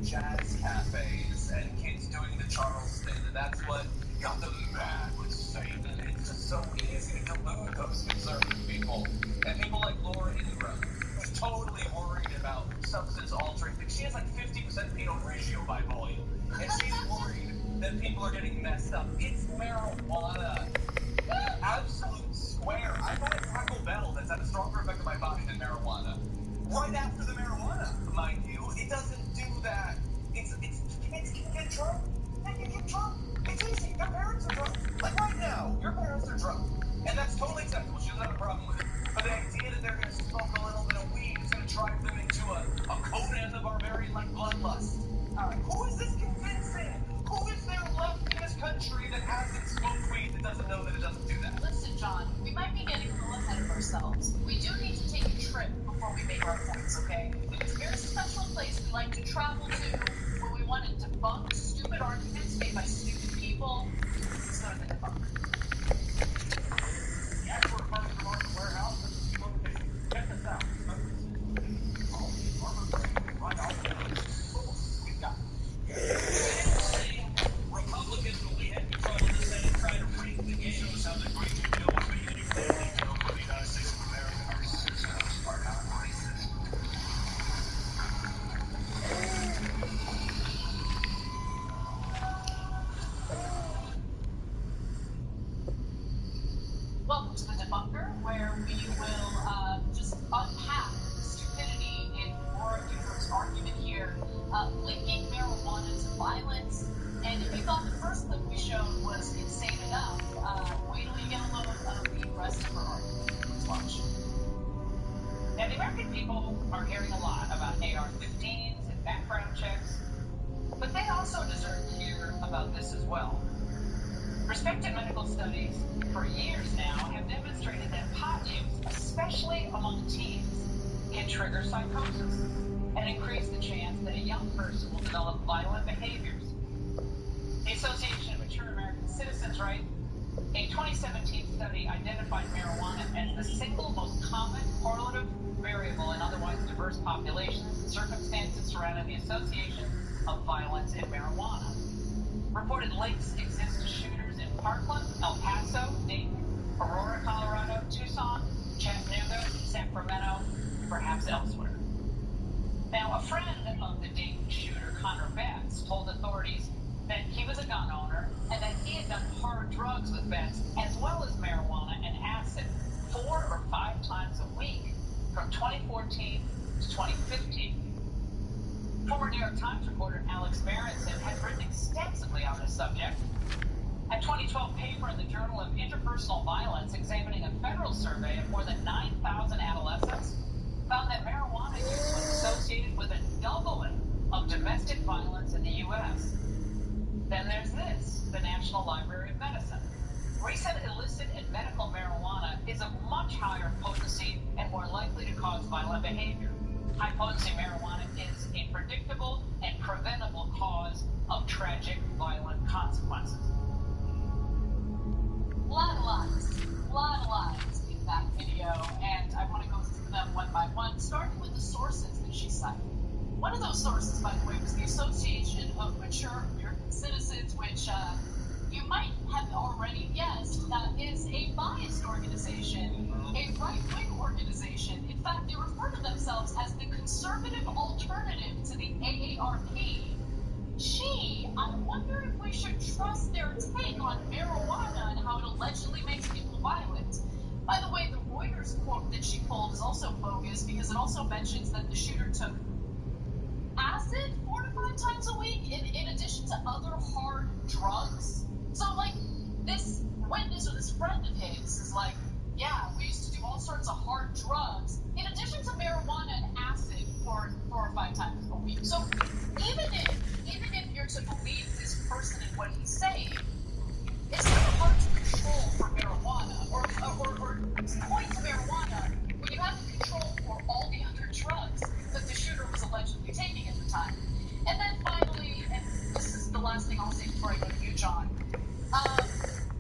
jazz cafes and kids doing the Charleston, and that's what got them mad with Satan. It's just so easy to delude those conservative people. And people like Laura Ingram, who's totally worried about substance altering things. She has like 50% fetal ratio by volume. And she's worried that people are getting messed up. It's marijuana. Absolute square. I've had Taco Bell that's had a stronger effect on my body than marijuana. Right after the marijuana, mind you. It doesn't do that. It's kids can get drunk. They can get drunk. It's easy. Their parents are drunk. Like right now, your parents are drunk. And that's totally acceptable. She doesn't have a problem with it. But the idea that they're going to smoke a little bit of weed is going to drive them into a Conan the Barbarian like bloodlust. Who is this convincing? Who is there left in this country that hasn't smoked weed that doesn't know that it doesn't do that? Listen, John, we might be getting a little ahead of ourselves. We do need to take a trip before we make our points, okay? It's a very special place we like to travel to where we want to debunk stupid arguments made by stupid people. Let's go to the debunker. The actual apartment market warehouse is the location. Check this out. Republicans will be having trouble in the Senate trying to rig the game. Shows how they're going to do it, but you think they know what the United States of America are not racist. Welcome to the debunker, where we will just unpack the stupidity in Laura Ingraham's argument here, linking marijuana to violence. And if you thought the first clip we showed was insane enough, wait till you get a load of the rest of her argument. Let's watch. Now, the American people are hearing a lot about AR-15s and background checks, but they also deserve to hear about this as well. Respected medical studies for years now have demonstrated that pot use, especially among teens, can trigger psychosis and increase the chance that a young person will develop violent behaviors. The Association of Mature American Citizens writes, a 2017 study identified marijuana as the single most common correlative variable in otherwise diverse populations and circumstances surrounding the association of violence and marijuana. Reported links exist to shooters in Parkland, El Paso, Dayton, Aurora, Colorado, Tucson, Chattanooga, Sacramento, and perhaps elsewhere. Now, a friend of the Dayton shooter, Connor Betts, told authorities that he was a gun owner and that he had done hard drugs with Betts as well as marijuana and acid 4 or 5 times a week from 2014 to 2015. Former New York Times reporter Alex Berenson had written extensively on this subject. A 2012 paper in the Journal of Interpersonal Violence examining a federal survey of more than 9,000 adolescents found that marijuana use was associated with a doubling of domestic violence in the U.S. Then there's this, the National Library of Medicine. Recent illicit and medical marijuana is of much higher potency and more likely to cause violent behavior. High-potency marijuana is a predictable and preventable cause of tragic, violent consequences. Lot of lies in that video, and I want to go through them one by one, starting with the sources that she cited. One of those sources, by the way, was the Association of Mature American Citizens, which you might have already guessed that is a biased organization, a right-wing organization. In fact, they refer to themselves as the conservative alternative to the AARP. Gee, I wonder if we should trust their take on marijuana and how it allegedly makes people violent. By the way, the Reuters quote that she pulled is also bogus because it also mentions that the shooter took acid 4 to 5 times a week in addition to other hard drugs. So, like, this witness or this friend of his is like, yeah, we used to do all sorts of hard drugs in addition to marijuana and acid 4 or 5 times a week. So even if you're to believe this person and what he's saying, it's kind of hard to control for marijuana or point to marijuana when you have the control for all the other drugs that the shooter was allegedly taking at the time. And then finally, and this is the last thing I'll say before I go to you, John,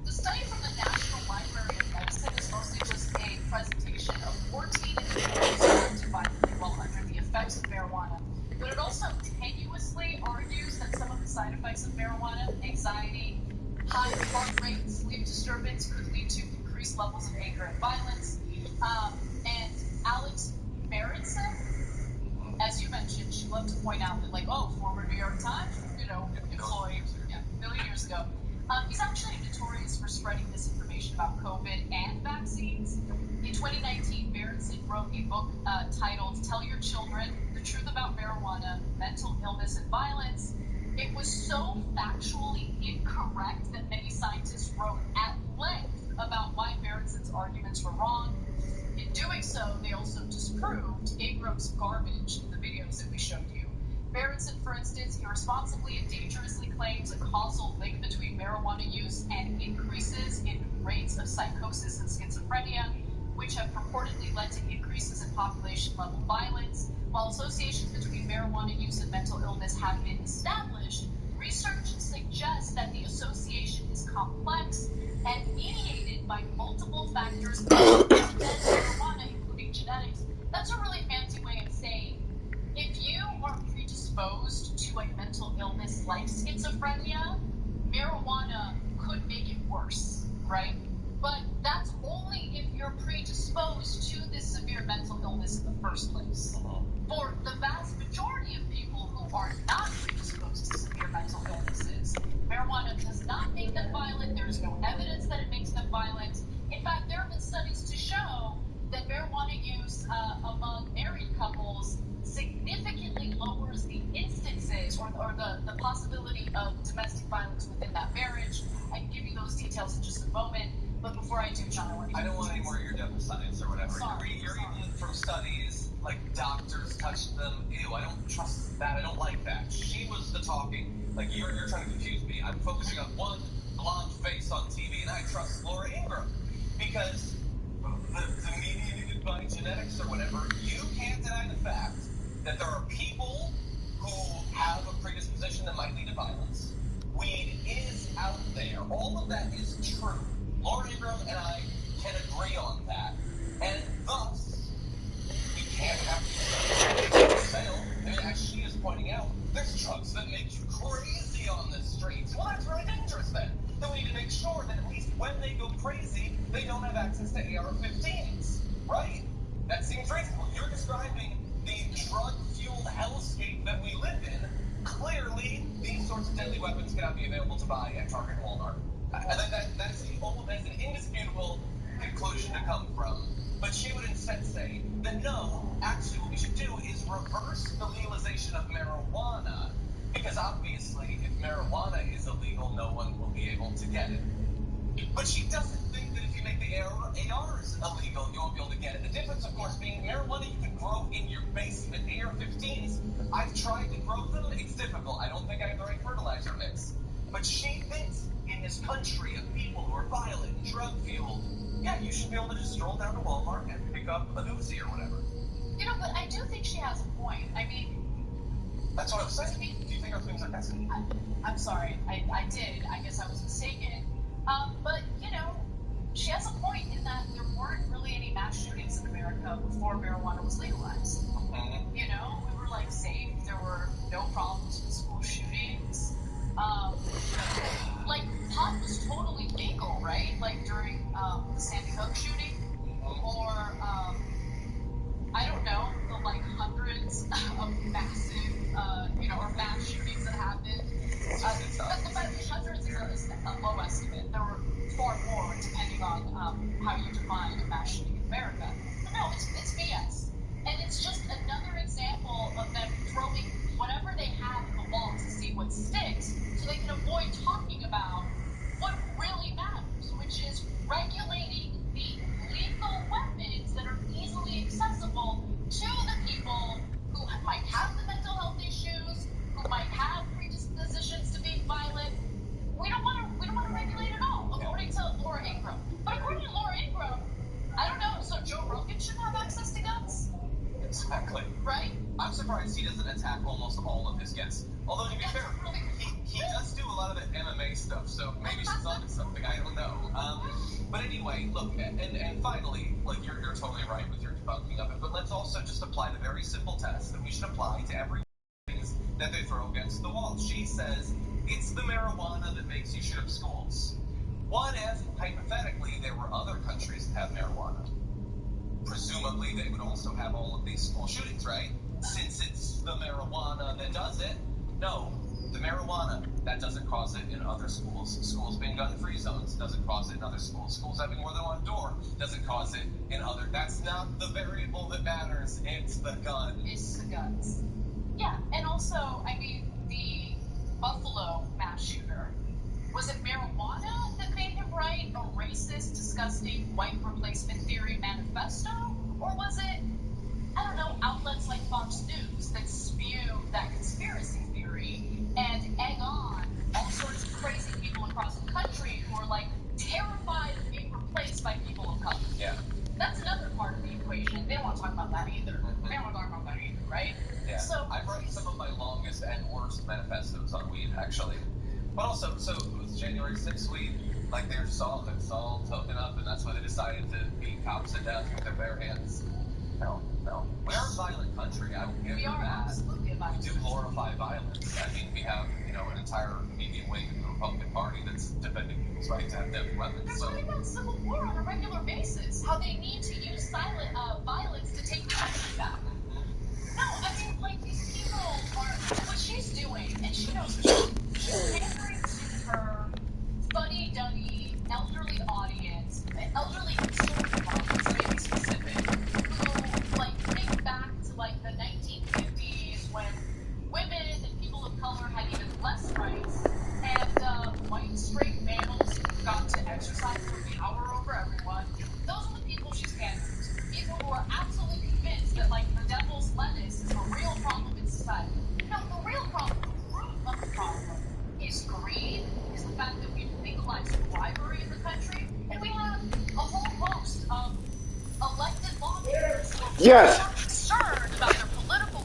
the study from the National Library of Medicine is mostly just a presentation of 14 individuals who acted violently while under the effects of marijuana, but it also heart rate sleep disturbance could lead to increased levels of anger and violence. And Alex Berenson, as you mentioned, she loved to point out that, like, oh, former New York Times, employee, a million years ago. He's actually notorious for spreading misinformation about COVID and vaccines. In 2019, Berenson wrote a book titled Tell Your Children the Truth About Marijuana, Mental Illness, and Violence. It was so factually incorrect that many scientists wrote at length about why Berenson's arguments were wrong. In doing so, they also disproved Ingram's garbage in the videos that we showed you. Berenson, for instance, irresponsibly and dangerously claims a causal link between marijuana use and increases in rates of psychosis and schizophrenia, which have purportedly led to increases in population-level violence. While associations between marijuana use and mental illness have been established, research suggests that the association is complex and mediated by multiple factors other than marijuana, including genetics. That's a really fancy way of saying if you are predisposed to a mental illness like schizophrenia, marijuana could make it worse, right? But that's only if you're predisposed to this severe mental illness in the first place. For the vast majority of people who are not predisposed to severe mental illnesses, marijuana does not make them violent. There's no evidence that it makes them violent. In fact, there have been studies to show that marijuana use among married couples significantly lowers the instances or the possibility of domestic violence within that marriage. I can give you those details in just a moment. But before I do, John, I don't want any more of your devil science or whatever. You're reading from studies like doctors touched them. Ew, I don't trust that. I don't like that. She was the talking. Like, you're trying to confuse me. I'm focusing on one blonde face on TV, and I trust Laura Ingraham. Because the mediated by genetics or whatever, you can't deny the fact that there are people who have a predisposition that might lead to violence. Weed is out there. All of that is true. Laura Ingraham and I can agree on that. And thus, we can't have these fail. I mean, as she is pointing out, there's drugs that make you crazy on the streets. Well, that's very dangerous then. Then we need to make sure that at least when they go crazy, they don't have access to AR-15s, right? That seems reasonable. You're describing the drug-fueled hellscape that we live in. Clearly, these sorts of deadly weapons cannot be available to buy at Target and Walmart. That's an indisputable conclusion to come from. But she would instead say that no, actually what we should do is reverse the legalization of marijuana. Because obviously, if marijuana is illegal, no one will be able to get it. But she doesn't think that if you make the ARs illegal, you won't be able to get it. The difference, of course, being marijuana you can grow in your basement. AR-15s, I've tried to grow them. It's difficult. I don't think I have the right fertilizer mix. But she thinks in this country of people who are violent and drug-fueled, yeah, you should be able to just stroll down to Walmart and pick up a Uzi or whatever. You know, but I do think she has a point. I mean... That's what I'm saying. Do you think our things are messy? I'm sorry. I did. I guess I was mistaken. But, you know, she has a point in that there weren't really any mass shootings in America before marijuana was legalized. Mm-hmm. You know, we were, like, safe. There were no problems with school shootings. Like, pot was totally legal, right? Like, during the Sandy Hook shooting. Or, I don't know, the, like, hundreds of massive, or mass shootings that happened. Hundreds is a low estimate. There were far more, depending on how you define a mass shooting in America. But no, it's BS. And it's just another example of them throwing whatever they have in the wall to see what sticks, so they can avoid talking about what really matters, which is regulating the lethal weapons that are easily accessible to the people who might have the mental health issues, who might have predispositions to being violent. We don't want to regulate it all, according to Laura Ingraham. But according to Laura Ingraham, I don't know, so Joe Rogan should have access to guns? Exactly. Right? I'm surprised he doesn't attack almost all of his guests. Although, to be fair, he does do a lot of the MMA stuff, so maybe she's onto something, I don't know. But anyway, look, and finally, like, you're totally right with your debunking of it, but let's also just apply the very simple test that we should apply to every things that they throw against the wall. She says, it's the marijuana that makes you shoot up schools. What if, hypothetically, there were other countries that have marijuana? Presumably, they would also have all of these school shootings, right? Since it's the marijuana that does it. No, the marijuana, that doesn't cause it in other schools. Schools being gun-free zones doesn't cause it in other schools. Schools having more than one door doesn't cause it in other. That's not the variable that matters. It's the gun. It's the guns. Yeah, and also, I mean, the Buffalo mass shooter. Was it marijuana that made him write a racist, disgusting white replacement theory manifesto? Or was it, I don't know, outlets like Fox News that spew that conspiracy theory and egg on all sorts of crazy people across the country who are, like, terrified of being replaced by people of color? Yeah. That's another part of the equation. They don't want to talk about that either. They don't want to talk about that either, right? Yeah. So I've written some of my longest and worst manifestos on weed, actually. But also, so it was January 6th weed, like they're just all token up, and that's why they decided to beat cops to death with their bare hands. No. We are a violent country, I will give you that. We are absolutely a violent We do glorify violence. I mean, we have, an entire media wing of the Republican Party that's defending people's right to have deadly weapons. They're So, talking about civil war on a regular basis. How they need to use violence to take the country back. No, I mean, like, these people are... What she's doing, and she knows she's pandering to her fuddy-duddy elderly audience, elderly conservative audience, to be specific, who, like, think back to, like, the 1950s when women and people of color had even less rights, and white straight males got to exercise their power over everyone. Those are the people she's pandering to. People who are absolutely convinced that, like, the devil's lettuce is the real problem in society. No, the real problem, the root of the problem, is greed, is the fact that we've legalized bribery in the country, and we have a whole host of elected lawmakers who are Yes. more concerned about their political...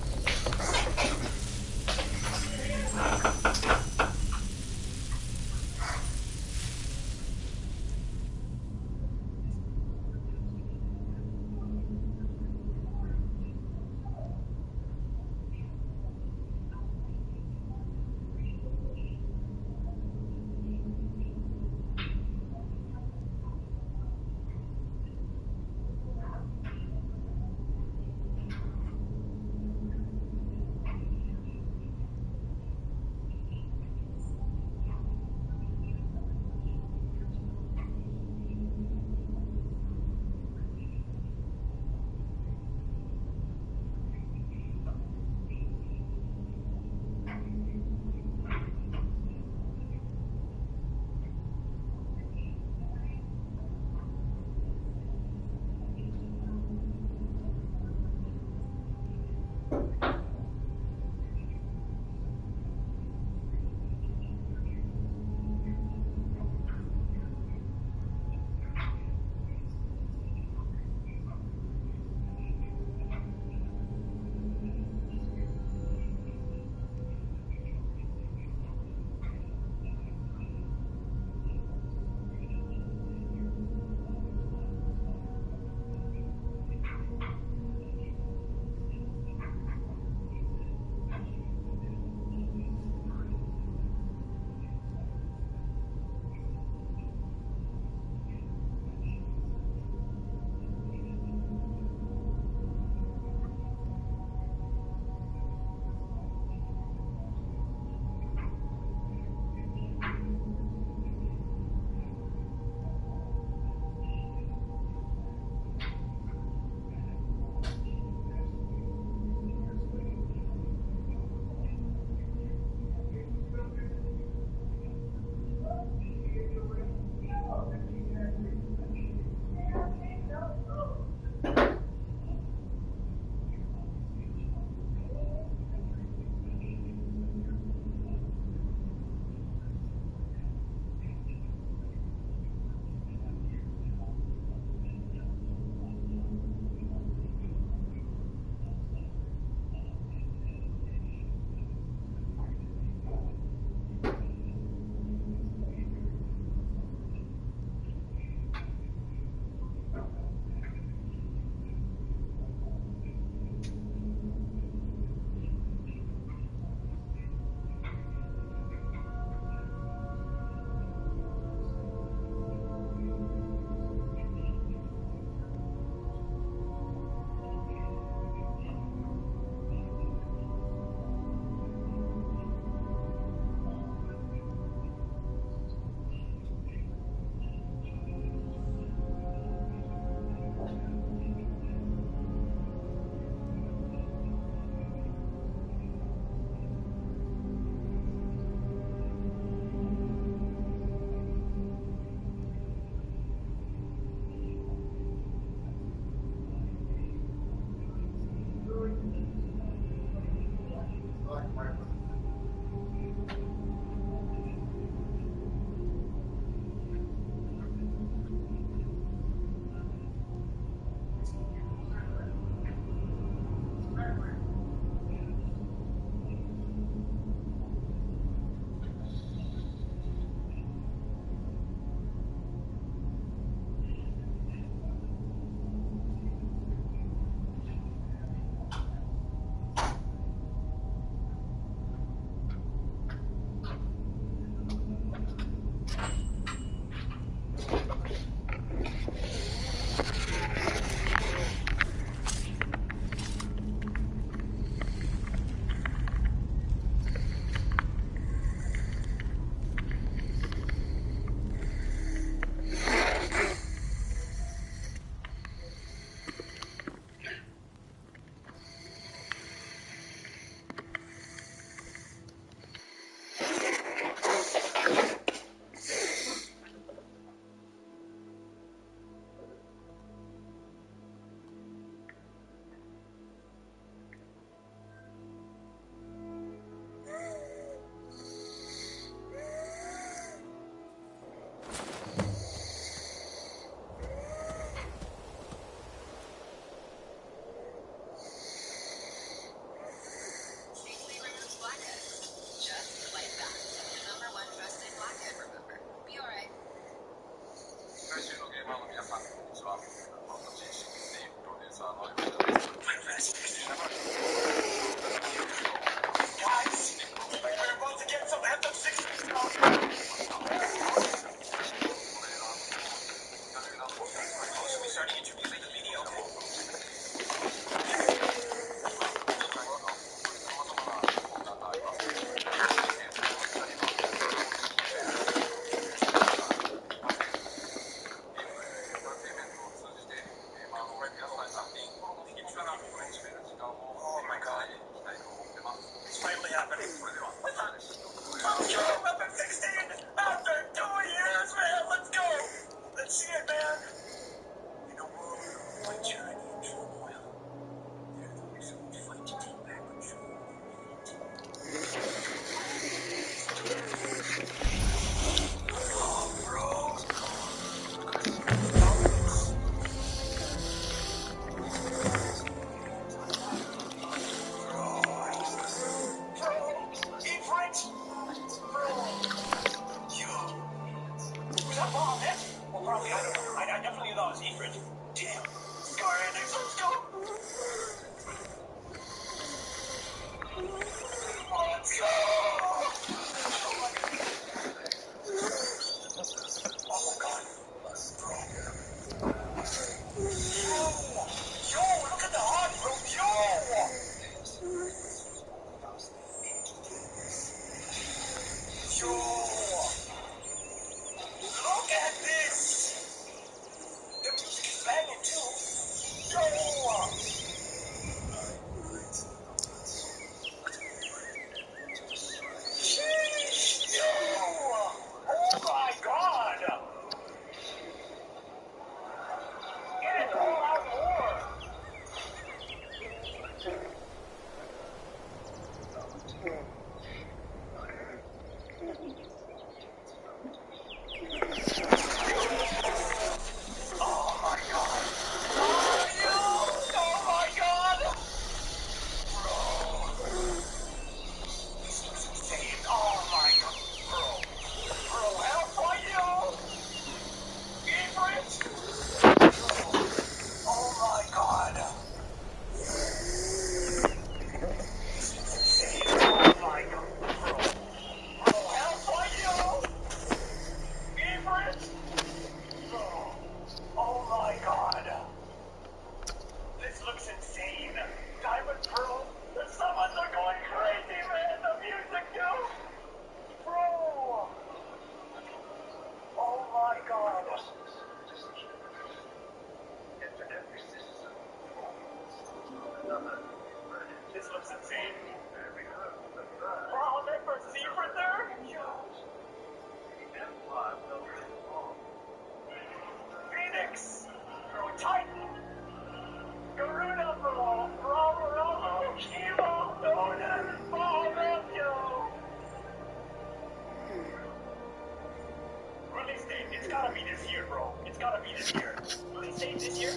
be this year. What did he say this year?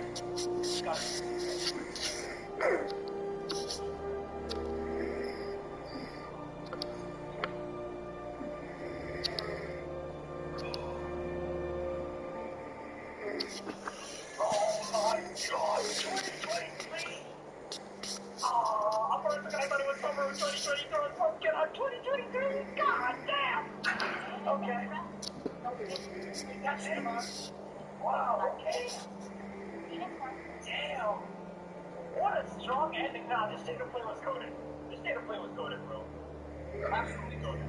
Skyrim. Oh my god, 2023! I'm first I thought it was summer of 2023, throwing pumpkin on 2023! God damn! Okay. That's it, man. Wow, okay. Damn. What a strong ending. Nah, this state of play was coded. This state of play was coded, bro. Absolutely coded.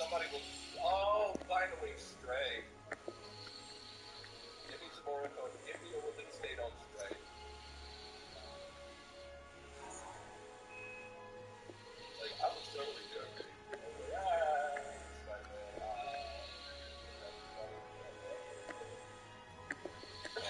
Somebody will. Oh, finally, Stray. Give me some more info. Give me a release date on Stray. Like, I was totally joking. Spider-Man.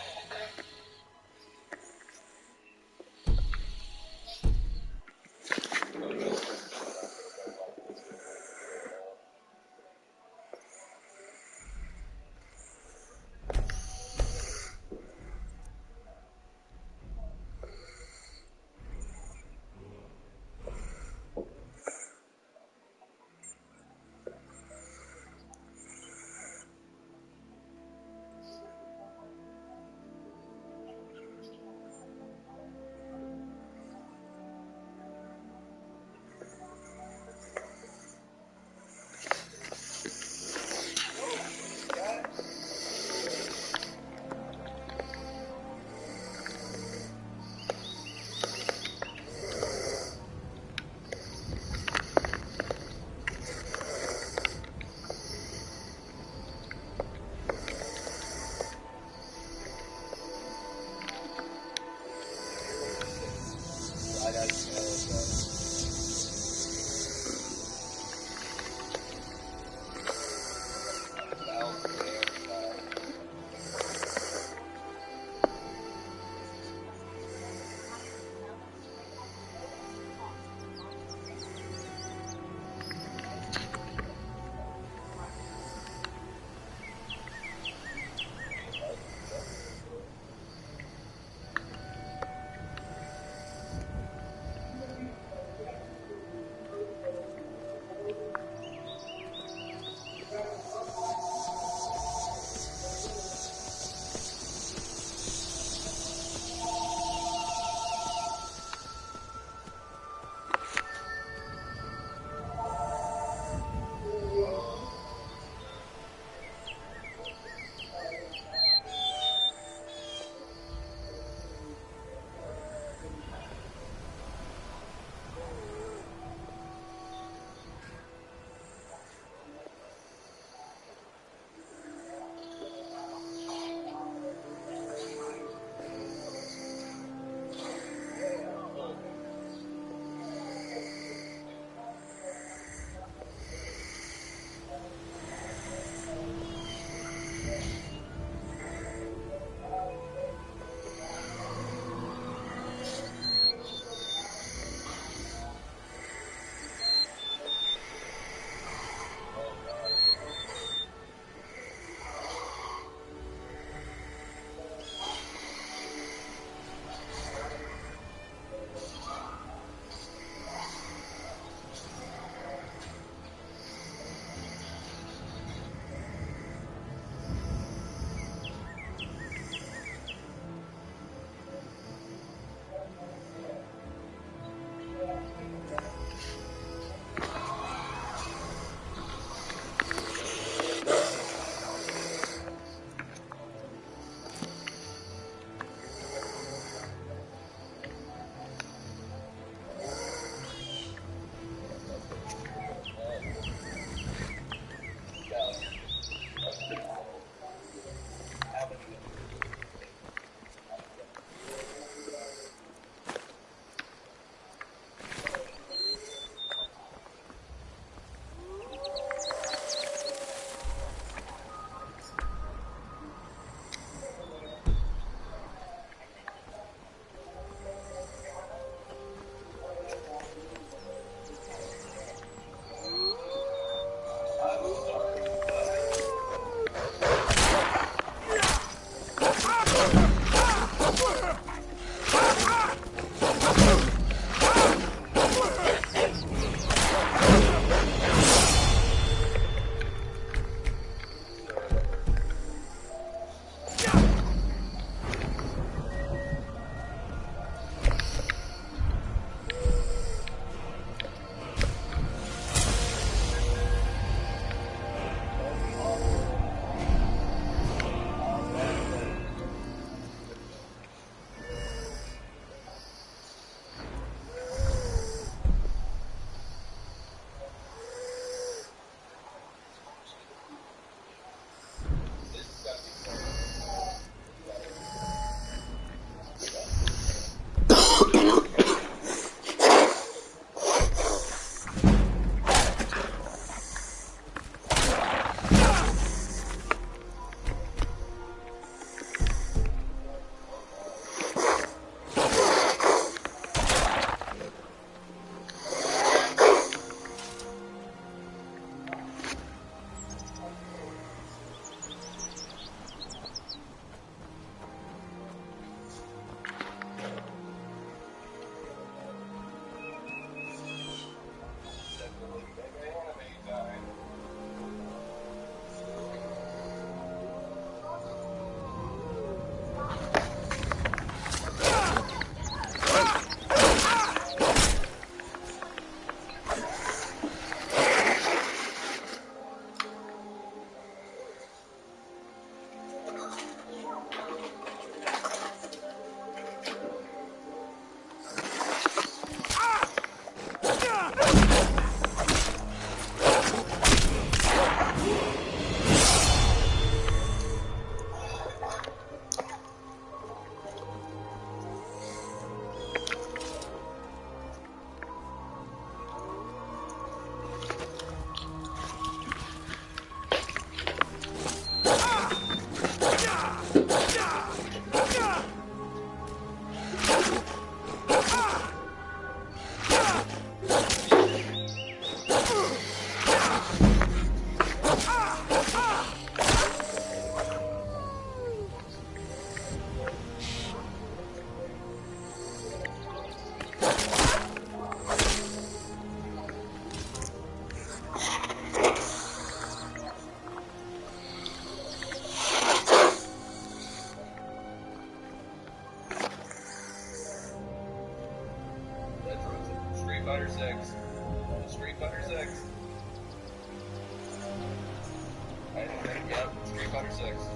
Street Fighter 6.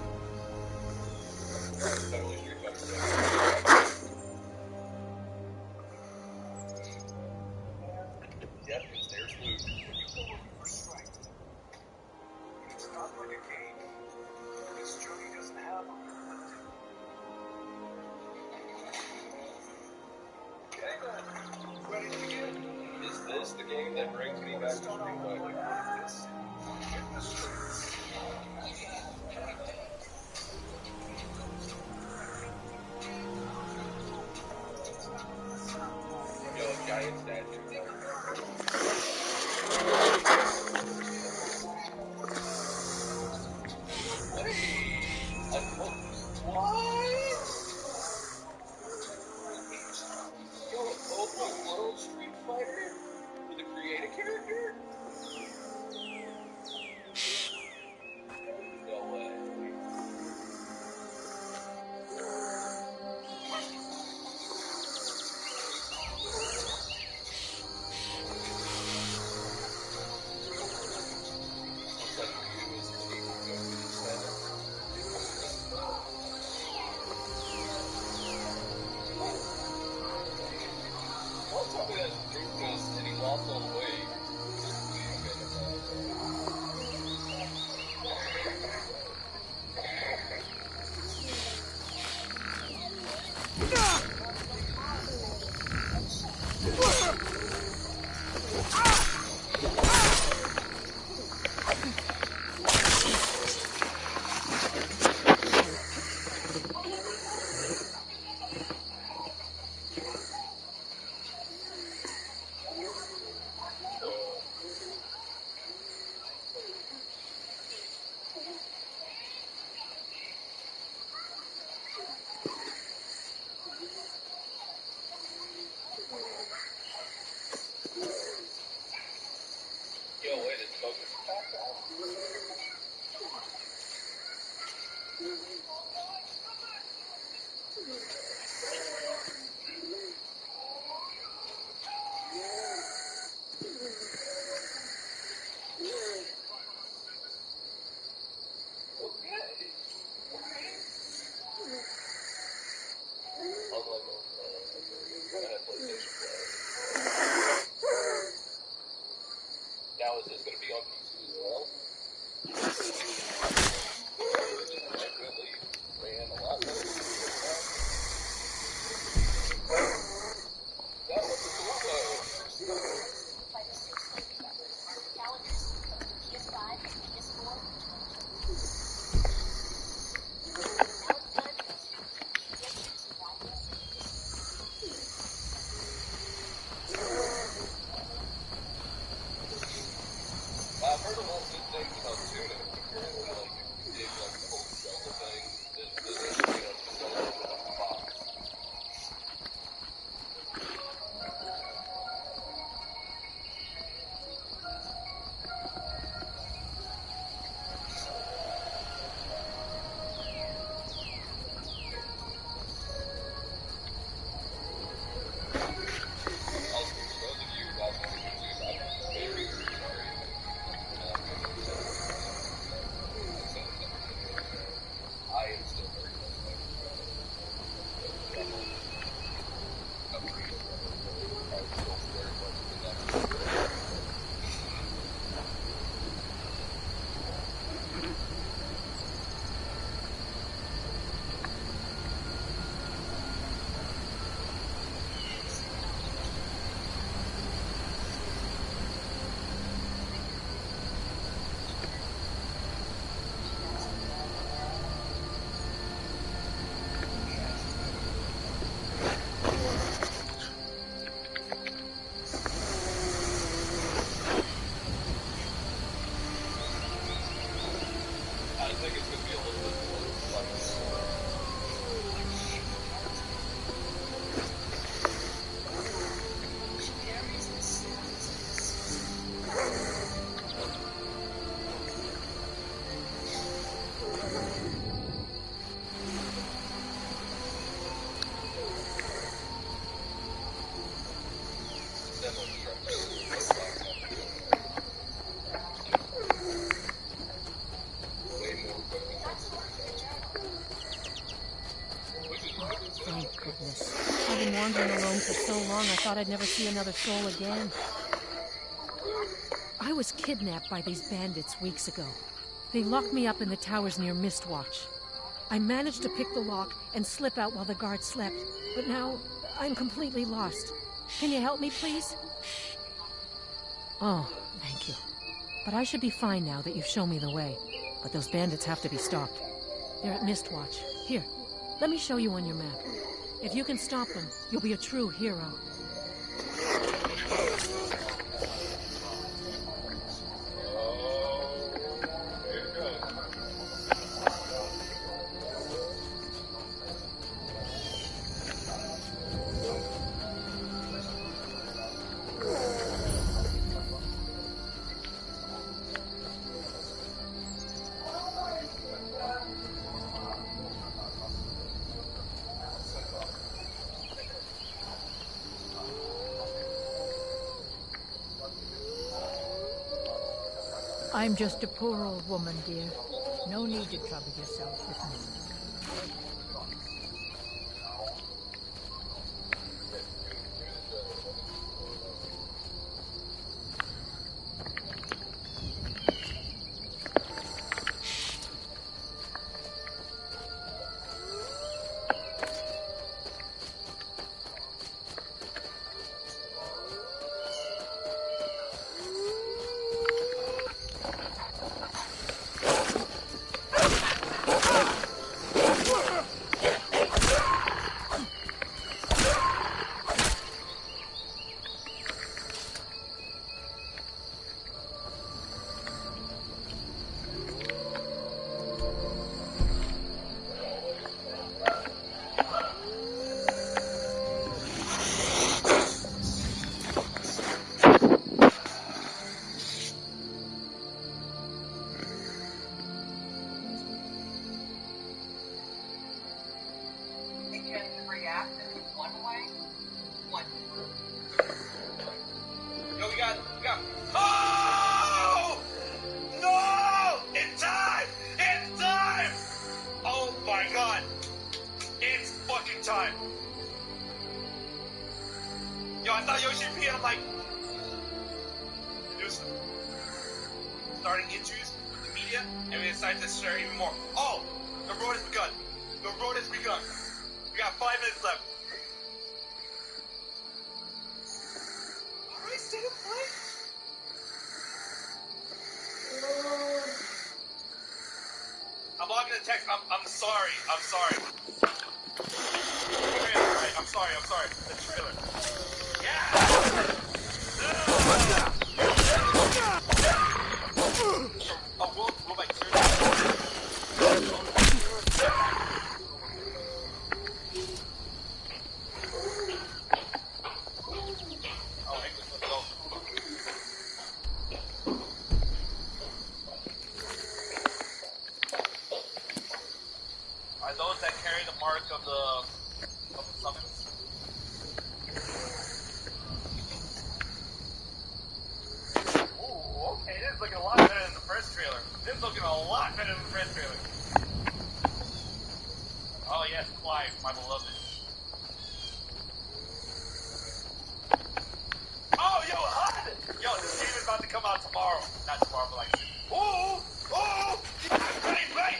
Totally Street Fighter 6. Yep, because there's Luke. When you go looking for strength, it's not like a game. This journey doesn't have a limit. Okay then, ready to begin? Is this the game that brings me back to Street Fighter? Like this. Hit the streets. Yo, a giant statue. What? Yo, open world Street Fighter with a creative character? No way. Looks like you is the wandering alone for so long I thought I'd never see another soul again. I was kidnapped by these bandits weeks ago. They locked me up in the towers near Mistwatch. I managed to pick the lock and slip out while the guards slept, but now I'm completely lost. Can you help me, please? Oh, thank you. But I should be fine now that you've shown me the way. But those bandits have to be stopped. They're at Mistwatch. Here, let me show you on your map. If you can stop them, you'll be a true hero. I'm just a poor old woman, dear. No need to trouble yourself with me. Oh! No! It's time! It's time! Oh my god! It's fucking time! Yo, I thought Yoshi P, I'm like... Producer. Starting interviews with the media, and we decided to share even more. Oh! The road has begun. The road has begun. We got 5 minutes left. Alright, state of play. I'm logging a text. I'm sorry. I'm sorry. Trailer, right? I'm sorry. The trailer. Yeah! Will my those that carry the mark of the summons. Ooh, okay, this is looking a lot better than the first trailer. This is looking a lot better than the first trailer. Oh yes, Clive, my beloved. Oh, yo, HUD! Yo, this game is about to come out tomorrow. Not tomorrow, but like... Ooh! Ooh! Right!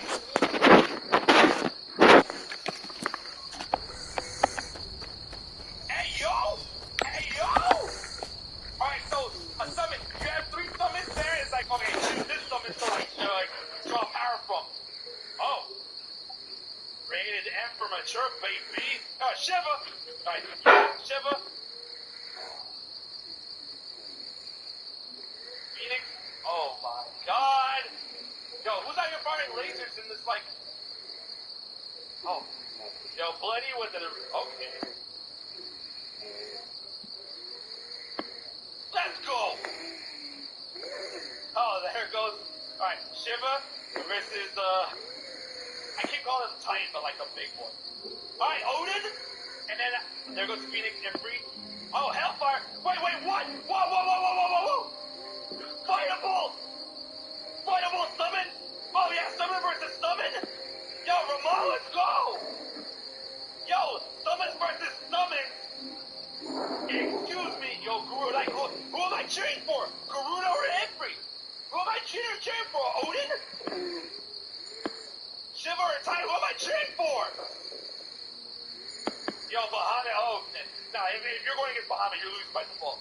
Hey yo! Alright, so a summon. You have 3 summons there. It's like, okay, choose this summon to like draw power from. Oh. Rated M for mature, baby. Oh, Shiva! Alright, Shiva. Phoenix. Oh my god. Yo, who's out here firing lasers in this like... Oh. Yo, Bloody was it a... Okay. Let's go! Oh, there goes... Alright, Shiva versus, I keep calling him Titan, but like the big one. Alright, Odin! And then, there goes Phoenix and Free. Oh, Hellfire! Wait, what? Whoa! Firebolts! Fireball summon! Oh yeah, summon versus summon! Yo, Ramon, let's go! Yo, summons versus summons! Odin? Shiva or Titan? What am I cheering for? Yo, Bahamut. Oh, nah, if you're going against Bahamut, you're losing by default.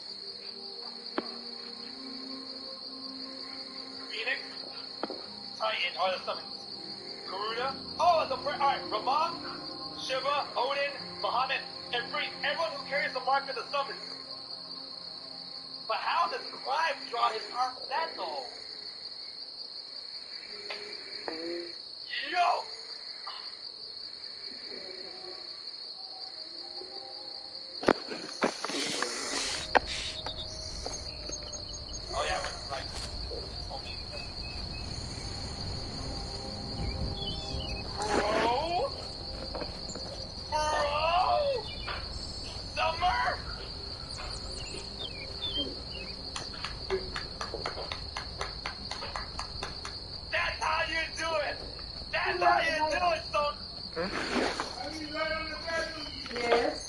Phoenix, Titan are the summons. Garuda. Oh, alright, Rama, Shiva, Odin, Bahamut, and Priest. Everyone who carries the mark of the summons. But how does Clive draw his arm that though? Yo! Oh yeah, right. Bro? Summer? That's how you do it! That's how you do it, son! Yes.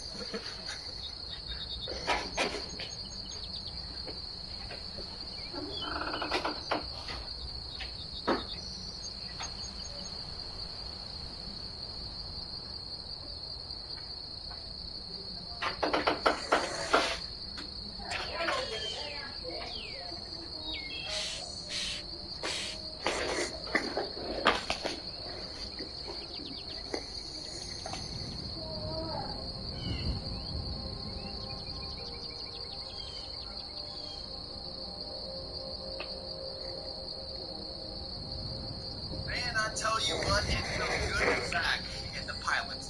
Man, I tell you what, it feels good to be back in the pilot.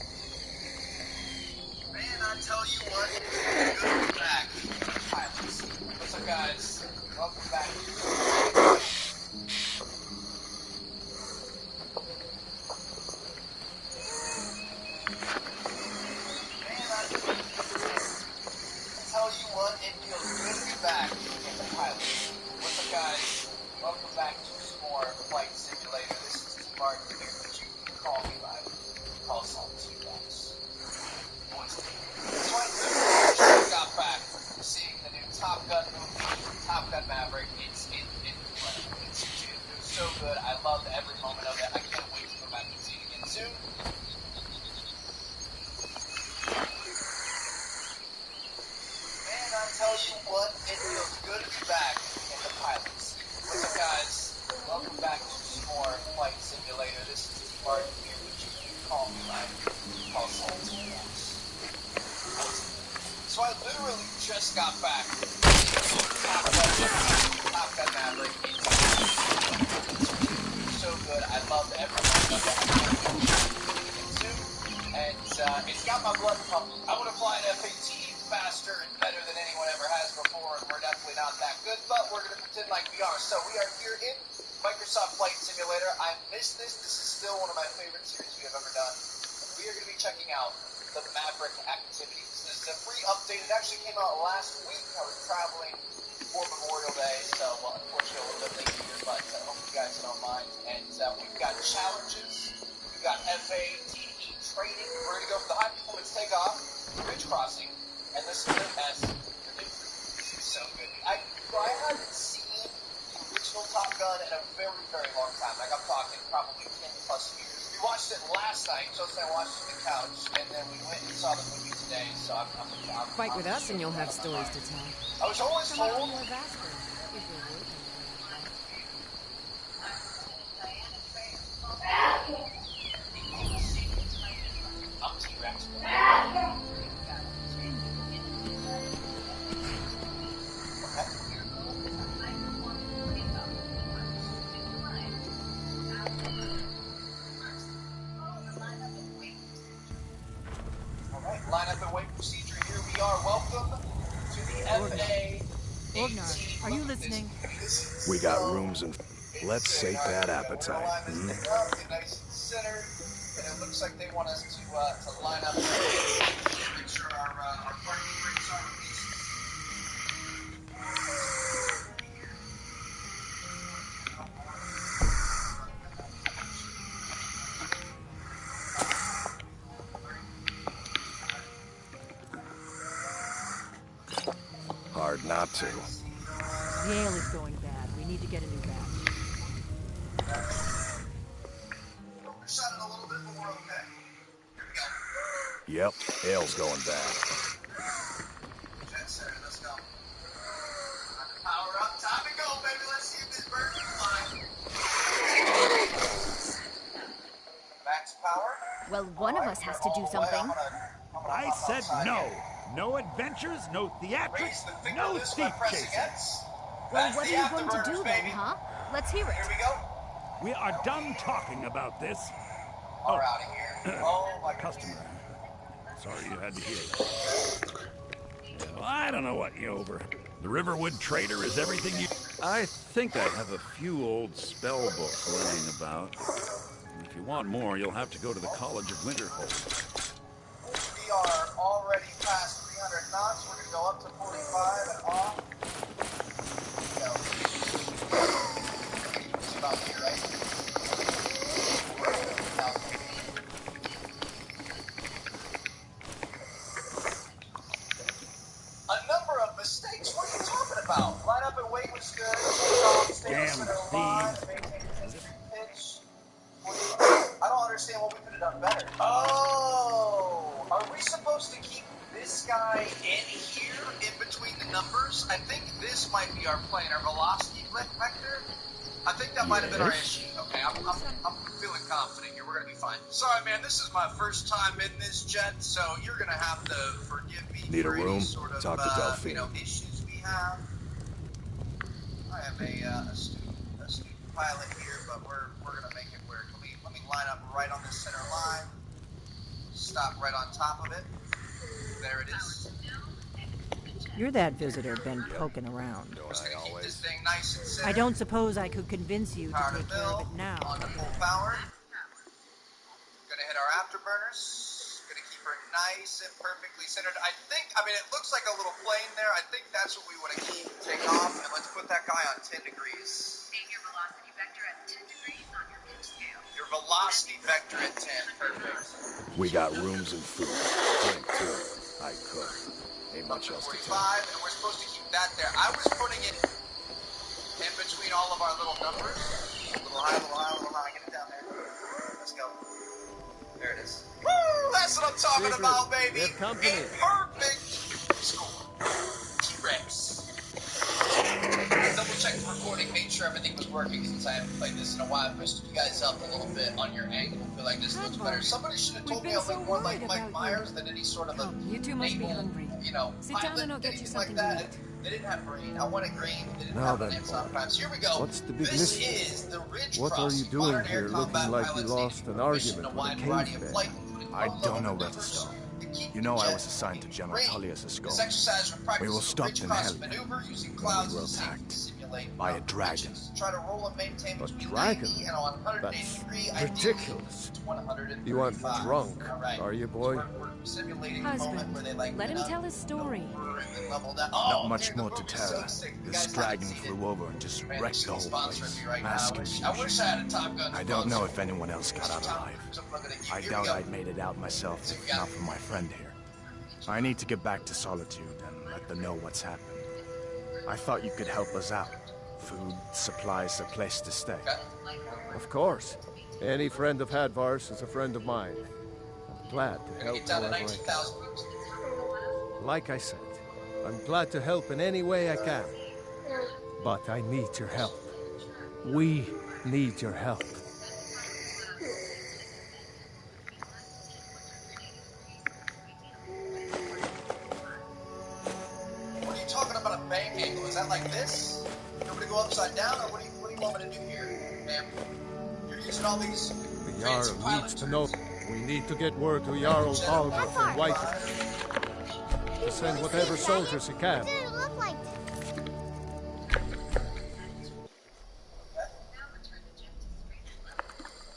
Man, I tell you what, it feels good to be back in the pilot. What's up, guys? Welcome back. Man, I tell you what, it feels good to be back in the pilot. What's up, guys? Welcome back to some more Flight Simulator. This is T-Mark here, but you can call me by call sign 2 guys. So I literally just got back from seeing the new Top Gun movie, Top Gun Maverick. It's incredible. It was so good. I loved every moment of it. I can't wait to go back and see it again soon. Man, I tell you what, it feels good to be back in the pilots. What's up, guys? Welcome back to some more Flight Simulator. This is T-Mark here, but you can call me by call sign 2 guys. So I literally just got back from Top Gun Maverick. It's so good. I loved every moment of it. I can't wait to see it again soon. And it's got my blood pumping. I want to fly an F-18 faster and better than anyone ever has before, and we're definitely not that good, but we're going to pretend like we are. So we are here in Microsoft Flight Simulator. I missed this. This is still one of my favorite series we have ever done. We are going to be checking out the Maverick activities. This is a free update. It actually came out last week. I was traveling for Memorial Day, so unfortunately a little bit late here, but I hope you guys don't mind. And we've got challenges. We've got FATE training. We're going to go for the high performance takeoff, bridge crossing, and this is as this is so good. I haven't seen the original Top Gun in a very, very long time. Like I'm talking probably 10 plus years. We watched it last night, so I watched it on the couch, and then we went and saw the movie today, so I'm Fight with us and you'll have stories to tell. I was always told. I'm T-Rex. Line up and wait procedure. Here we are. Welcome to the FA. Ognar, are you listening? We got rooms and let's sate that appetite. Nice and centered, and it looks like they want us to line up. Make sure our parking brakes are released. Hard not to. The ale is going bad. We need to get a new batch. Yep, Ale's going bad. Jet center, let's go. Time to power up. Time to go, baby. Let's see if this bird can fly. Max power. Well, one of us has to do something. I said no. No adventures, no theatrics, no thief chasing. Well, what are you going to do then, huh? Let's hear it. Here we go. We are done talking about this. We're out of here. Oh my Customer. Sorry you had to hear that. Well, I don't know what you over. The Riverwood Trader is everything you... I think I have a few old spell books laying about. If you want more, you'll have to go to the College of Winterhold. We are already past 300 knots. We're going to go up to 45 and off. It's about here, right? A number of mistakes? What are you talking about? Line up and wait was good. Damn thieves. Pitch. I don't understand what we could have done better. Oh, are we supposed to keep this guy in here, in between the numbers? I think this might be our plane, our velocity vector. I think that might have been our issue. Okay, I'm feeling confident here. We're gonna be fine. Sorry, man. This is my first time in this jet, so you're gonna have to forgive me Need a for any room? sort of Talk to Delphine. issues we have. I am a student pilot here, but we're gonna make it work. Let me line up right on this center line. Stop right on top of it. There it is. You're that visitor been poking around. Just gonna keep this thing nice and center. I don't suppose I could convince you to Power take care of it now. on the full power. Gonna hit our afterburners. Gonna keep her nice and perfectly centered. I mean, it looks like a little plane there. I think that's what we want to keep. Take off, and let's put that guy on 10 degrees. Save your velocity vector at 10 degrees on your pitch scale. Your velocity vector at 10. Perfect. We got rooms and food. Drink too. I cook. Ain't much else to 45, tell. and we're supposed to keep that there. I was putting it in between all of our little numbers. A little high, a little high, a little high. Get it down there. Let's go. There it is. Woo! That's what I'm talking about, baby. A perfect score. T-Rex. Double checked the recording, made sure everything was working since I haven't played this in a while. I boosted you guys up a little bit on your angle. I feel like this looks better. Somebody should have told me I look more like Mike Myers than any sort of a You two must be hungry. Sit down and I'll get you something to eat. They didn't have green. I wanted green. They didn't Now have then, Amazon Prime. So here we go. what's the big This mystery? is the Ridge What are Crossing, you doing modern air here combat looking like you pilot lost safety an proficient argument in a with a wide cave variety of bear? flight, including I low don't know level where to maneuvers start. to keep You know the I jet was assigned to General range. Tullius' This skull. exercise requires We will a stop ridge in crossing hell maneuver using when clouds we were and sea to attacked simulate by a dragon. pitches. Try to roll and maintain A between dragon? 90 and 180 That's degree, ridiculous. ideally 135. You aren't drunk, All right. are you, boy? So we're simulating a moment where they Husband, let him tell his story. Not much more to tell. This dragon flew over and just wrecked the whole place. Mass confusion. I wish I had a Top Gun. I don't know if anyone else got out alive. I doubt I'd made it out myself if not for my friend here. I need to get back to Solitude and let them know what's happened. I thought you could help us out. Food, supplies, a place to stay. Of course. Any friend of Hadvar's is a friend of mine. I'm glad to help Get down to however I 19,000 can. feet. Like I said, I'm glad to help in any way I can. But I need your help. We need your help. What are you talking about a bank angle? Is that like this? You want me to go upside down, or what do you want me to do here, ma'am? You're using all these The fancy Jarl pilot needs to terms. know. We need to get word to Jarl Altmer from White to send whatever soldiers he can. What did it look like?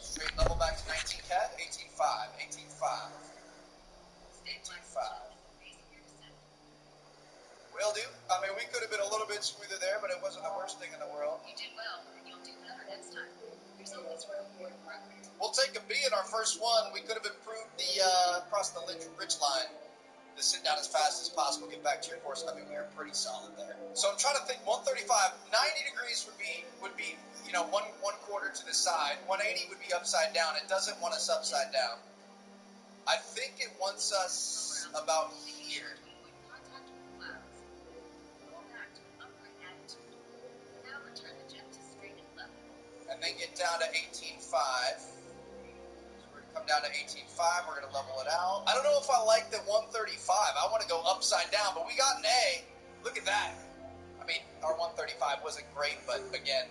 Straight level back to 19 cat, 18.5, 18.5, 18.5. Will do. I mean, we could have been a little bit smoother there, but it wasn't the worst thing in the world. You did well, and you'll do better next time. There's always room for improvement. We'll take a B in our first one. We could have improved the across the ridge line to sit down as fast as possible, get back to your course. I mean, we were pretty solid there. So I'm trying to think. 135, 90 degrees would be one quarter to the side. 180 would be upside down. It doesn't want us upside down. I think it wants us about here. And then get down to 18.5. Come down to 18.5, we're going to level it out. I don't know if I like the 135. I want to go upside down, but we got an A. Look at that. I mean, our 135 wasn't great, but again,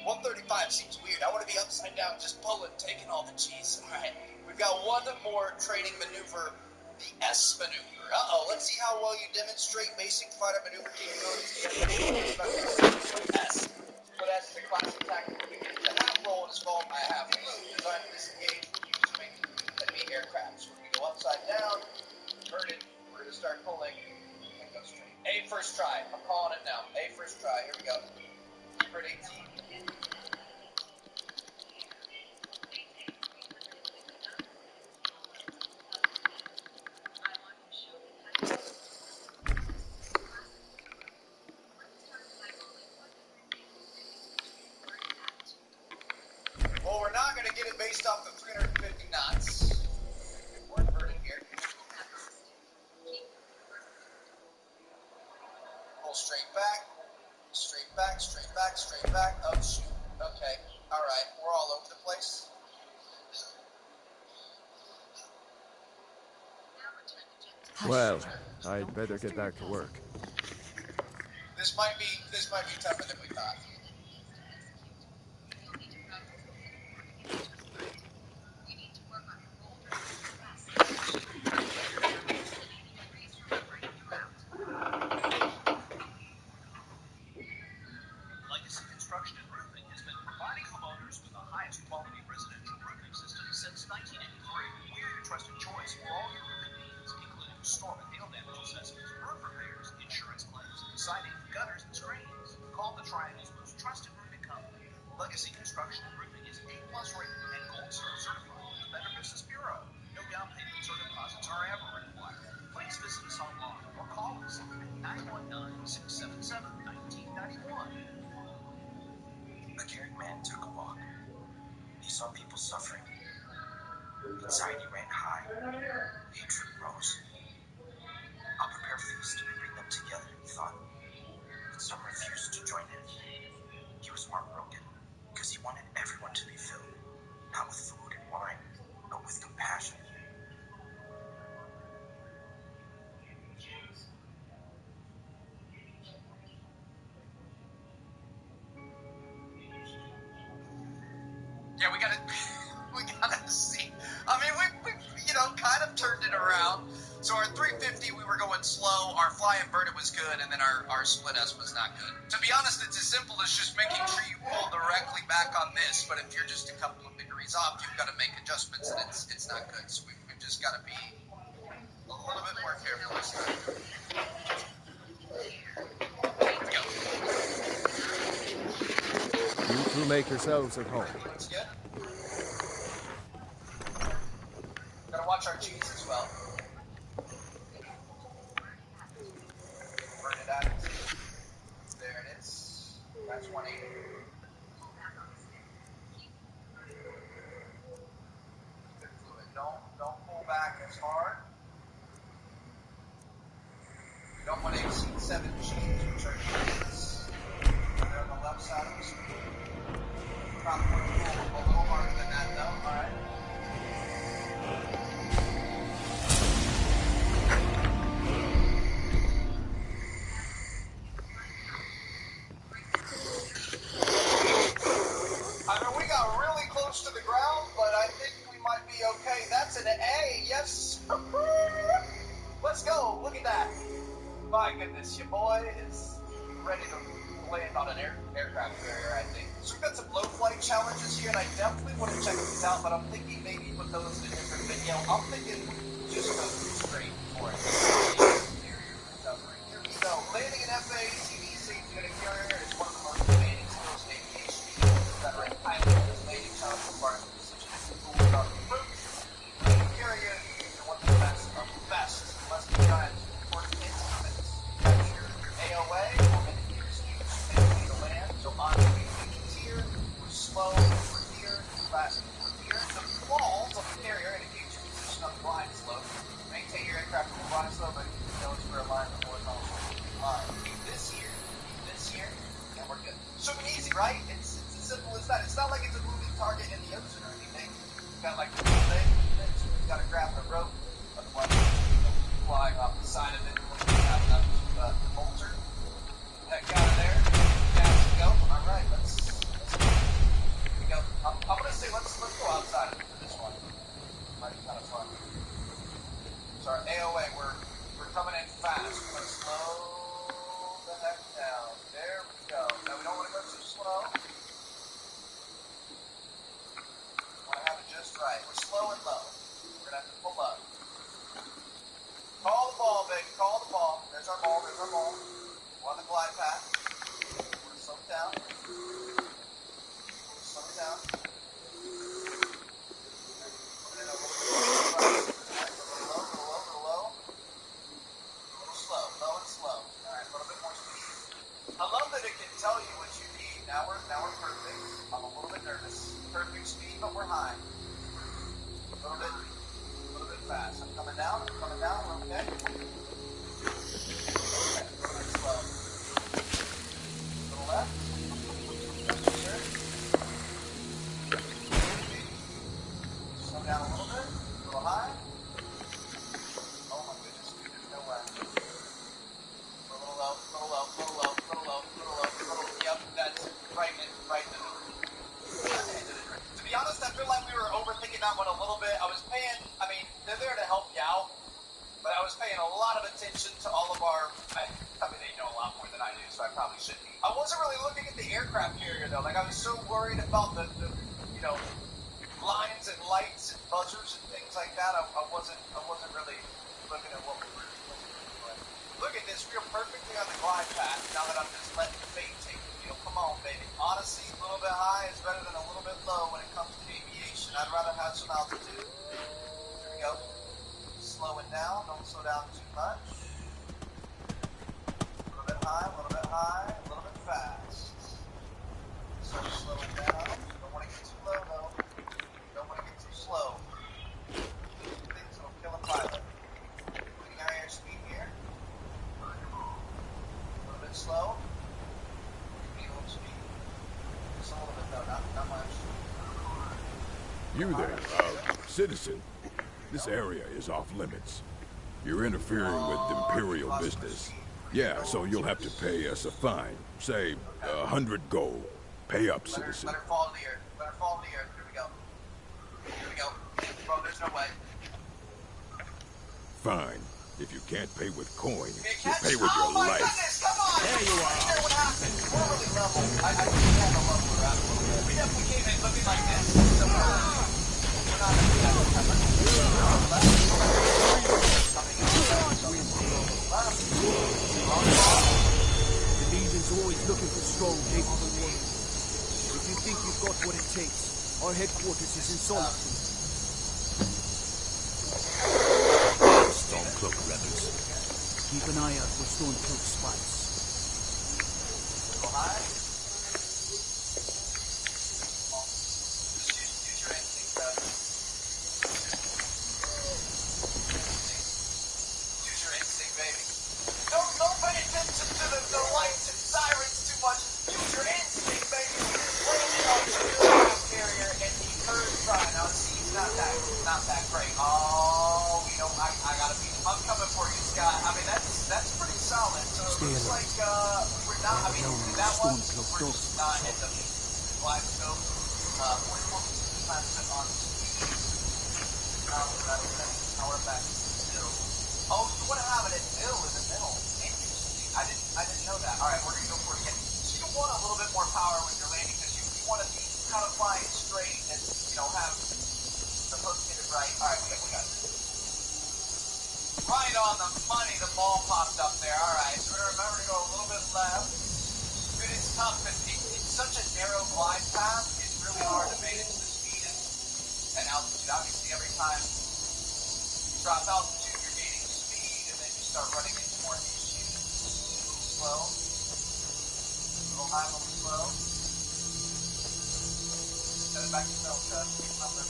135 seems weird. I want to be upside down, just pulling, taking all the cheese. All right, we've got one more trading maneuver, the S maneuver. Let's see how well you demonstrate basic fighter maneuver capabilities. S. Put S as a class attack. The half roll is followed by a half loop. Designed to disengage using enemy aircraft. So when we go upside down, inverted, we're going to start pulling and go straight. A first try. I'm calling it now. A first try. Here we go. Invert 18. Well, we're not going to get it based off the 350 knots. We're inverted here. Pull straight back, straight back, straight back, straight back. Oh, shoot. Okay. All right. We're all over the place. Well, I'd better get back to work. This might be tougher than we thought. Legacy Construction and Roofing has been providing homeowners with the highest quality residential roofing system since 1983. We're your trusted choice for all your roofing needs, including storm and hail damage assessments, roof repairs, insurance claims, siding, gutters, and screens. Call the Triangle's most trusted roofing company. Legacy Construction and Roofing is A+ rated and Gold Star certified with the Better Business Bureau. No down payments or deposits are ever required. Please visit us online or call us at 919-677-1991. A caring man took a walk. He saw people suffering. Anxiety ran high. Hatred rose. I'll prepare a feast and bring them together, he thought. But some refused to join in. He was heartbroken because he wanted everyone to be filled, not with food and wine, but with compassion. Yeah, we gotta see. I mean, we kind of turned it around. So our 350, we were going slow. Our fly inverted was good, and then our split S was not good. To be honest, it's as simple as just making sure you pull directly back on this. But if you're just a couple of degrees off, you've got to make adjustments, and it's not good. So we've just got to be a little bit more careful this time. Go. You two make yourselves at home. Looks good. Gotta watch our cheese as well. Burn it out. There it is. That's 180. Good fluid. Don't pull back as hard. You don't want to exceed 7 cheese. Return units. They're on the left side of the screen. Probably want to pull a little harder than that, though. All right. I mean, we got really close to the ground, but I think we might be okay. That's an A, yes. Let's go. Look at that. My goodness, your boy is ready to land on an aircraft carrier, I think. So we've got some low flight challenges here, and I definitely want to check these out, but I'm thinking maybe put those in a different video. I'm thinking just go straight for it. Here we go. Landing an FA-TV safety on a carrier is one of the most demanding skills in aviation. That are entitled to landing challenge requires precision and tools on the approach. Landing carrier is one of the best of the best. Must be done for instruments. Capture AOA or indicators to the land. So on the engines here, we're slow, we're here, fast, we're here. The walls of the carrier indicate your position navigation on the glide slope. Maintain your aircraft on the glide slope, but you know it's for alignment horizontal line. Keep this here, and we're good. Super easy, right? It's as simple as that. It's not like it's a moving target in the ocean or anything. You've got like the whole thing, so you've got to grab the rope, otherwise you'll be flying off the side of it when you have enough bolter. Heck out of there. Gas to go. Alright, let's go. Here we go. I'm gonna say let's go outside of it for this one. Might be kind of fun. So our AOA, we're coming in fast. We're gonna slow the heck down. There we go. Now we don't want to go too slow. We want to have it just right. We're slow and low. We're gonna have to pull up. Call the ball, baby. Call the ball. There's our ball. There's our ball. We're on the glide path. We're gonna slow it down. Slow it down. Coming in a little bit low. A little slow. Low and slow. Alright, a little bit more speed. I love that it can tell you what you need. Now we're perfect. I'm a little bit nervous. Perfect speed, but we're high. A little bit fast. I'm coming down. We're okay. Okay, a little bit slow. A little left. Sure. Slow down a little bit. A little high. Oh my goodness, dude, there's no way. A little low. Yep, that's right in the To be honest, I feel like we were overthinking that one a little bit. They're there to help you out, but I was paying a lot of attention to all of our, they know a lot more than I do, so I probably shouldn't be. I wasn't really looking at the aircraft carrier though, like I was so worried about the lines and lights and buzzers and things like that. I wasn't really looking at what we were doing. Look at this, we are perfectly on the glide path now that I'm just letting fate take the wheel. Come on, baby. Honestly, a little bit high is better than a little bit low when it comes to aviation. I'd rather have some altitude. There we go. Slow it down, don't slow down too much. A little bit high, a little bit fast. So slow it down. Don't want to get too low though. Don't want to get too slow. Things will kill a pilot. Putting our airspeed here. A little bit slow. Medium speed. Just a little bit though, not much. You there, citizen. This area is off limits. You're interfering with imperial business. Yeah, so you'll have to pay us a fine. Say, 100 gold. Pay up, citizen. Let her fall to the earth. Here we go. Bro, there's no way. Fine. If you can't pay with coin, you pay with your life. Goodness, come on! There you are. What happened? We're really level. I think we had a level we're at a little bit. We definitely came in looking like this. So we're not The Legion's always looking for strong, capable warriors. If you think you've got what it takes, our headquarters is in Solitude. Stormcloak rebels. Keep an eye out for Stormcloak spies. Go high. Don't pay attention to the lights and sirens too much. Use your instinct, baby. Landing on the aircraft carrier and the curve side. Now, see, it's not that great. Oh, I gotta be. I'm coming for you, Scott. That's pretty solid. So it looks like we're not. That one we're just not in the live scope. 44% time set on speed. Now we're back to nil. Oh, you want to have it at nil in the middle? Interesting. I didn't know that. All right, we're gonna go for it again. So you want a little bit more power when you're landing because you want to be kind of flying straight and have the hook hit it right. All right, we got this. Right on the money, the ball popped up there. All right, so we're gonna remember to go a little bit left. Dude, it's tough, and it's such a narrow glide path. It's really hard to make it to the speed and altitude. Obviously, every time you drop altitude, you're gaining speed, and then you start running into more issues. A little slow, a little high, a little slow. Send it back to Delta. Keep number.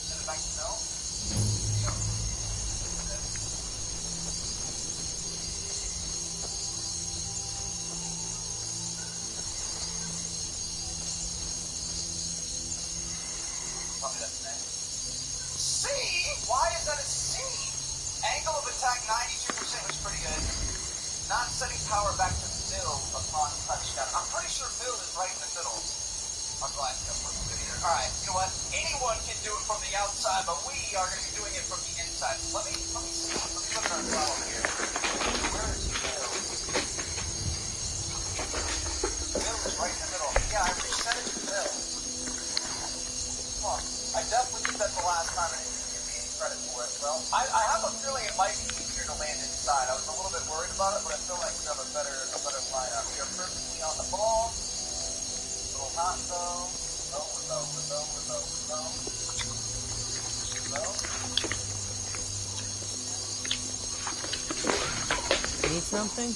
Send it back sending power back to Bill upon touchdown. I'm pretty sure Bill is right in the middle. Our glass got a little bit here. Alright, you know what? Anyone can do it from the outside, but we are going to be doing it from the inside. Let me see. Let me look at our throttle here. Where is Bill? Bill is right in the middle. Yeah, I reset it to Bill. Come on. I definitely did that the last time and it didn't give me any credit for it. Well, I have a feeling it might be easier to land inside. I was a little bit worried about it, but I feel like we have a better lineup. We are perfectly on the ball. A little hot though. We're low. Need something?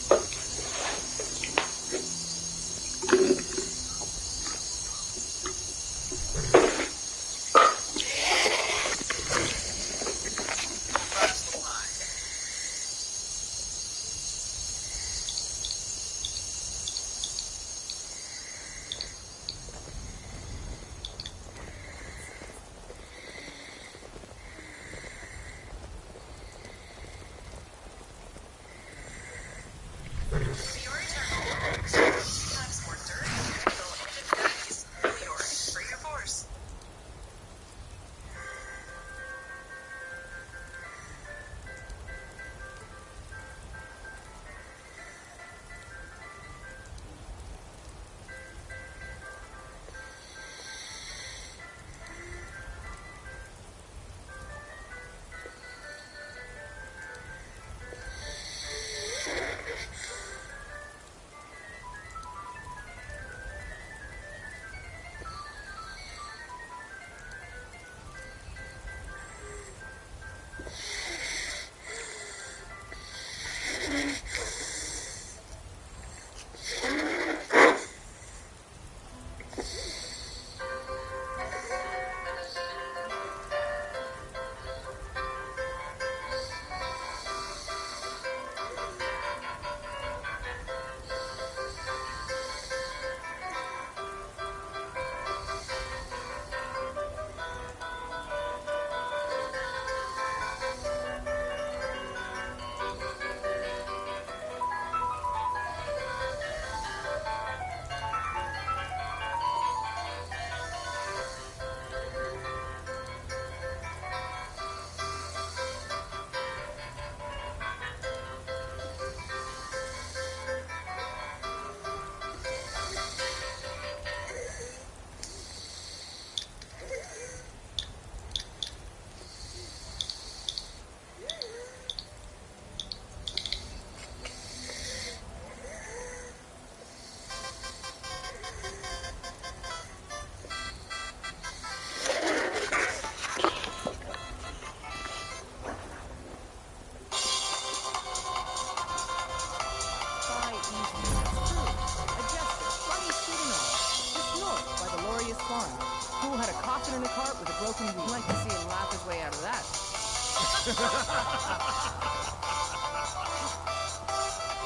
In a cart with a broken wheel. I'd like to see him laugh his way out of that.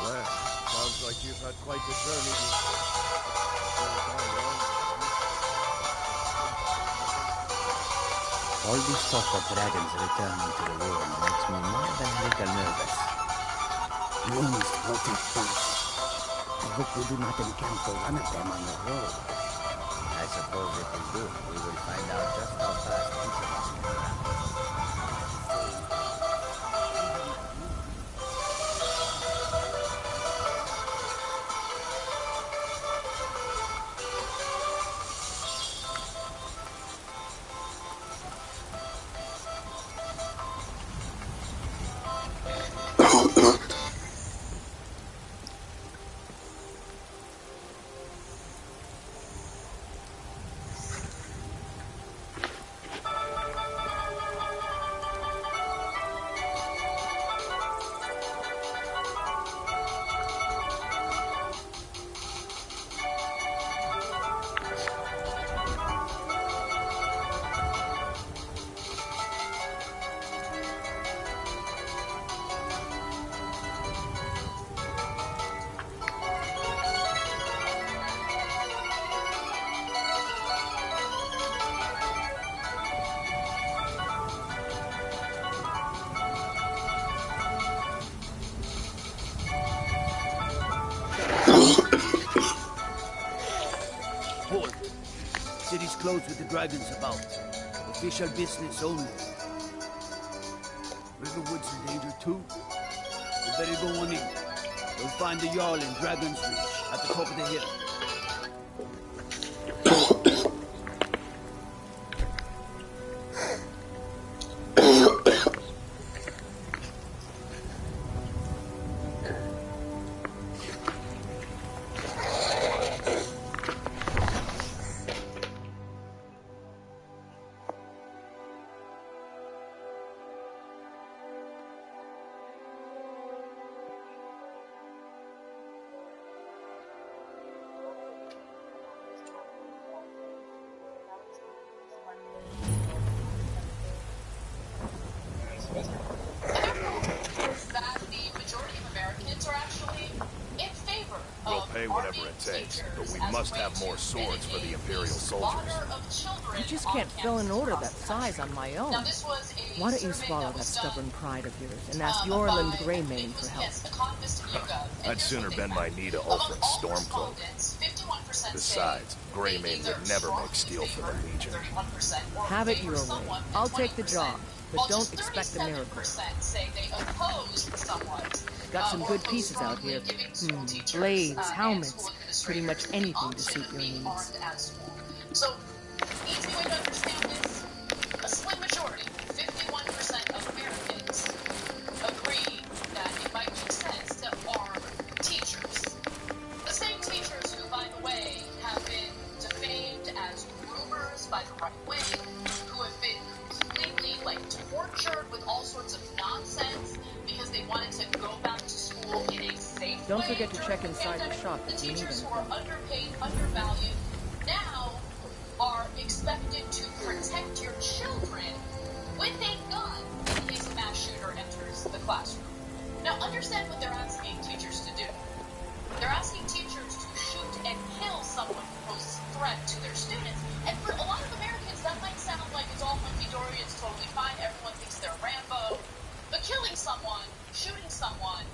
Well, sounds like you've had quite the journey. All this talk of dragons returning to the world makes me more than a little nervous. Winds protect us. I hope we do not encounter one of them on the road. I suppose if we do, we will find out just how fast each of us can run. with the dragons about. Official business only. Riverwood's in danger too. We better go on in. We'll find the Jarl in Dragon's Reach at the top of the hill. That the majority of Americans are actually in favor We'll of pay whatever it takes, but we must have more swords for the Imperial soldiers. I just can't fill an order that size on my own. Now, this was a Why don't you survey swallow that that was stubborn done, pride of yours and ask Yorland by, Greymane for help? yes, economist at YouGov. And I'd here's sooner what they bend found. my knee to Among Ulfric's all Stormcloak. respondents, 51% Besides, say Greymane they either would never strongly make steel for the favor Legion. 31%, or Have it favor your way. someone, I'll 20%, take the job, but while don't just expect a miracle. 37% say they oppose somewhat. Got some or good oppose pieces out strongly here. giving school teachers, Blades, and helmets, school pretty much administrators the anything to option suit of your being needs. armed at school. So, easy way to understand this, a slim majority, 51% of Americans, agree that it might make sense to arm teachers. The same teachers who, by the way, have been defamed as groomers by the right wing, who have been completely, tortured with all sorts of nonsense because they wanted to go back to school in a safe way. Don't forget to check during the inside the pandemic. shop The if you need teachers who are anything. underpaid, undervalued, now are expected to protect your children with a gun in case a mass shooter enters the classroom. Now, understand what they're asking teachers to do. They're asking teachers to shoot and kill someone who poses a threat to their students. And for a lot of Americans, that might sound like it's all hunky-dory, it's totally fine, everyone thinks they're Rambo. But killing someone, shooting someone,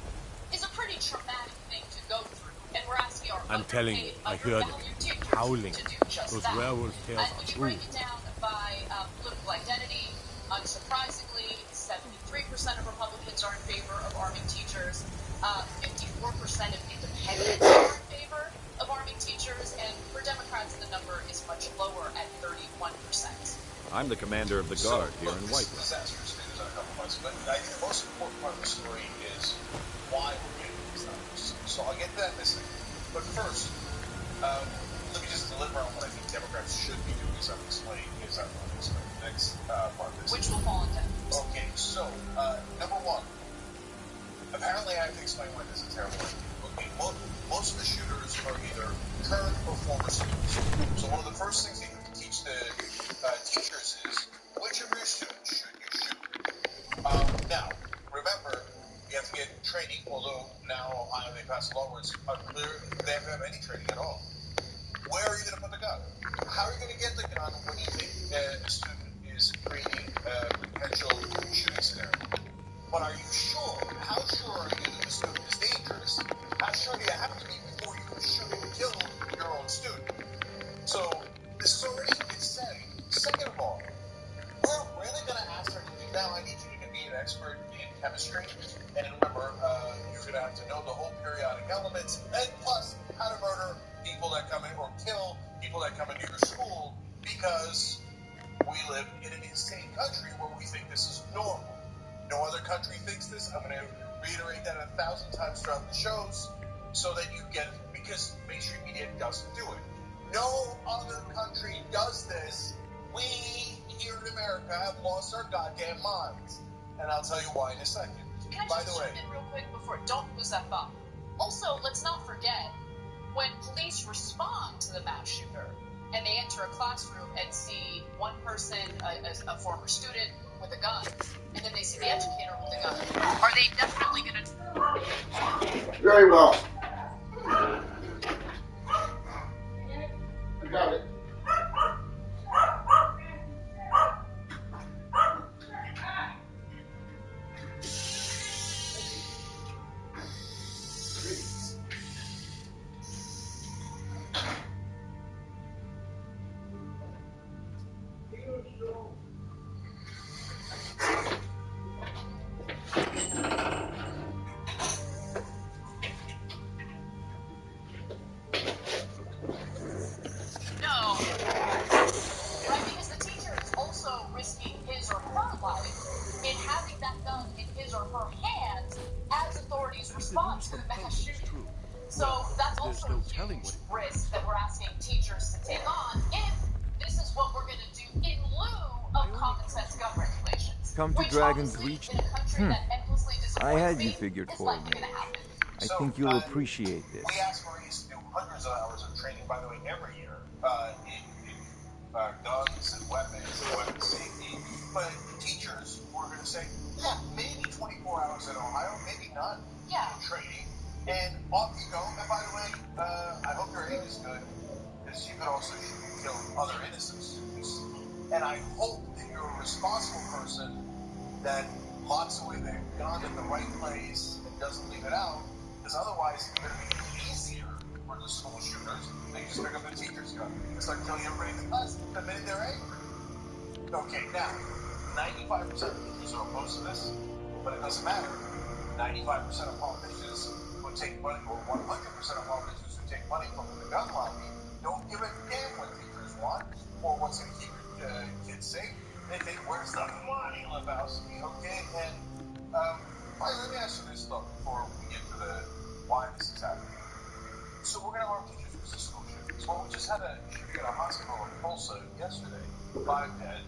is a pretty traumatic thing to go through. And we're asking our I'm telling you, I heard it. undervalued teachers Howling. to do just Those that. werewolf tales And are when you true. break it down by political identity, unsurprisingly, 73% of Republicans are in favor of arming teachers, 54% of independents are in favor of arming teachers, and for Democrats the number is much lower at 31%. I'm the commander of the guard here in White. Disastrous figures on a couple months, but I think the most important part of the story is why we're getting these numbers. So I'll get to that in a second. But first, let me just deliver on what I think Democrats should be doing, as I'm explaining, the next part of this. Which will fall into. Okay, so, number one, apparently I have to explain why this is a terrible idea. Okay, most of the shooters are either current or former students. So one of the first things that you can teach the teachers is, which of your students should you shoot? Now, remember, you have to get training, although now Ohio, they passed a law where it's unclear they have to have any training at all. Where are you going to put the gun? How are you going to get the gun when you think a student is creating a potential shooting scenario? But are you sure? How sure are you that the student is dangerous? How sure do you have to be before you shoot and kill your own student? So, this is already insanity. Second of all, we're really going to ask her to do now. I need you to be an expert in chemistry. And remember, you're going to have to know the whole periodic elements, and plus how to murder people that come in, or kill people that come into your school, because we live in an insane country where we think this is normal. No other country thinks this. I'm going to reiterate that 1,000 times throughout the shows so that you get it, because mainstream media doesn't do it. No other country does this. We here in America have lost our goddamn minds. And I'll tell you why in a second. Can I just jump in real quick before? Don't lose that thought. Also, let's not forget, when police respond to the mass shooter and they enter a classroom and see one person, a former student, with a gun, and then they see the educator with a gun, are they definitely going to... Very well. I got it. No. Right, because the teacher is also risking his or her life in having that gun in his or her hands as authorities respond to the mass shooting. So that's also a huge risk that we're asking teachers to take on if this is what we're going to do in lieu of common sense gun regulations. Come to Which Dragon's obviously Reach. in a country that endlessly I had disappoints you me figured is for likely me. going to happen. I think you'll appreciate this. We ask Marines to do hundreds of hours of training, by the way, every year, in guns and weapons safety. But teachers, we're going to say, yeah, maybe 24 hours in Ohio, maybe not. Yeah. Training. And off you go. And by the way, I hope your aim is good, because you could also kill other innocent students. And I hope that you're a responsible person that locks away the gun in the right place and doesn't leave it out, because otherwise it's going to be easier for the school shooters. They just pick up the teacher's gun and start killing everybody in the class the minute they're angry. Okay, now, 95% of teachers are opposed to this, but it doesn't matter. 95% of politicians who take money, or 100% of politicians who take money from the gun lobby, don't give a damn what teachers want or what's going to keep kids safe. They think, where's the money, Lebowski? Okay, and let me ask you this, though, before we get to the why this is happening. So we're going to arm teachers because of school shootings. Well, we just had a shooting at a hospital in Tulsa yesterday. 5 dead.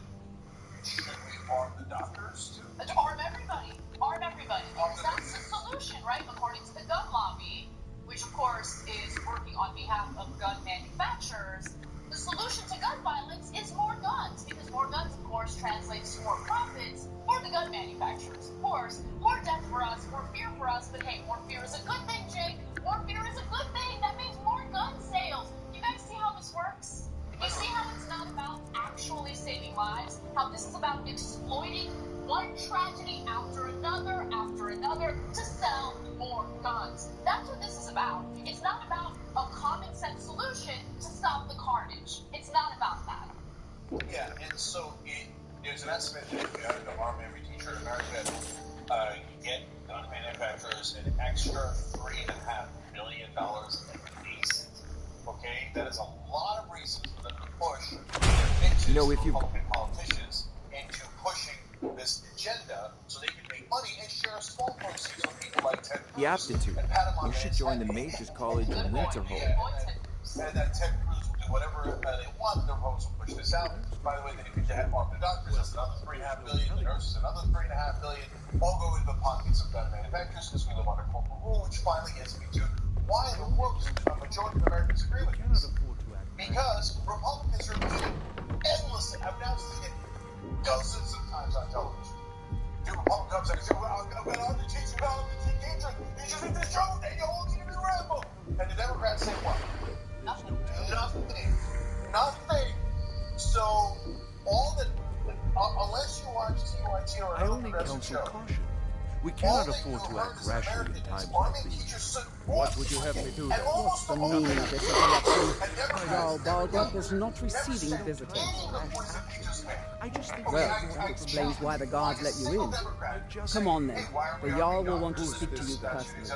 Should we arm the doctors, too? Arm everybody. Arm everybody. Because that's the solution, right? According to the gun lobby, which, of course, is working on behalf of gun manufacturers, the solution to gun violence is more guns, because more guns, of course, translates to more profits for the gun manufacturers. Of course, more death for us, more fear for us, but hey, more fear is a good thing, Jake. More fear is a good thing. That means more gun sales. You guys see how this works? You see how it's not about actually saving lives? How this is about exploiting one tragedy after another to sell more guns. That's what this is about. It's not about a common sense solution to stop the carnage. It's not about that. Yeah, and so there's an estimate that if you had to arm every teacher in America, get gun manufacturers an extra $3.5 billion at least. Okay, that is a lot of reasons for them to push Republican politicians into pushing this agenda so they can make money and share a small proceeds with people like Ted Cruz. The aptitude. And pat him on You should join the Mages College in Winterhold. And that Ted Cruz will do whatever they want. The Republicans will push this out. By the way, they need to arm the doctors. That's another $3.5 billion. The nurses, another $3.5 billion. All go into the pockets of gun manufacturers because we live under corporate rule, which finally gets me to why in the world does a majority of Americans agree with this? Because Republicans are being endless. I've now seen it dozens of times on television. The Republican comes out and says, well, I'm going to underteach you about the teenager. You just need to show that you all need to be ramble. And the Democrats say what? Nothing. So, all that, unless you watch TYT or another progressive show, caution. We cannot afford to act rashly in times like these. What would you have me do? What's the meaning of this election? Jarl Balgrup is not receiving visitors. Well, that explains why the guards let you in. Come on then. The Jarl will want to speak to you personally.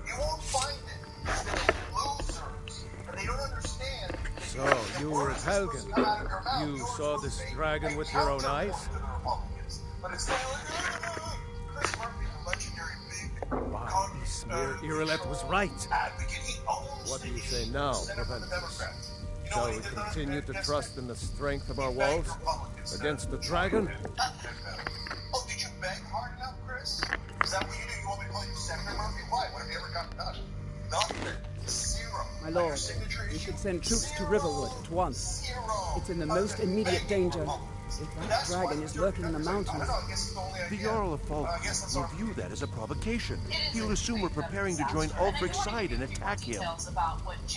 You won't find it. Losers. And they don't understand. So, you were at Helgen. You saw this dragon with your own eyes? But it's Chris Murphy, the legendary big Wow, Smear Irilet was right. What do you say now, Proventus? Shall we continue to trust in the strength of our walls against the dragon? Oh, did you beg hard enough, Chris? Is that what you do? You want me to call you Senator Murphy? Why? What have you ever gotten done? Nothing. Zero. My lord, we should send troops to Riverwood at once. It's in the most immediate danger. If that dragon is lurking in the mountains... The Jarl of Falk will view that as a provocation. He'll assume we're preparing to join Ulfric's side and attack him.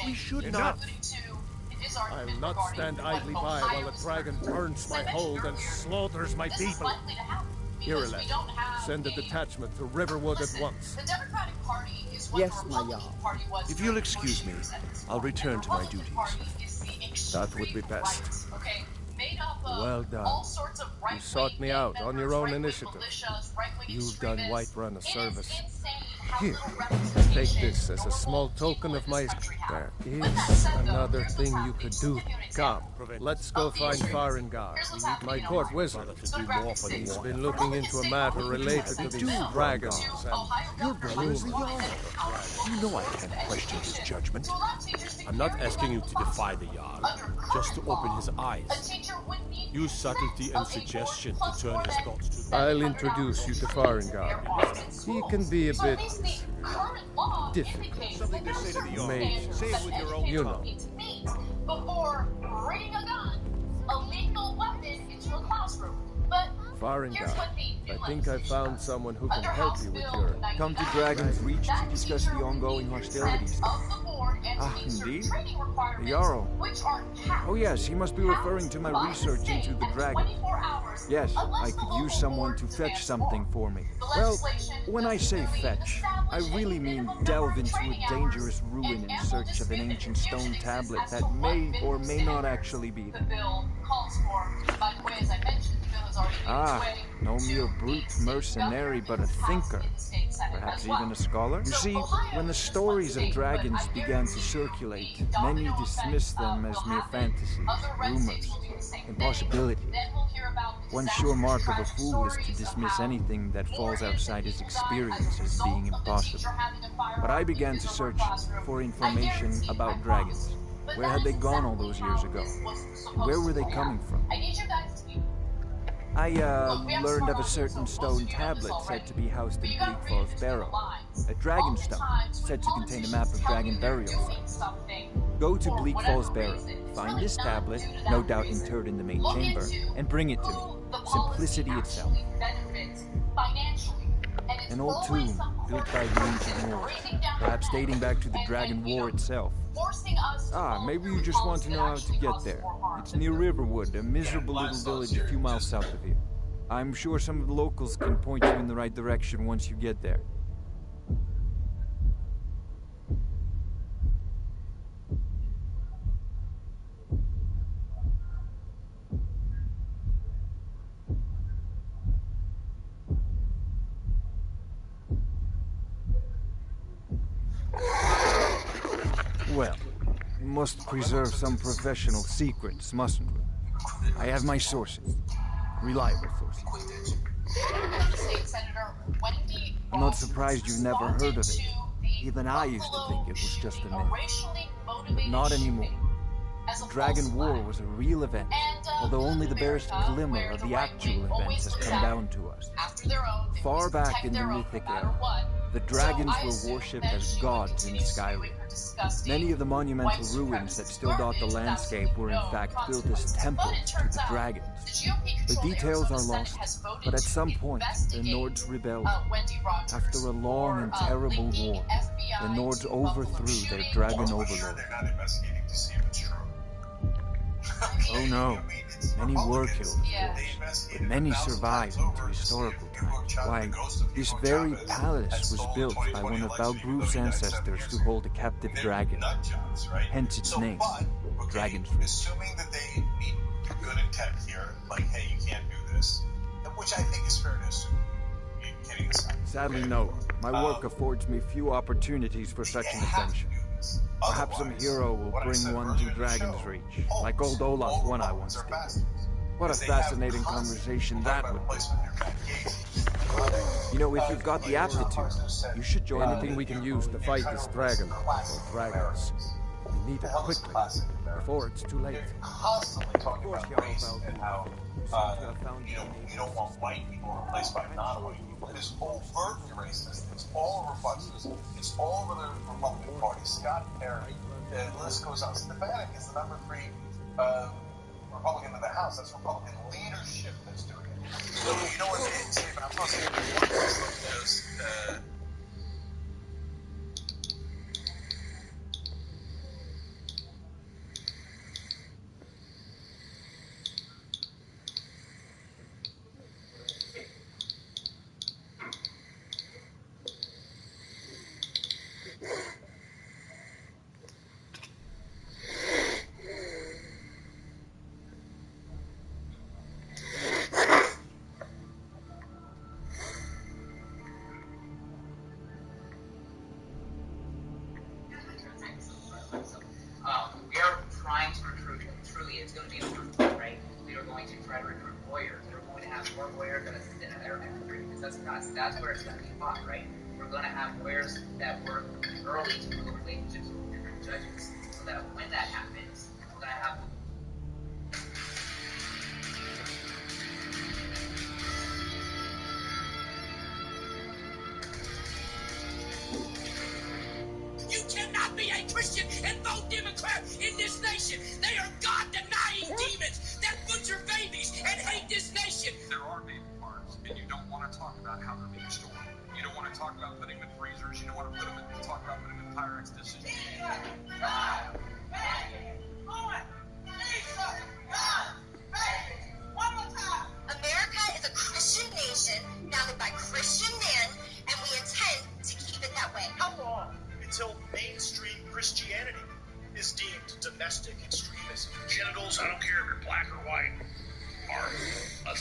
We should not... I'll not stand idly by while a dragon burns my hold and slaughters my people. Irilet, send a detachment to Riverwood at once. Yes, my Jarl. If you'll excuse me, I'll return to my duties. That would be best. Okay, made up Well done. all sorts of You sought me out on your own initiative. You've done extremists. Whiterun a service. How Here, little take representation this as the a small Revolt token of my... have. There But that is said, though, another here's thing what's you could happening. do. To give you an Come, example let's go of the find extremists. Farengar. Here's what's happening My in court Ohio. wizard. Photographic He's signal. been looking into a matter related to these dragons and... Your brother is the Jarl. You know I can't question his judgment. I'm not asking you to defy the Jarl, just to open his eyes. Use subtlety and suggestion to turn his thoughts to the... I'll introduce you to Farengar. He can be a bit... difficult. Something to say to the Mage. Say it with your own You tongue. know. Before bringing a gun, a lethal weapon into a classroom. But Farengar, I think I found someone who can help you with your... Come to Dragon's Reach to discuss the ongoing hostilities. Ah, indeed? The Jarl. Oh yes, he must be referring to my research into the dragon. Yes, I could use someone to fetch something for me. Well, when I say fetch, I really mean delve into a dangerous ruin in search of an ancient stone tablet that may or may not actually be there. Ah, no mere brute mercenary, but a thinker. Perhaps even a scholar? You see, when the stories of dragons began to circulate, many dismissed them as mere fantasies, rumors, impossibilities. One sure mark of a fool is to dismiss anything that falls outside his experience as being impossible. But I began to search for information about dragons. Where had they gone all those years ago? Where were they coming from? I learned of a certain stone tablet said to be housed in Bleak Falls Barrow. A dragon stone, said to contain a map of dragon burial sites. Go to Bleak Falls Barrow, find this tablet, no doubt interred in the main chamber, and bring it to me. Simplicity itself. An old tomb, built by the ancient Moors, perhaps dating back to the Dragon War itself. Ah, maybe you just want to know how to get there. It's near Riverwood, a miserable little village a few miles south of here. I'm sure some of the locals can point you in the right direction once you get there. Well, we must preserve some professional secrets, mustn't we? I have my sources. Reliable sources. I'm not surprised you've never heard of it. Even I used to think it was just a myth. But not anymore. The Dragon War was a real event, although only the barest glimmer of the actual events has come down to us. Far back in the mythic era, the dragons were worshipped as gods in Skyrim. Many of the monumental ruins that still dot the landscape were in fact built as temples to the dragons. The details are lost, but at some point, the Nords rebelled. After a long and terrible war, the Nords overthrew their dragon overlord. Oh no, many were killed, of course, but many survived into historical times. Why, this very palace was built by one of Balgruf's ancestors to hold a captive dragon. Hence its name, Dragon's Reach. Assuming that they meet good intent here, like, hey, you can't do this, which I think is fair to assume. Kidding aside. Sadly, no. My work affords me few opportunities for such an adventure. Perhaps some hero will bring one to Dragon's Reach, like old Olaf one I once did. What a fascinating conversation that would be. You know, if you've got the aptitude, you should join anything we can use to fight this dragon, or dragons. We need it quickly, before it's too late. Constantly talking about race and how you don't want white people replaced by non-white people. It is overtly racist. It's all over Fox News. It's all over the Republican Party. Scott Perry. The list goes on. Stefanik is the number 3 Republican in the House. That's Republican leadership that's doing it. So you know what it is, Stephen? I'm supposed to say one place like this. more lawyers. We're going to have more lawyers that assist in our industry, because that's where it's going to be fought, right? We're going to have lawyers that work early to build relationships with different judges, so that when that happens, we're going to have. You cannot be a Christian and vote Democrat in this nation. They are God-denying demons that butcher babies and hate this nation. There are baby parts, and you don't want to talk about how they're being stored. You don't want to talk about putting them in freezers. You don't want to talk about putting them in Pyrex dishes. America is a Christian nation founded by Christian men, and we intend to keep it that way. How long until mainstream Christianity is deemed domestic extremism? Genitals, I don't care if you're black or white, are a...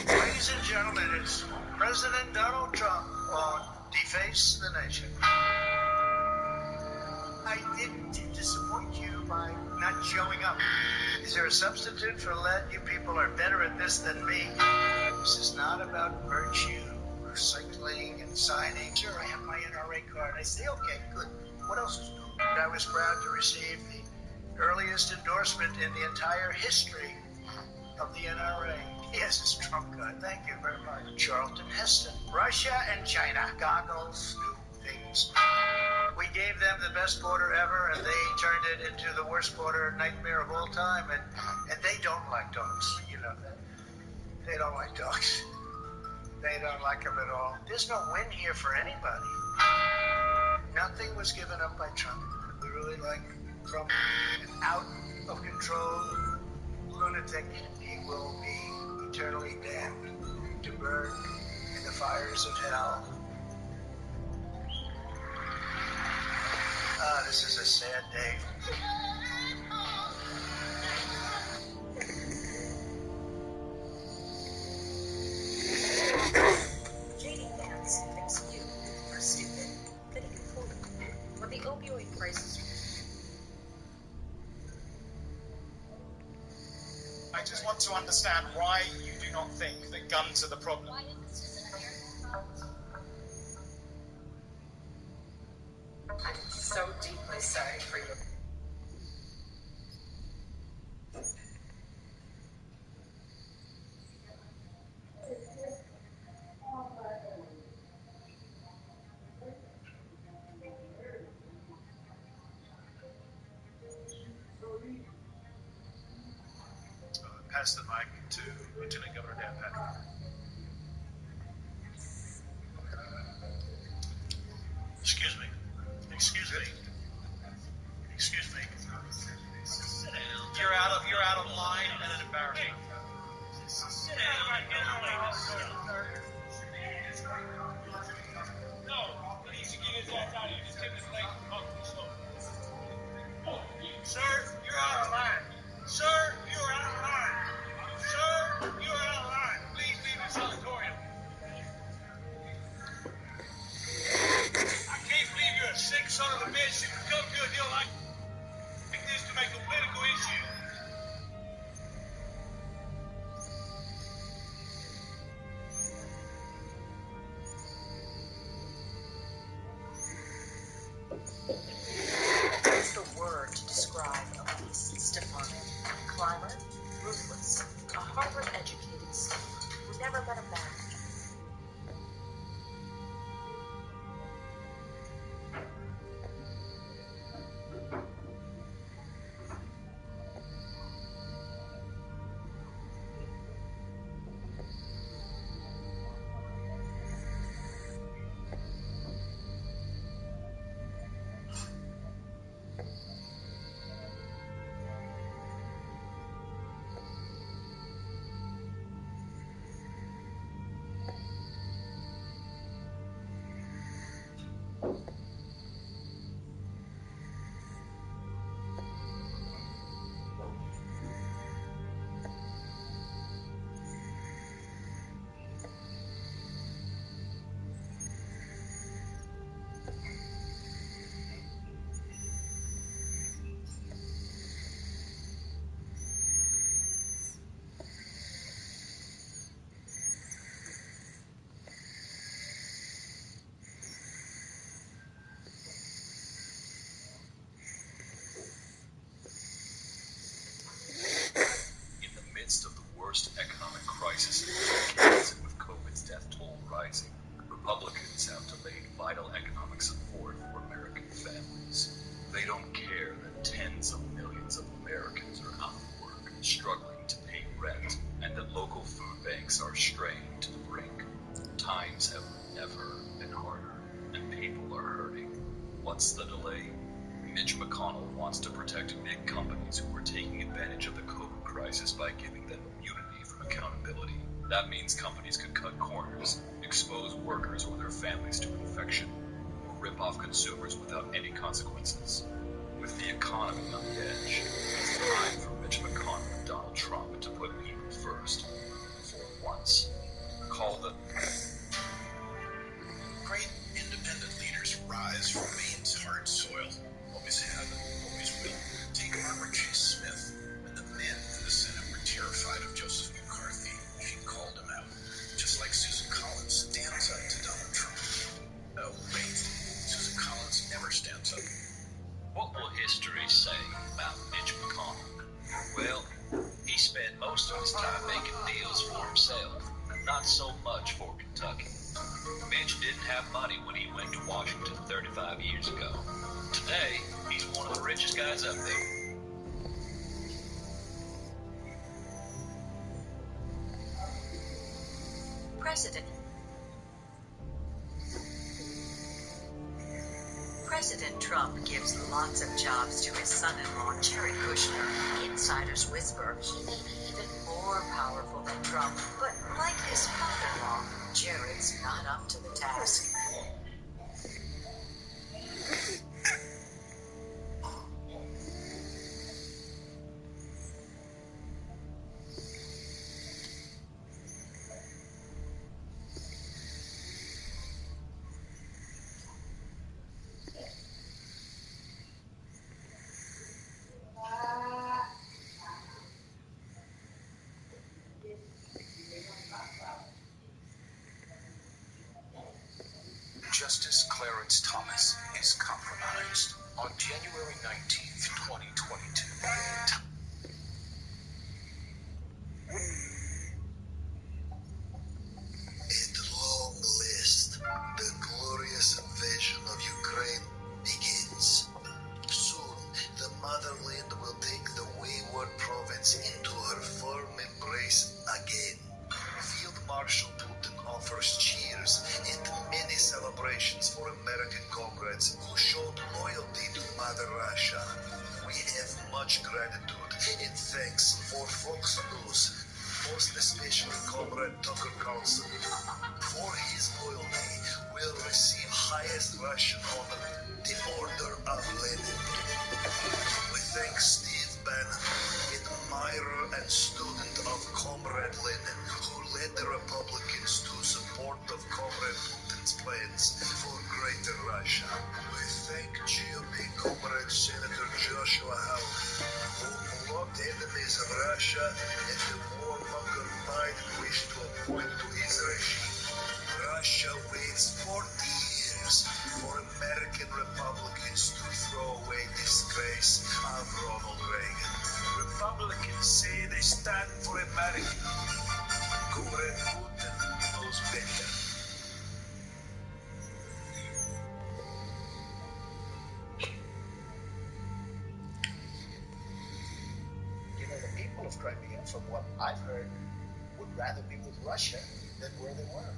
Ladies and gentlemen, it's President Donald Trump on Deface the Nation. I didn't disappoint you by not showing up. Is there a substitute for lead? You people are better at this than me. This is not about virtue or cycling and signing. Sure, I have my NRA card. I say, okay, good. What else is new? I was proud to receive the earliest endorsement in the entire history of the NRA. Yes, it's Trump card. Thank you very much. Charlton Heston. Russia and China. Goggles, new things. We gave them the best border ever, and they turned it into the worst border nightmare of all time, and they don't like dogs. You know that. They don't like dogs. They don't like them at all. There's no win here for anybody. Nothing was given up by Trump. We really like Trump. An out of control lunatic. He will be eternally damned to burn in the fires of hell. This is a sad day. JD Vance thinks you are stupid, that he can fool you. When the opioid crisis... I just want to understand why you do not think that guns are the problem. I'm so deeply sorry for you. Pass the mic to Lieutenant Governor Dan Patrick. Excuse me. Excuse me. Excuse me. Sit down. You're out of line and an embarrassment. Sit down. No, he should get his ass out of here. Just take his leg from Sir, you're out of line. Sir, you're out of line. Sir, you're out of line. Please leave the sanatorium. I can't believe you're a sick son of a bitch who can come to a deal like this to make a political issue. What's the word to describe Elise Stefanik? Climber, ruthless, a Harvard-educated schemer who never let a man. Of the worst economic crisis in decades, and with COVID's death toll rising, Republicans have delayed vital economic support for American families. They don't care that tens of millions of Americans are out of work, struggling to pay rent, and that local food banks are straying to the brink. Times have never been harder, and people are hurting. What's the delay? Mitch McConnell wants to protect big companies who are taking advantage of the COVID crisis by giving them immunity from accountability. That means companies could cut corners, expose workers or their families to infection, or rip off consumers without any consequences. With the economy on the edge, it's time for Mitch McConnell and Donald Trump to put people first. For once. Call the... Great independent leaders rise from Maine's hard soil. Always have and always will. Take most of his time making deals for himself, not so much for Kentucky. Mitch didn't have money when he went to Washington 35 years ago. Today, he's one of the richest guys up there. President Trump gives lots of jobs to his son-in-law, Jared Kushner. Insiders whisper he may be even more powerful than Trump, but like his father-in-law, Jared's not up to the task. Justice Clarence Thomas is compromised. On January 19th, 2022. At long last, the glorious invasion of Ukraine begins. Soon, the motherland will take the wayward province into her firm embrace again. Field Marshal Putin offers cheers and many celebrations for American comrades who showed loyalty to Mother Russia. We have much gratitude and thanks for Fox News, most especially Comrade Tucker Carlson. For his loyalty, will receive highest Russian honor, the Order of Lenin. We thank Steve Bannon, admirer and student of Comrade Lenin, who led the Republicans to support of Comrade Putin's plans for Greater Russia. We thank GOP Comrade Senator Joshua Howard, who blocked enemies of Russia and the warmonger Biden wished to appoint to his regime. Russia waits 40 years for American Republicans to throw away disgrace of Ronald Reagan. Republicans say they stand for America. Comrade Putin knows better. You know, the people of Crimea, from what I've heard, would rather be with Russia than where they were.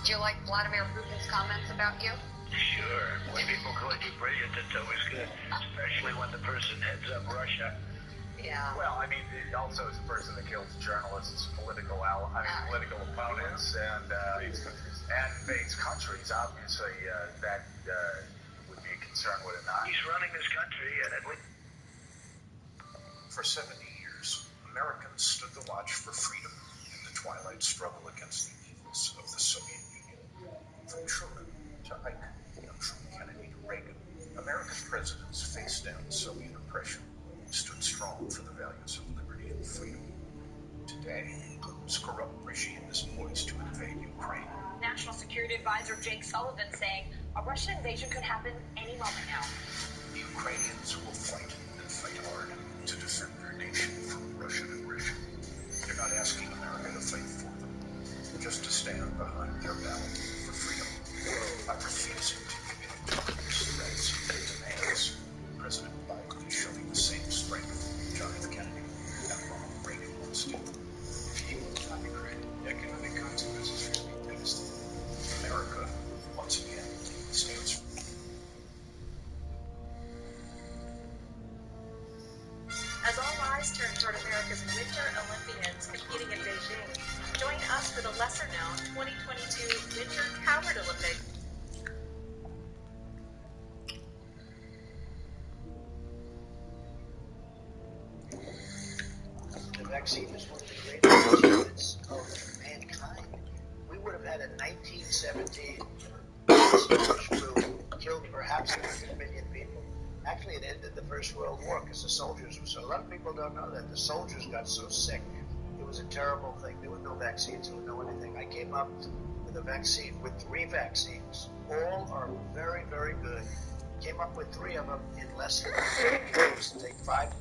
Do you like Vladimir Putin's comments about you? Sure. When people call you brilliant, it's always good. Especially when the person heads up Russia. Yeah. Well, I mean, also it's a person that kills journalists, political opponents, and invades countries. Obviously, that would be a concern, would it not? He's running this country, and at least... For 70 years, Americans stood the watch for freedom in the twilight struggle against the evils of the Soviet Union. From Truman to Ike, from Kennedy to Reagan, American presidents faced down Soviet oppression and stood strong for the values of liberty and freedom. Today, Putin's corrupt regime is poised to invade Ukraine. National Security Advisor Jake Sullivan saying a Russian invasion could happen any moment now. The Ukrainians will fight and fight hard to defend their nation from Russian aggression. They're not asking America to fight for them, just to stand behind their battle for freedom. By refusing to give in to Putin's threats and demands, President Biden is showing the same strength John F. Kennedy and Ronald Reagan once did. He will not regret economic consequences for being devastated. America, once again, stands for. As all eyes turn toward America's Winter Olympians competing in Beijing, join us for the lesser-known 2022 Winter Coward Olympics. The vaccine is one of the greatest achievements of mankind. We would have had a 1917 Spanish flu, killed perhaps 100 million people. Actually, it ended the First World War because the soldiers were so. A lot of people don't know that the soldiers got so sick. It was a terrible thing. There were no vaccines. There was no anything. I came up with a vaccine, with 3 vaccines. All are very, very good. Came up with 3 of them in less than 3 years. Take 5.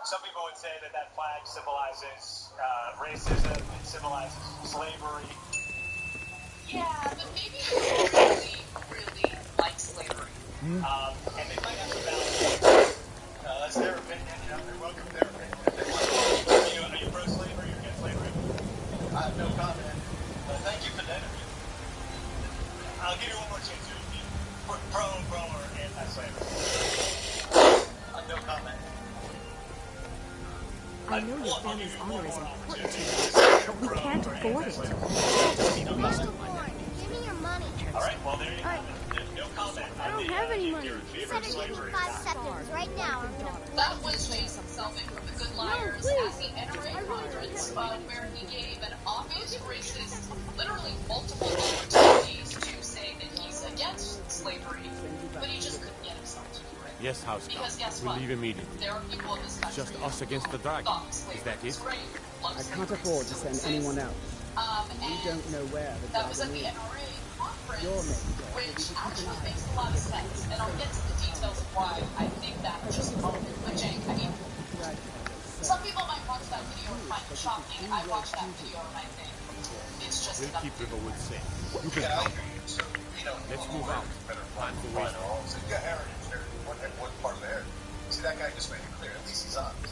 Some people would say that flag symbolizes racism, it symbolizes slavery. Yeah, but maybe people really, really like slavery. And they might have some valid. That's their opinion, you know, they're welcome to their opinion. Are you pro-slavery or against slavery? I have no comment. Thank you for the interview. I'll give you one more chance to be pro or anti-slavery. No comment. I know your family's honor is important to you, but we can't afford it. Give me your money. All right, well, there you go. No comment. I don't have any money. You better give me 5 seconds right now. That was Jason Selvig from The Good Liars at the NRA conference, where he gave an obvious racist, literally multiple opportunities to say that he's against slavery, but he just couldn't get himself to do it. Yes, House Because guess We'll what? leave immediately. There are people in this country Just us against the dragon. Is that it? I can't afford to send anyone else. We don't know where the That was at dragon the is. NRA conference, Your main job will be which to keep an actually eye makes a lot of sense, and I'll get to the details of why I think that in just a moment. But Jake, I mean, some people might watch that video and find it shocking. I watched that video and I think it's just We'll enough. keep Riverwood safe. You can count on it. Let's move out. Time for waste. Yeah, heritage. What part of the heritage? See, that guy just made it clear. At least he's honest.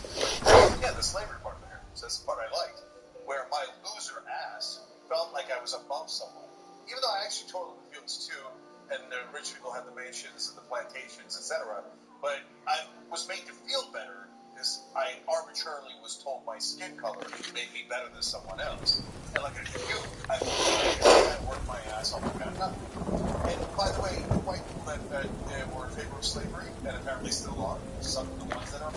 Yeah, the slavery part of the heritage. That's the part I liked. Where my loser ass felt like I was above someone. Even though I actually told them the fields too, and the rich people had the mansions and the plantations, etc. But I was made to feel better because I arbitrarily was told my skin color made me better than someone else. And like a you, I worked my ass off and got nothing. And by the way, the white people that were in favor of slavery, and apparently still are, some of the ones that are,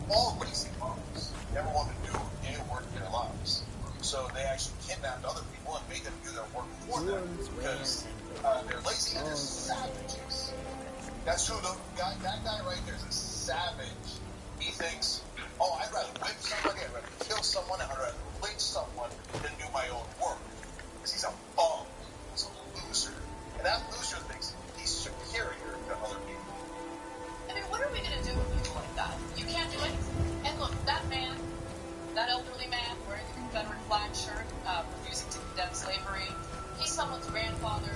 all lazy farmers. Never wanted to do any work in their lives. So they actually kidnapped other people and made them do their work for them because they're lazy and they're savages. That's who that guy right there is a savage. He thinks, oh, I'd rather whip somebody, I'd rather kill someone, I'd rather lynch someone than do my own work. Because he's a bum. He's a loser. And that loser thinks he's superior to other people. I mean, what are we going to do with people like that? You can't do anything. And look, that man, that elderly man wearing the Confederate flag shirt, refusing to condemn slavery, he's someone's grandfather,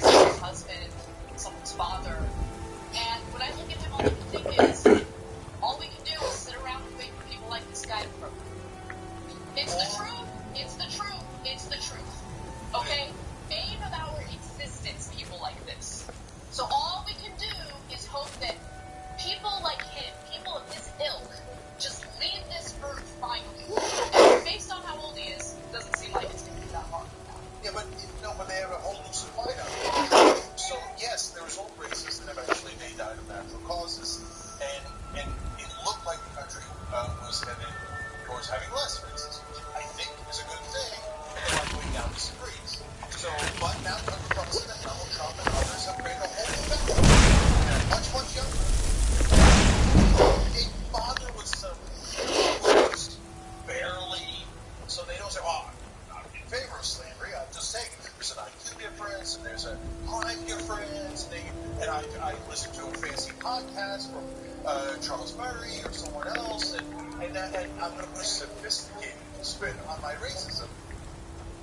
someone's husband, someone's father. And when I look at him, all I can think is, all we can do is sit around and wait for people like this guy to program. It's the truth. It's the truth. It's the truth. Okay? Bane of our existence, people like this. So all we can do is hope that people like him, people of his ilk, just leave this earth finally. And based on how old he is, it doesn't seem like it's going to be that long. Yeah, but but they have a whole new supply now. So yes, there was old races, and eventually they died of natural causes, and it looked like the country was headed towards having less races, which I think is a good thing. And like going down disagrees. So, but now Tucker Carlson and Donald Trump and others have created a whole new family, and they're much, much younger. They bother with some just barely, so they don't say, oh, I'm in favor of slavery. I'm just saying there's an IQ difference and there's a crime difference. And I listen to a fancy podcast from Charles Murray or someone else, and I'm going to put a sophisticated spin on my racism.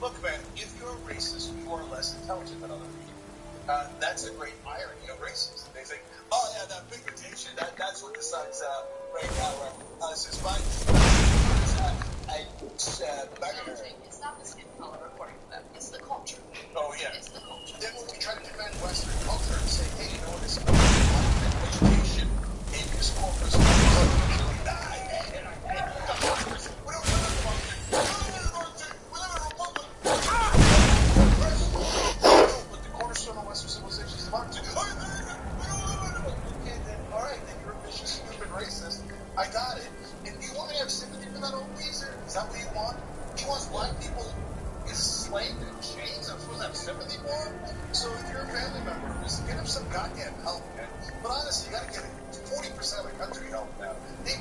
Look, man, if you're a racist, you are less intelligent than other people. That's a great irony of racism. They think, oh yeah, that pigmentation, that's what decides right now. Since my It's not the skin color, according to them. It's the culture. Oh, yeah. It's the culture. Then when we try to defend Western culture and say, hey, you know what, it's about education, this corpus. It's like, but the cornerstone of Western civilization is democracy. Okay, then, alright, then you're a vicious, stupid racist. I got it. And do you want me to have sympathy for that old geezer? Is that what you want? He wants black people enslaved in chains and supposed to have sympathy for him? So if you're a family member, just get him some goddamn help, man. But honestly, you gotta get 40% of the country help now. They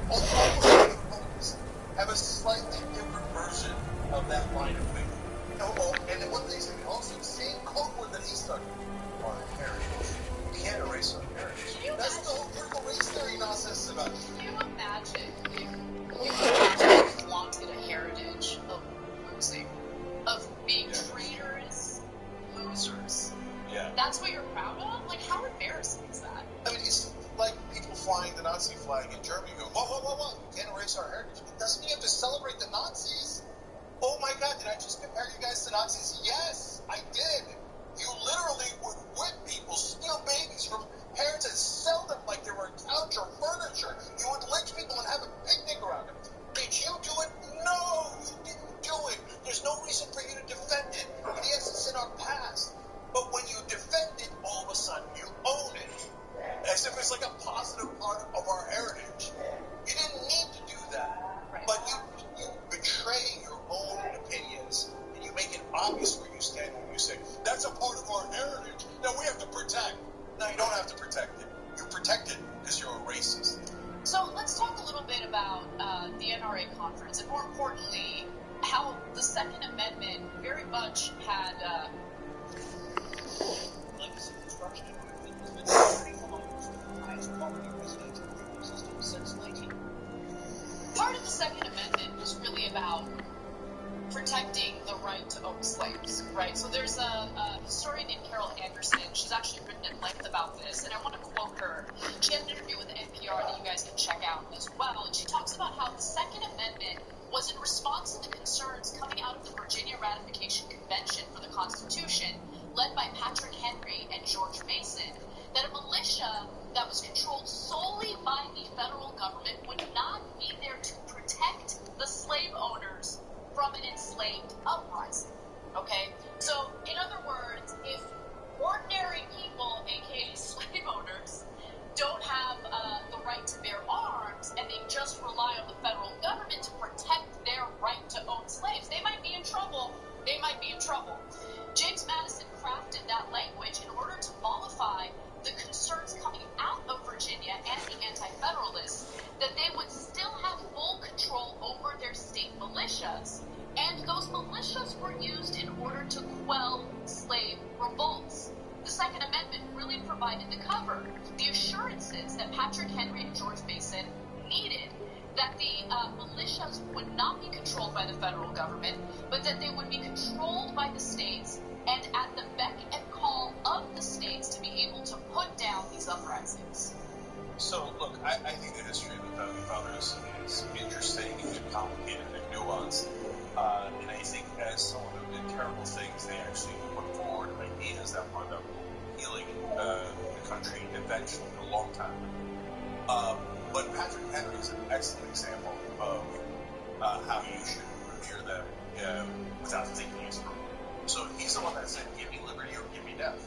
almost all the Republicans have a slightly different version of that line of thinking. And then one of these things, also the same code word that he studied on heritage. You can't erase our heritage. That's the whole critical race theory nonsense about it. Can you imagine if you flaunted a heritage of losing, of being traitors, losers? Yeah. That's what you're proud of? Like, how embarrassing is that? I mean, it's like people flying the Nazi flag in Germany go, whoa, you can't erase our heritage. It doesn't mean you have to celebrate the Nazis. Oh my God, did I just compare you guys to Nazis? Yes, I did. You literally would whip people, steal babies from parents and sell them like they were couch or furniture. You would lynch people and have a picnic around them. Did you do it? No, you didn't do it. There's no reason for you to defend it. And yes, it's in our past. But when you defend it, all of a sudden you own it. As if it's like a positive part of our heritage. You didn't need to do that. But you betray your own opinions, and you make it obvious where you stand when you say, that's a part of our heritage that we have to protect. No, you don't have to protect it. You protect it because you're a racist. So let's talk a little bit about the NRA conference, and more importantly, how the Second Amendment very much had legacy construction equipment has been 35 years the highest quality residential building system since 19. Part of the Second Amendment was really about protecting the right to own slaves, right? So there's a historian named Carol Anderson. She's actually written at length about this, and I want to quote her. She had an interview with NPR that you guys can check out as well, and she talks about how the Second Amendment was in response to the concerns coming out of the Virginia Ratification Convention for the Constitution, led by Patrick Henry and George Mason, that a militia that was controlled solely by the federal government would not be there to protect the slave owners from an enslaved uprising. Okay? So, in other words, if ordinary people, aka slave owners, don't have the right to bear arms and they just rely on the federal government to protect their right to own slaves, they might be in trouble. They might be in trouble. James Madison crafted that language in order to mollify the concerns coming out of Virginia and the anti-federalists that they would still have full control over their state militias, and those militias were used in order to quell slave revolts. The Second Amendment really provided the cover, the assurances that Patrick Henry and George Mason needed, that the militias would not be controlled by the federal government, but that they would be controlled by the states and at the beck and call of the states to be able to put down these uprisings. So, look, I think the history of the Founding Fathers is interesting and complicated and nuanced. And I think as someone who did terrible things, they actually put forward ideas that wound up healing the country eventually, a long time ago. But Patrick Henry is an excellent example of how you should revere them without thinking it's wrong. So he's the one that said, give me liberty or give me death.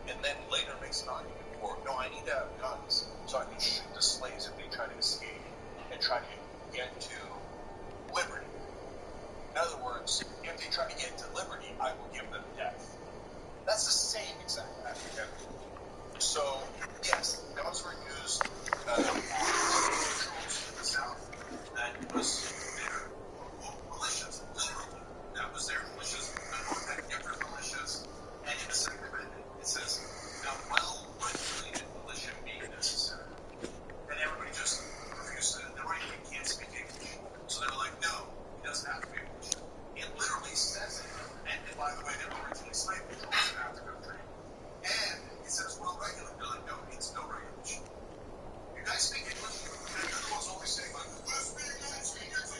And then later makes an argument for, no, I need to have guns so I can shoot the slaves if they try to escape and try to get to liberty. In other words, if they try to get to liberty, I will give them death. That's the same exact Patrick Henry. So, yes, guns were used troops in the South. That was their militias, literally. That was their militias. The North had different militias. And in the Second Amendment, it says, a well-regulated militia being necessary. And everybody just refused to. They can't speak English. So they're like, no, it doesn't have to be a militia. It literally says it. And by the way, they were originally slave patrols in Africa trade. And it says well-regulated. They're like, no, it's no regulation. You guys speak English? And you're the ones always saying, like, let's speak English.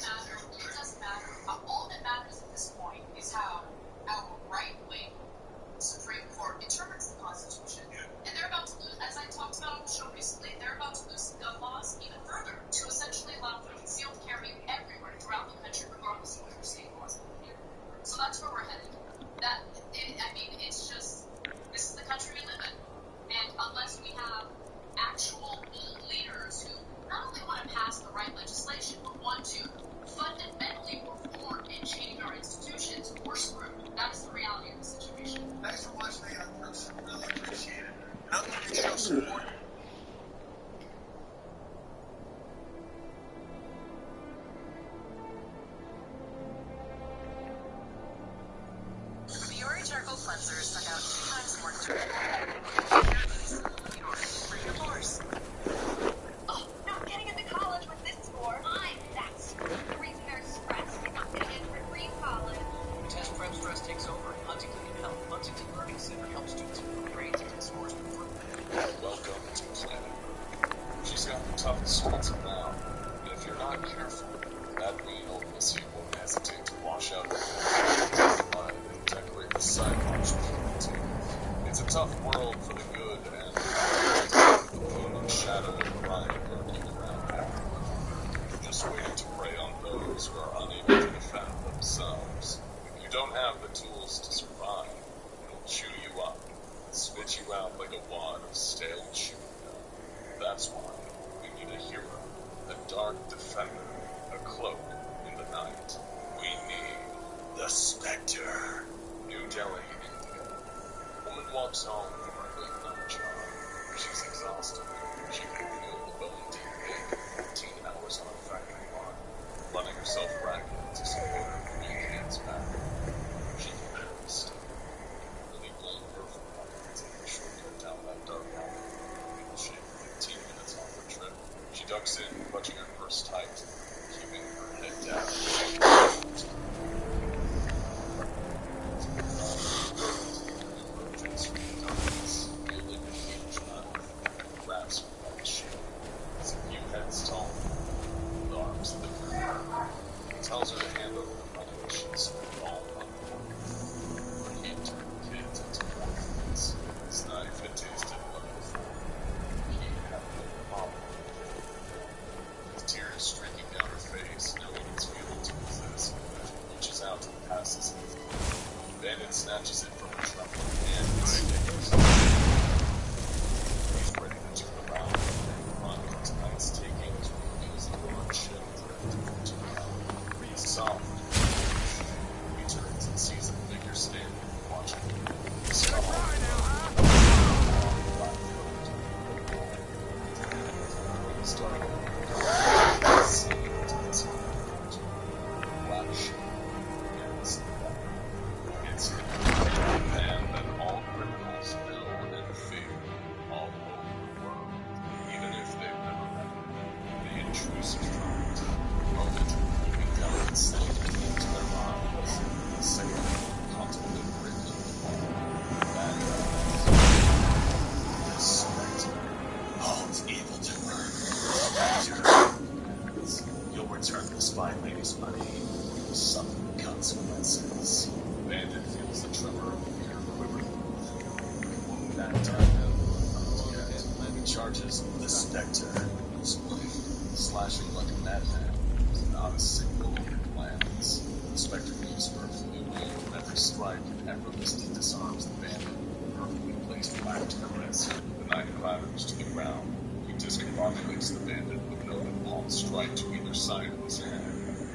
cleansers suck out 2 times more detergent. Bring your force. Oh, not getting into college with this score. I'm that score. The reason they're stressed is not getting in for free college. Test prep stress takes over. Huntington can help. Huntington Learning Center helps students improve grades and test scores before. Welcome to Planet Earth. She's got the toughest streets around, and if you're not careful, that mean old Missy won't hesitate to wash out the blood and decorate the sidewalks with cruelty. It's a tough world for the good and the moon and shadow of crime lurking around everywhere, just waiting to prey on those who are unable to defend themselves. If you don't have the tools to survive, it'll chew you up and spit you out like a wad of stale chewing gum. That's why we need a hero, a dark defender, a cloak in the night. We need the Spectre. New Delhi, India. Woman walks home from her late night job. She's exhausted. She can feel the bone-deep ache of 14 hours on a factory line, running herself ragged to support her weak hands back. She can barely stand. Really blame her for wanting to take a shortcut down that dark alley. It'll shave 15 minutes off her trip. She ducks in, clutching her purse tight, keeping her head down. Emerges from the darkness, wielding a huge knife, grabs her by the shield. It's a few heads tall, with arms thick. He tells her to hand over the money she'd spent all month working. He turned kids into orphans. His knife had tasted blood before. He had no problem. With tears streaking down her face, knowing it's futile to resist, she reaches out and passes it. Bandit snatches it from her trembling hand and stares. He's ready to turn around and run for tonight's takings when he feels the blood chill drift to the ground. He's soft. He turns and sees a figure standing, watching him. It's and that all criminals know and fear all over the world, even if they've never met him. The intrusive threat, the moment moving down and slipping into their minds, the second contemplate written in the wall. That is Spectre. Halt, evildoer. Spectre. You'll return this fine lady's money, or you'll suffer the consequences. Bandit feels the tremor of fear quivering within. That time, not yet. He charges the Spectre with his blade, slashing like a madman, with not a single hit lands. The Spectre moves perfectly away from every strike and effortlessly disarms the bandit with a perfectly placed whack to the wrist. The knife clatters to the ground. He discombobulates the bandit with an open palm strike to either side of his head,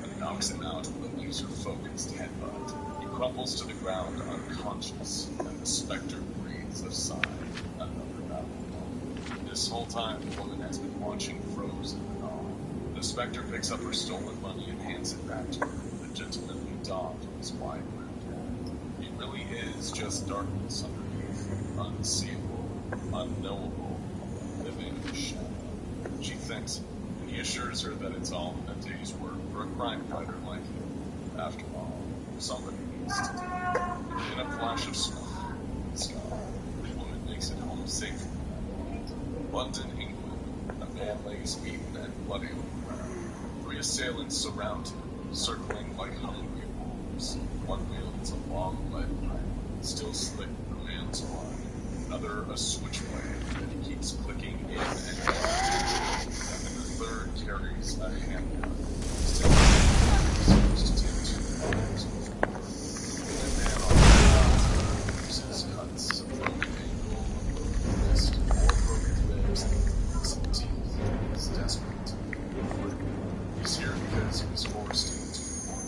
and knocks him out with a laser-focused headbutt. Crumples to the ground unconscious, and the Spectre breathes a sigh. Another battle won. This whole time, the woman has been watching frozen in awe. The Spectre picks up her stolen money and hands it back to her with a gentlemanly dot on his wide-brimmed hat. It really is just darkness underneath, unseeable, unknowable, living shadow. She thinks, and he assures her that it's all a day's work for a crime fighter like him. After all, somebody needs to do it. In a flash of smoke in the sky, the woman makes it home safely. London, England, a man lays beaten and bloody on the ground. 3 assailants surround him, circling like hungry wolves. One wields a long lead pipe, still slick with the man's blood. Another a switchblade that he keeps clicking in and out. And the third carries a handgun. Seems to take 2 arms before. The man on the ground uses cuts, a broken ankle, a broken wrist, 4 broken ribs, and some teeth. He's desperate to get free. He's here because he was forced into the war.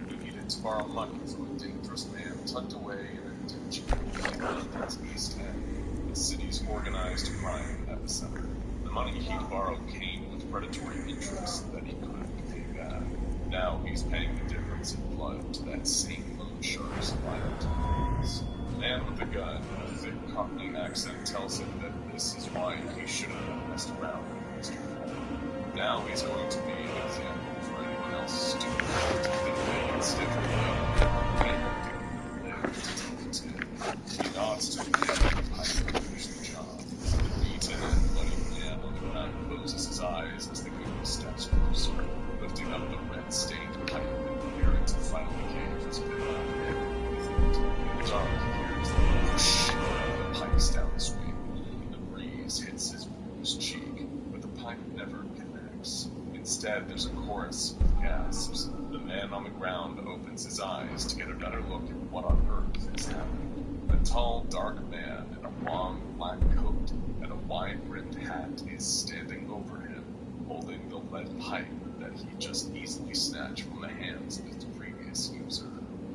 He needed to borrow money from a dangerous man tucked away in a ditch in London's East End, the city's organized crime epicenter. The money he'd borrowed came with predatory interests that he couldn't pay back. Now he's paying the difference in blood to that same loan shark's violent demands. man with the gun, a thick Cockney accent, tells him that this is why he shouldn't have messed around with Mr. Ford. Now he's going to be an example for anyone else stupid enough to think they can stick with him. He nods to the man and Pike to finish the job. The beaten and bloody man on the ground closes his eyes as the goon steps closer, lifting up the red-stained pipe and preparing to finally cave his bit out. In the dark, he hears the whoosh of the pipe's downswing. The breeze hits his bruised cheek, but the pipe never connects. Instead, there's a chorus of gasps. The man on the ground opens his eyes to get a better look at what on earth is happening. A tall, dark man in a long, black coat and a wide-brimmed hat is standing over him, holding the lead pipe that he just easily snatched from the hands of his previous user.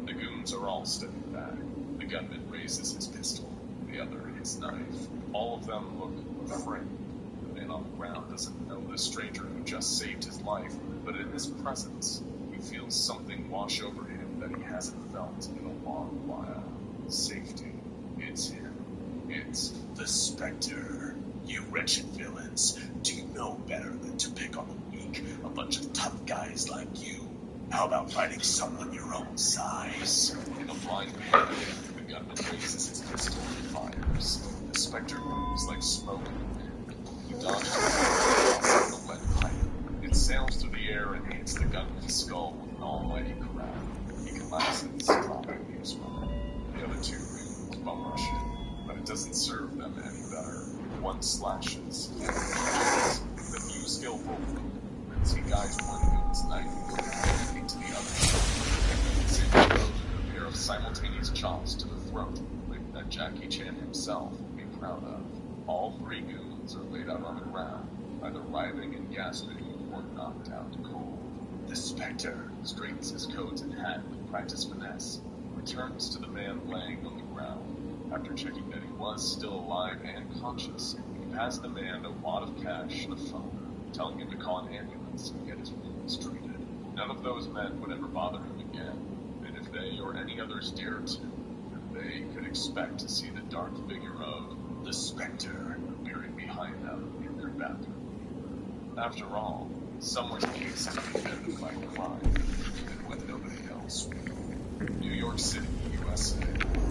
The goons are all stepping back. The gunman raises his pistol, the other his knife. All of them look afraid. The man on the ground doesn't know the stranger who just saved his life, but in his presence, he feels something wash over him that he hasn't felt in a long while. Safety. It's him. It's the Spectre. You wretched villains, do you know better than to pick on the weak, a bunch of tough guys like you? How about fighting someone your own size? In a blind panic, the gunman raises his pistol and fires. The Spectre moves like smoke in the wind. He dodges outside the lead pipe. It sails through the air and hits the gunman's skull with an almighty crack. He collapses, dropping the smoke. The other two goons bum rush him, but it doesn't serve them any better. One slashes, the other punches. With a few skillful movements, he guides one goon's knife into the other. It's a pair of simultaneous chops to the throat that Jackie Chan himself would be proud of. All three goons are laid out on the ground, either writhing and gasping or knocked out cold. The Spectre straightens his coat and hat with practiced finesse, returns to the man laying on the ground. After checking that he was still alive and conscious, he passed the man a wad of cash and a phone, telling him to call an ambulance and get his wounds treated. None of those men would ever bother him again, and if they or any others dared to, then they could expect to see the dark figure of the Spectre buried behind them in their bathroom. After all, someone needs to be there to fight crime, and when nobody else will. New York City, USA.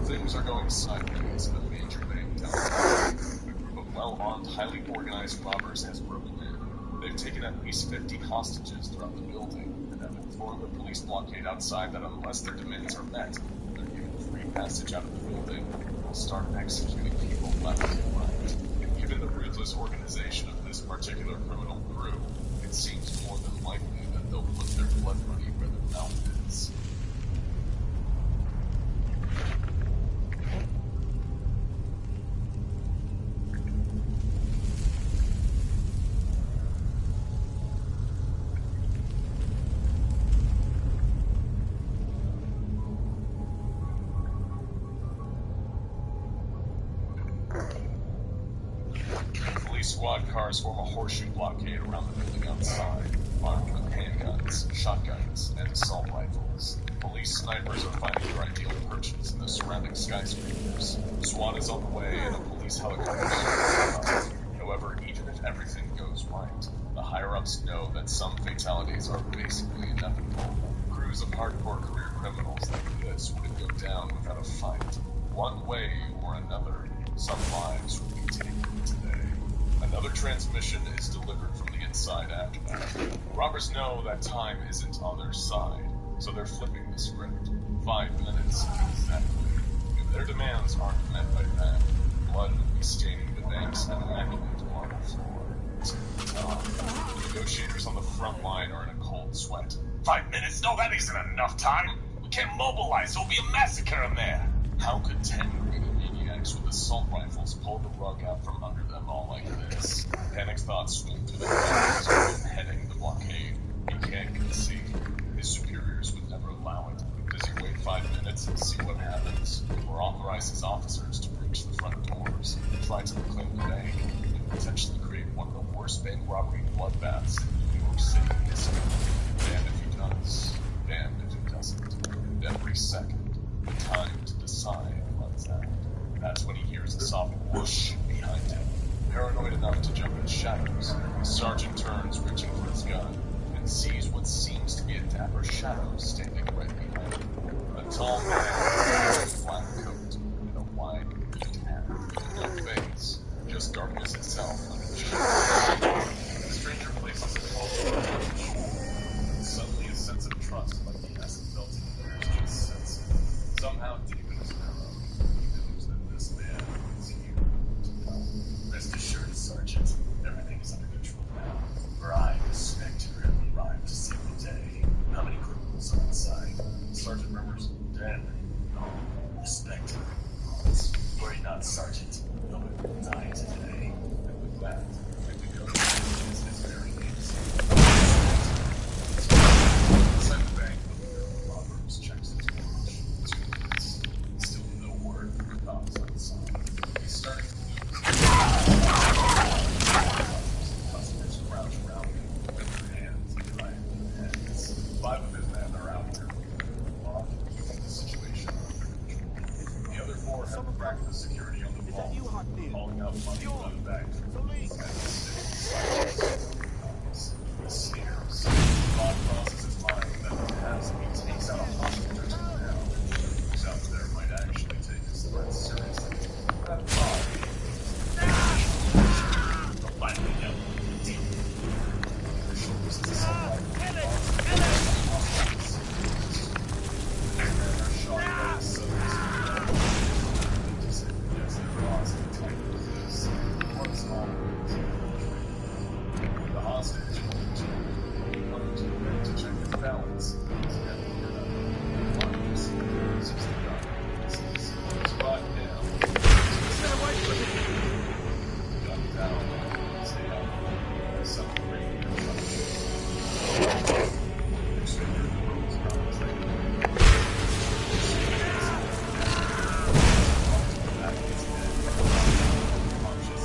Things are going sideways in a major bank downtown. A group of well-armed, highly organized robbers has broken in. They've taken at least 50 hostages throughout the building, and have informed the police blockade outside that unless their demands are met, they're given free passage out of the building, and will start executing people left and right. And given the ruthless organization of this particular criminal crew, it seems more than likely that they'll put their blood money where their mouth is. Squad cars form a horseshoe blockade around the building outside, armed with handguns, shotguns, and assault rifles. Police snipers are finding their ideal perches in the surrounding skyscrapers. SWAT is on the way, and a police helicopter is However, even if everything goes right, the higher-ups know that some fatalities are basically inevitable. Crews of hardcore career criminals like this wouldn't go down without a fight. One way or another, some lives would be taken today. Another transmission is delivered from the inside after that. Robbers know that time isn't on their side, so they're flipping the script. 5 minutes exactly. If their demands aren't met by then, blood will be staining the bank's immaculate marble floor. The negotiators on the front line are in a cold sweat. 5 minutes? No, that isn't enough time. We can't mobilize. There'll be a massacre in there. How could 10 greedy maniacs with assault rifles pull the rug out from under them all like this? Panic thoughts swing through the minds of him heading the blockade. He can't concede. His superiors would never allow it. Does he wait 5 minutes and see what happens? Or authorize his officers to breach the front doors, try to reclaim the bank, and potentially create one of the worst bank robbery bloodbaths in New York City history? Damned if he does. Damned if he doesn't. And every second, the time to decide runs out. shadow standing right behind him. A tall man in a black coat and a wide peaked hat. No face, just darkness itself underneath. The stranger places a call and suddenly a sense of trust like he hasn't felt in years just sets in. Somehow deep in his marrow, he knows that this man is here to help. Rest assured, Sergeant, everything is under control now. For I, the Spectre, have arrived to save the day. How many criminals are inside? Sergeant murmurs, 10. The Spectre. Worry not, Sergeant. No one will die today. And with that, we go to his very names. Inside the bank, the Roberts checks his watch. 2 minutes. Still no word from the cops outside. He's starting to lose. Customers crouch around him with their hands behind their heads. 5 of his men are out here keeping the situation under control. The other 4 have cracked the security on the vault, calling out money from the bank. He sneers. Thought crosses his mind that perhaps if he takes out a hostage or 2 now, who's out there might actually take his threat seriously. That thought. The lightning yell deep. Their shoulders is assault rifle. Men are shot by the sudden yes, their laws and tight this. One small the hostage wanted to check his balance. He's got to get up. Arms, 60 guns. Spot down. Get away from me! Gun down. Stay out. Something radio. Extender rolls around his leg.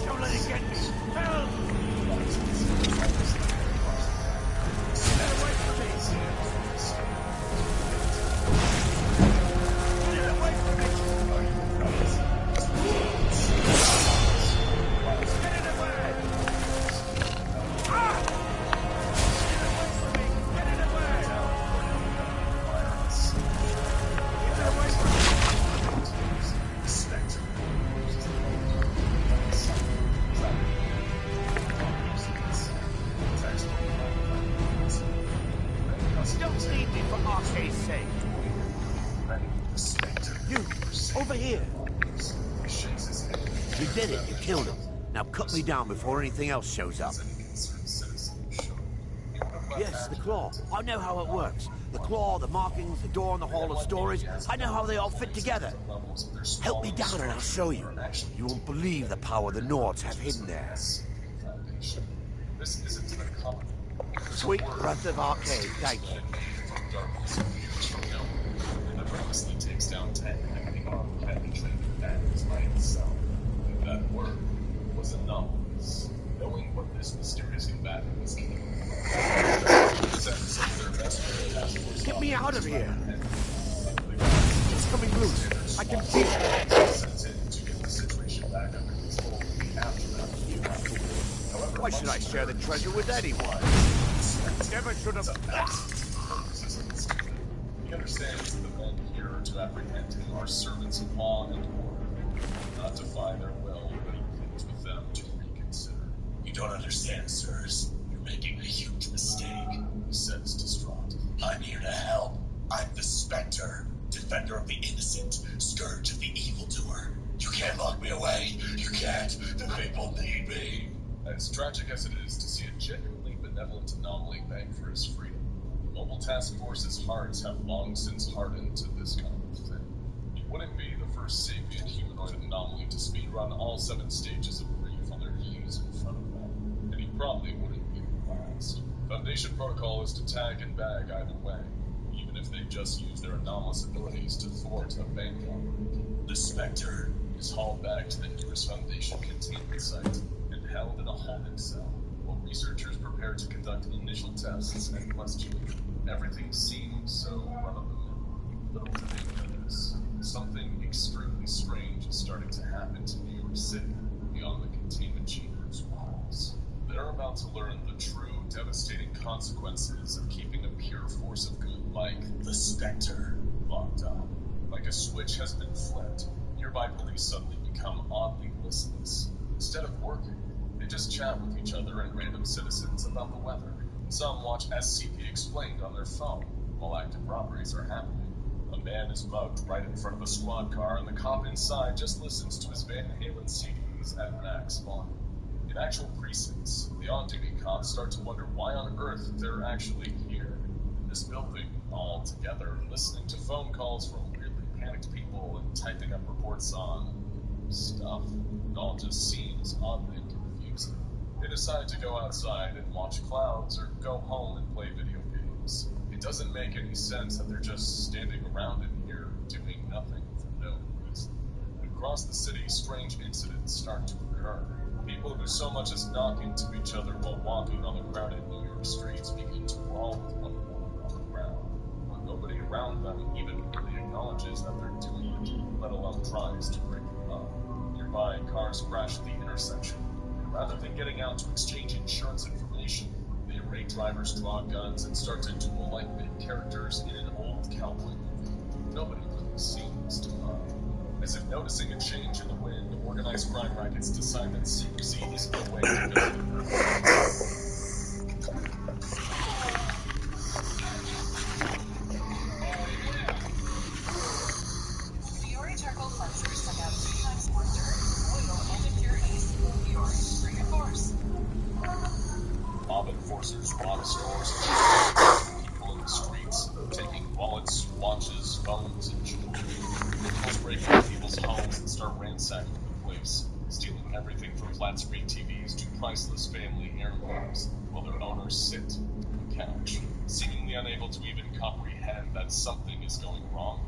Don't let it get me! Help! Stay away from me! Get away from me! Get it away! Ah! Get away from me! Get it away! Get away from me! Spectre. Don't leave me for arcade's sake. You, over here. You did it. You killed him. Now cut me down before anything else shows up. Yes, the claw. I know how it works. The claw, the markings, the door in the Hall of Stories. I know how they all fit together. Help me down and I'll show you. You won't believe the power the Nords have hidden there. This isn't a common. Sweet breath of arcade, thank you. And effortlessly takes down 10 enemy armed penetrating bandits by itself. And that word was anomalous. Knowing what this mysterious combatant was capable of. Get me out of here! It's coming loose. I can feel it. Sent in to get the situation back under control in the aftermath. However, why should I share the treasure with anyone? Never should have. He understands that the men here to apprehend him are servants of law and order, not to find their will, but he pleads with them to reconsider. You don't understand, sirs. You're making a huge mistake, he says, distraught. I'm here to help. I'm the Spectre, defender of the innocent, scourge of the evildoer. You can't lock me away. You can't. The people need me. As tragic as it is to see a genuinely benevolent anomaly beg for his freedom, Mobile Task Force's hearts have long since hardened to this kind of thing. He wouldn't be the first sapient humanoid anomaly to speedrun all 7 stages of grief on their knees in front of them, and he probably wouldn't be the last. Foundation protocol is to tag and bag either way, even if they just use their anomalous abilities to thwart a bank robbery. The Spectre is hauled back to the nearest Foundation containment site and held in a holding cell while researchers prepare to conduct initial tests and questioning. Everything seems so run-of-the-mill. Little did they notice, something extremely strange is starting to happen to New York City beyond the containment chamber's walls. They're about to learn the true, devastating consequences of keeping a pure force of good light like the Spectre. Locked up. Like a switch has been flipped, nearby police suddenly become oddly listless. Instead of working, they just chat with each other and random citizens about the weather. Some watch SCP Explained on their phone, while active robberies are happening. A man is mugged right in front of a squad car, and the cop inside just listens to his Van Halen CDs at max volume. In actual precincts, the on-duty cops start to wonder why on earth they're actually here, in this building, all together, listening to phone calls from weirdly panicked people and typing up reports on stuff. It all just seems oddly confusing. They decide to go outside and watch clouds or go home and play video games. It doesn't make any sense that they're just standing around in here doing nothing for no reason. Across the city, strange incidents start to occur. People who so much as knock into each other while walking on the crowded New York streets begin to brawl with one another on the ground, when nobody around them even really acknowledges that they're doing it, let alone tries to break them up. Nearby, cars crash at the intersection. Rather than getting out to exchange insurance information, the irate drivers draw guns and start to duel like main characters in an old cowboy movie. Nobody really seems to mind. As if noticing a change in the wind, organized crime rackets decide that secrecy isn't the way to go. Fiore charcoal cleansers send out 2 times more dirt, oil, and impurities. Fiore, bring a force. Mob enforcers rob stores and people in the streets, taking wallets, watches, phones, and jewelry. Criminals break into people's homes and start ransacking the place, stealing everything from flat-screen TVs to priceless family heirlooms, while their owners sit on the couch, seemingly unable to even comprehend that something is going wrong.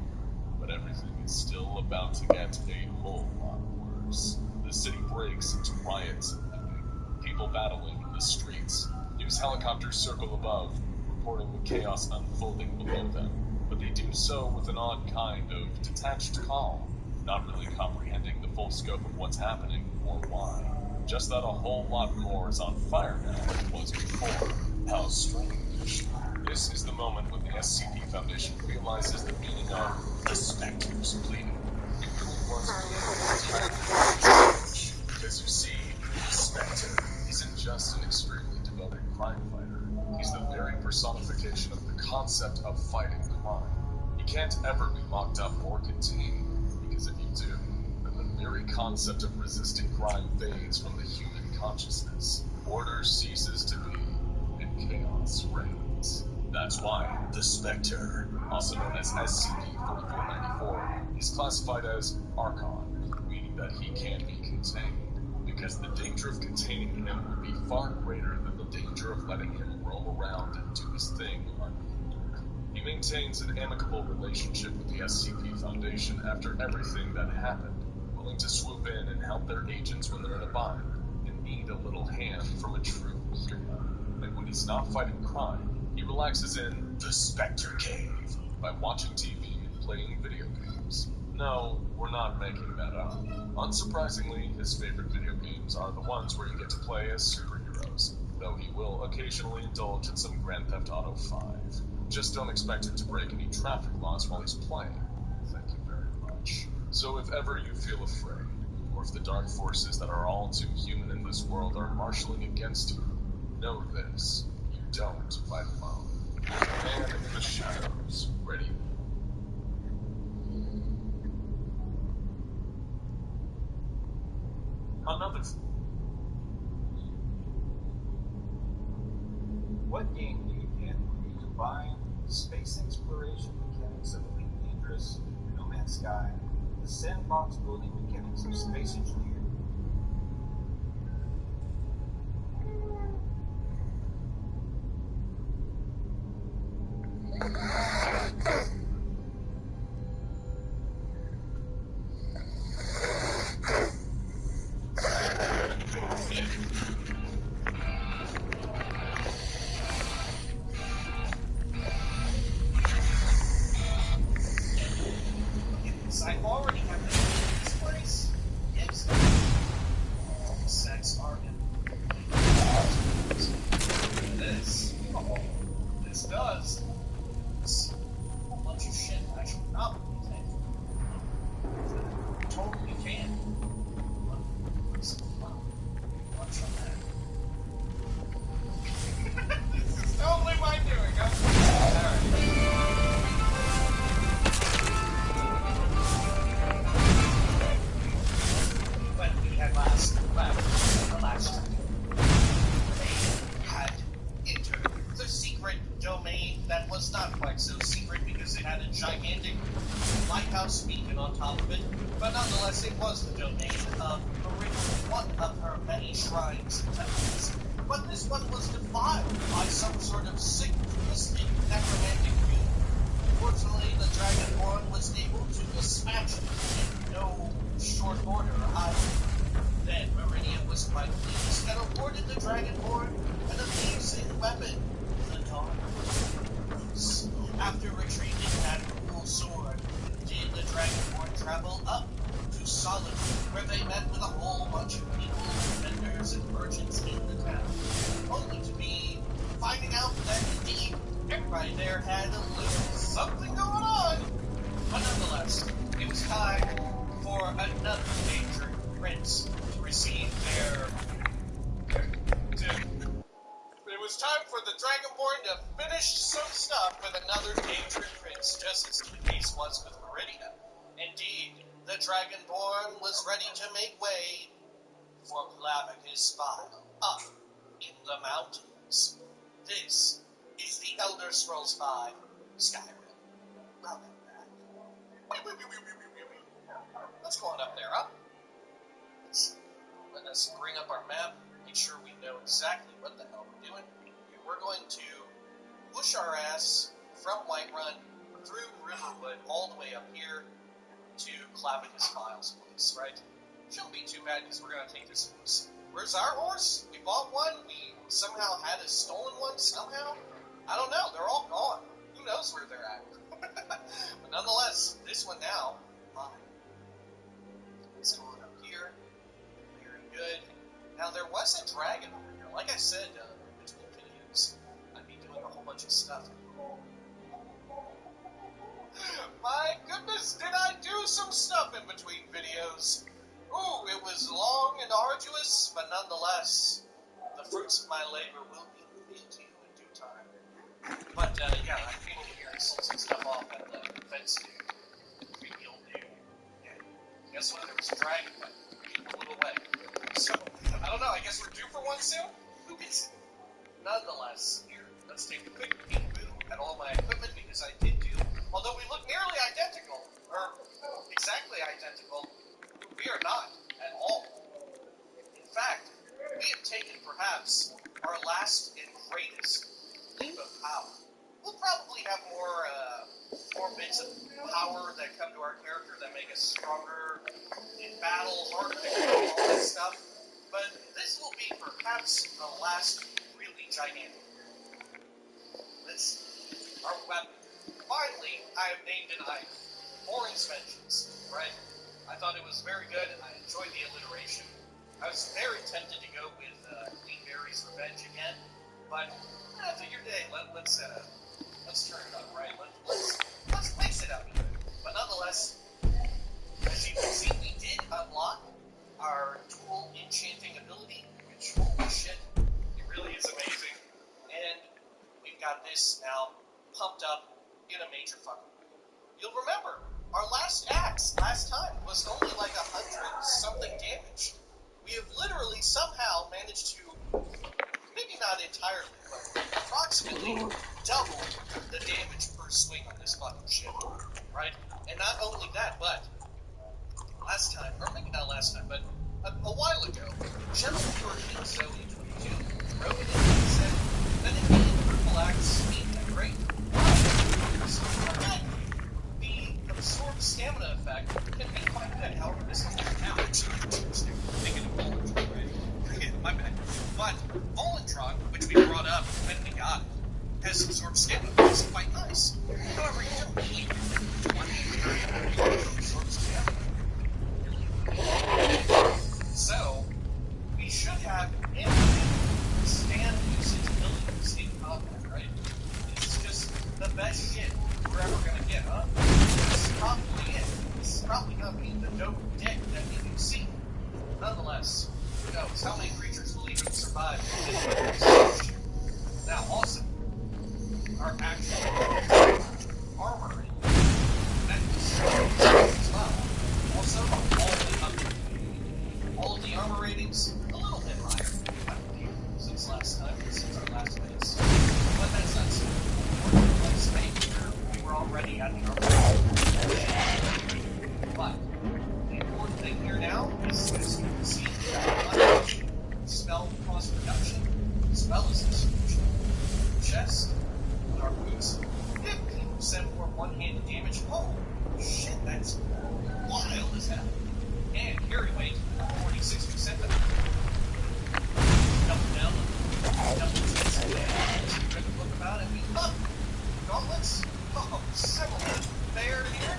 But everything is still about to get a whole lot worse. The city breaks into riots and looting, people battling in the streets. News helicopters circle above, reporting the chaos unfolding below them. But they do so with an odd kind of detached calm, not really comprehending the full scope of what's happening or why. Just that a whole lot more is on fire now than it was before. How strange. This is the moment when the SCP Foundation realizes the meaning of the Spectre's pleading. It really was strange. Because you see, the Spectre isn't just an extremely devoted crime fighter. He's the very personification of the concept of fighting crime. He can't ever be locked up or contained, because if you do, then the very concept of resisting crime fades from the human consciousness. Order ceases to be, and chaos reigns. That's why the Spectre, also known as SCP-4494, is classified as Archon, meaning that he can't be contained, because the danger of containing him would be far greater than the danger of letting him roam around and do his thing unhindered. He maintains an amicable relationship with the SCP Foundation after everything that happened, willing to swoop in and help their agents when they're in a bind, and need a little hand from a true hero. And when he's not fighting crime, he relaxes in the Spectre Cave by watching TV and playing video games. No, we're not making that up. Unsurprisingly, his favorite video games are the ones where you get to play as superheroes, though he will occasionally indulge in some Grand Theft Auto 5. Just don't expect him to break any traffic laws while he's playing. Thank you very much. So if ever you feel afraid, or if the dark forces that are all too human in this world are marshaling against you, know this. You don't fight alone. Man in the shadows, ready. Another. What game do you get when you combine the space exploration mechanics of Elite Dangerous, No Man's Sky, the sandbox building mechanics of Space Engineer? I already have this place. Yes. gigantic lighthouse beacon on top of it, but nonetheless it was the domain of Meridian, one of her many shrines and temples. But this one was defiled by some sort of sick, twisted, necromantic being. Fortunately, the Dragonborn was able to dispatch it in no short order either. Then Meridian was quite pleased and awarded the Dragonborn an amazing weapon, the Dawn. After retrieving that cool sword, did the Dragonborn travel up to Solitude, where they met with a whole bunch of people, vendors, and merchants in the town, only to be finding out that indeed everybody there had a little something going on. But nonetheless, it was time for another major prince to receive their due. It was time for the Dragonborn to finish some stuff with another dangerous prince, just as the case was with Meridia. Indeed, the Dragonborn was ready to make way for Clavicus' file up in the mountains. This is the Elder Scrolls V Skyrim. Welcome back. Let's go on up there, huh? Let us bring up our map, make sure we know exactly what the hell we're doing. We're going to push our ass from Whiterun through Riverwood all the way up here to Clavicus Files place, right? Shouldn't be too bad because we're going to take this horse. Where's our horse? We bought one. We somehow had a stolen one somehow. I don't know. They're all gone. Who knows where they're at? But nonetheless, this one now, mine. Let's go on up here. Very good. Now, there was a dragon over here. Like I said, between videos, I'd be doing a whole bunch of stuff. My goodness, did I do some stuff in between videos? Ooh, it was long and arduous, but nonetheless, the fruits of my labor will be revealed to you in due time. But, yeah, I came over here and sold some stuff off at the fence dude. Real dude. Yeah. Guess what? There was a dragon, but a little wet. So, I don't know, I guess we're due for one soon? Who is it? Nonetheless, here, let's take a quick peek at all my equipment, because I did do, although we look nearly identical, or exactly identical, we are not at all. In fact, we have taken perhaps our last and greatest leap of power. We'll probably have more bits of power that come to our character that make us stronger in battle, harder to kill, all that stuff. But this will be perhaps the last really gigantic. This, our weapon. Finally, I have named an item. Orange Vengeance, right? I thought it was very good, and I enjoyed the alliteration. I was very tempted to go with Queen Mary's Revenge again, but I figured, hey, let's turn it up, right? Let's mix it up. But nonetheless, as you can see, we did unlock our dual enchanting ability, which, holy shit, it really is amazing. And we've got this now pumped up in a major fucking way. You'll remember, our last axe, last time, was only like 100-something damage. We have literally somehow managed to, maybe not entirely, but approximately double the damage per swing on this fucking ship, right? And not only that, but last time, or maybe not last time, but a while ago, General King Zoe 22 wrote it in and said that it needed purple axe speed and great. So, the absorbed stamina effect can be quite good. However, this is now thinking of Volantron, right? My bad. But Volantron, which we brought up when we got it, has absorbed stamina, which is quite nice. However, you don't need 20 absorbed stamina. So, we should have infinite stand usage abilities in combat, right? This is just the best shit we're ever gonna get, huh? This is probably it. This is probably gonna be the dope dick that we can see. Nonetheless, who knows how many creatures will even survive this shit. Now, also, our actual armor as well. Also, all of the armor ratings a little bit higher, I believe, since our last base. But that's not so important. Let's make sure we were already already at the armor. But the important thing here now is, as you can see, spell cost reduction, as well as desruction. Chest, with our boots, 15% more one-handed damage. Oh, shit, that's wild as hell. And carry weight, 46% better. Double down, double chest, and read the book about it. Gauntlets, similar there here.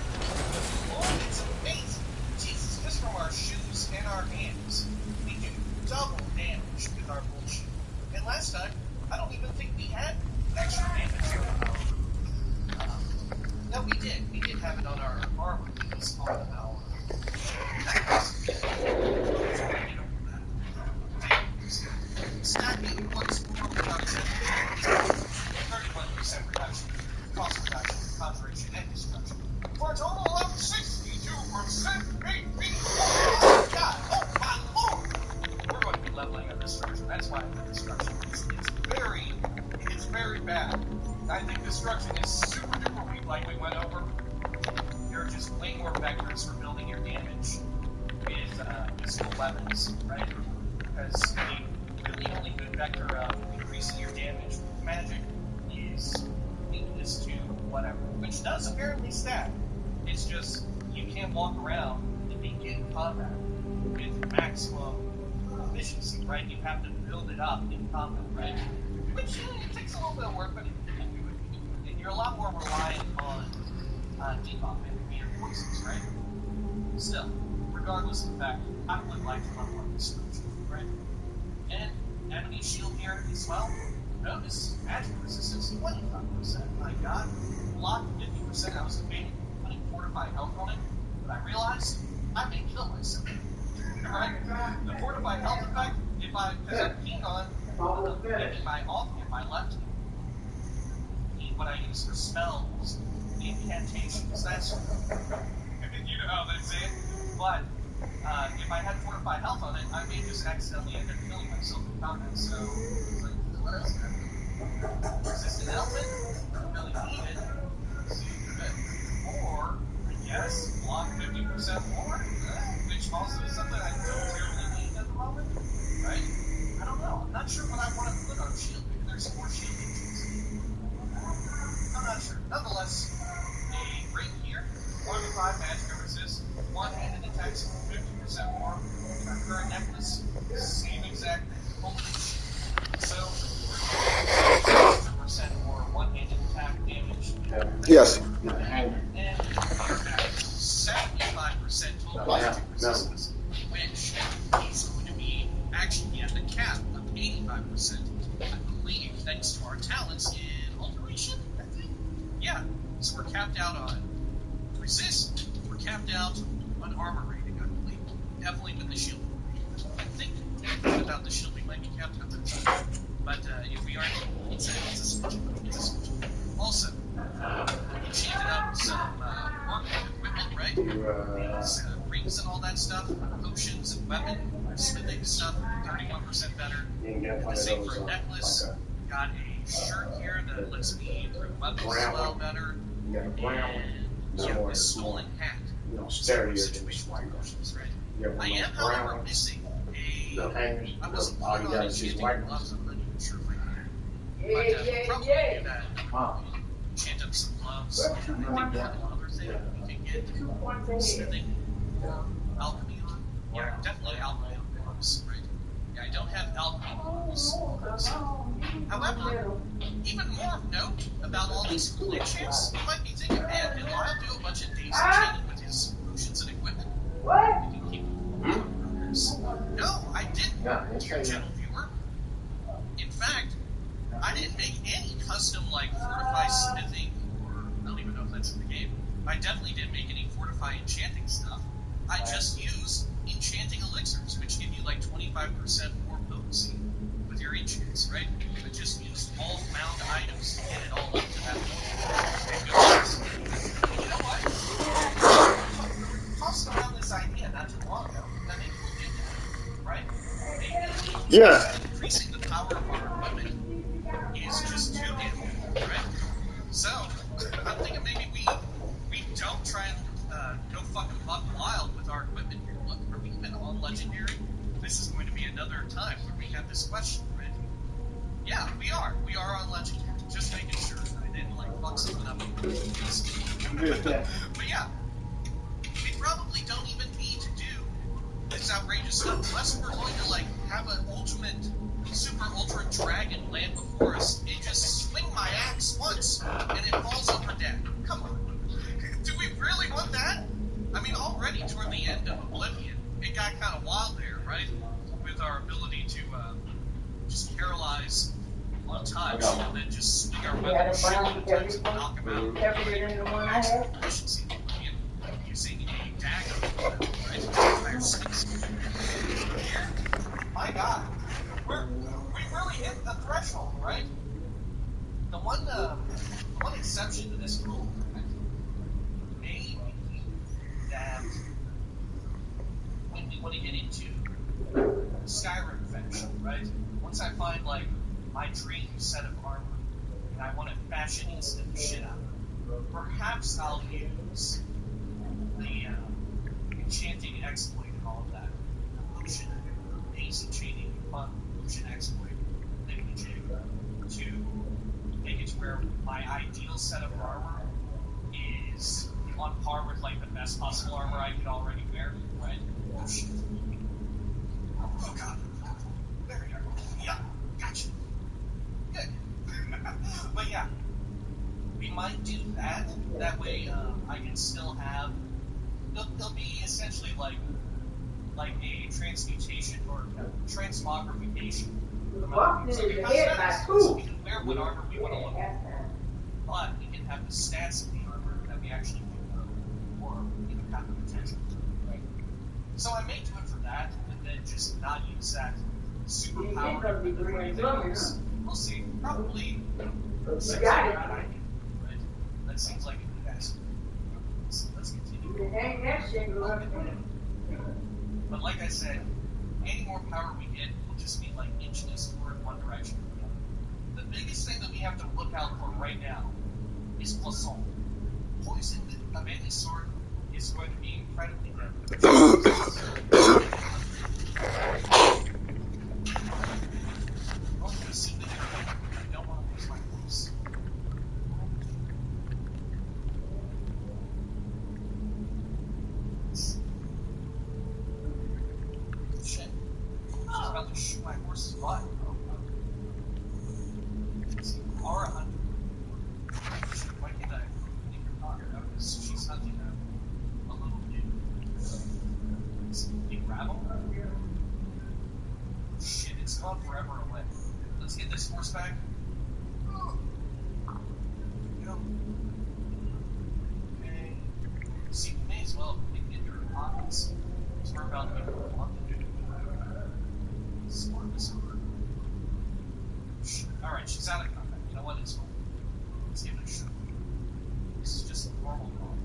Lord, it's amazing. Jesus, just from our shoes and our hands, we do double damage with our bullshit. And last time, I don't even think we had extra damage on our no, we did. We did have it on our armor piece on our stacking once more reduction, 31% reduction, cost reduction, conjuration, and destruction. For a total of 62% HP! Oh my god! Oh my lord! We're going to be leveling up destruction. That's why the destruction is very bad. I think destruction is super duper weak, like we went over. There are just way more vectors for building your damage with physical weapons, right? Because the really only good vector of increasing your damage with magic is weakness to whatever, which does apparently stack. It's just you can't walk around and begin combat with maximum efficiency, right? You have to build it up in combat, right? Which it takes a little bit of work, but you can do it. And you're a lot more reliant on debuff and reinforcements, right? Still, regardless of the fact, I would like to level up destruction, right? And enemy shield here as well. Notice magic resistance 25%. My god, block 50%. I was debating putting fortified health on it, but I realized I may kill myself. Right? The fortified health effect, because I'm keen on making my off hand, my left hand. What I use for spells, incantations, that sort of thing. You know how they say it. But if I had fortified health on it, I may just accidentally end up killing myself in combat. So, it's like, what else can I do? Resistant element? Don't really need it. Super good. Or, I guess, block 50% more, which also is something I don't terribly need at the moment. Right? I don't know. I'm not sure what I want to put on shield. Maybe there's more shield features. I'm not sure. Nonetheless, a ring here, 1 to 5 magic resist, one-handed attacks 50% more. And our current necklace, same exact thing. Holy shit. So, we're 60% more one-handed attack damage. Yes. And we're at 75% total magic resistance, which is going to be actually at the cap of 85%. I believe, thanks to our talents in alteration, I think. Yeah, so we're capped out on resist, we're capped out on armor rating, I believe. Definitely with the shield. I think without the shield we might be capped out there. But if we aren't, it's a switch. It's a switch. Also, we cheated up some work equipment, right? These rings and all that stuff, potions and weapon, smithing stuff, 31% better. The same for a necklace. Got a shirt here that lets me improve weapons as well better. And yeah, this stolen hat. Situation potions, right? I am, however, missing a. I wasn't planning on enchanting gloves. I'm not even sure if I can. But we'll probably do that. Enchant up some gloves. I think one other thing we can get smithing or alchemy on. Yeah, definitely alchemy on gloves, right? Yeah, I don't have alchemy gloves. However, even more of note about all these cool enchants, you might be thinking, man, did Lyle do a bunch of days enchanting with his potions and equipment? What? You can keep no, I didn't, dear gentle viewer. In fact, I didn't make any custom, like, fortify smithing, or I don't even know if that's in the game. I definitely didn't make any fortify enchanting stuff. I just use enchanting elixirs, which give you, like, 25% more potency with your enchants, right? I just used all found items to get it all up to that point. And you know what? We were tossing around this idea not too long ago that maybe we did that, right? Maybe increasing the power of our equipment is just too damn good, right? So, I'm thinking maybe we But yeah, we probably don't even need to do this outrageous stuff unless we're going to like have an ultimate, super ultra dragon land before us and just swing my axe once and it falls over dead. Come on. Do we really want that? I mean, already toward the end of Oblivion, it got kind of wild there, right? With our ability to just paralyze on touch and then just swing our weapon and knock him out. Efficiency using a dagger, right? Here, my God, we really hit the threshold, right? The one exception to this rule may be that when we want to get into Skyrim fashion, right? Once I find like my dream set of armor and I want to fashionista the shit out of it, perhaps I'll use the enchanting exploit and all of that. Illusion, daisy chaining, fun illusion exploit to make it to where my ideal set of armor is on par with like the best possible armor I could already wear, right? Oh shit. Oh god. There we go. Yeah, gotcha. Good. But yeah, we might do that. That way I can still have... It'll be essentially like a transmutation or transmogrification. So we can wear what armor we want to look at, but we can have the stats of the armor that we actually do, or even have the potential. Right? So I may do it for that, and then just not use that superpower in the way that use. We'll see. Probably seems like a good idea. Right? That seems like a good aspect. So let's continue. But like I said, any more power we get will just be like inching us forward in one direction or the other. The biggest thing that we have to look out for right now is poison. Poison of any sort is going to be incredibly deadly. I don't want to lose my voice. Shit. I was about to shoot my horse's butt. Aura hunter. Why can't I leave her pocket? Because she's hunting a little dude. Is it big rabble? Shit, it's gone forever away. Let's get this horse back. Go. Okay. See, we may as well get your pockets. Because we're about to get a lot to do. Smart this over. Alright, she's out of combat. You know what? It's fine. Let's give it a shot. This is just a normal call.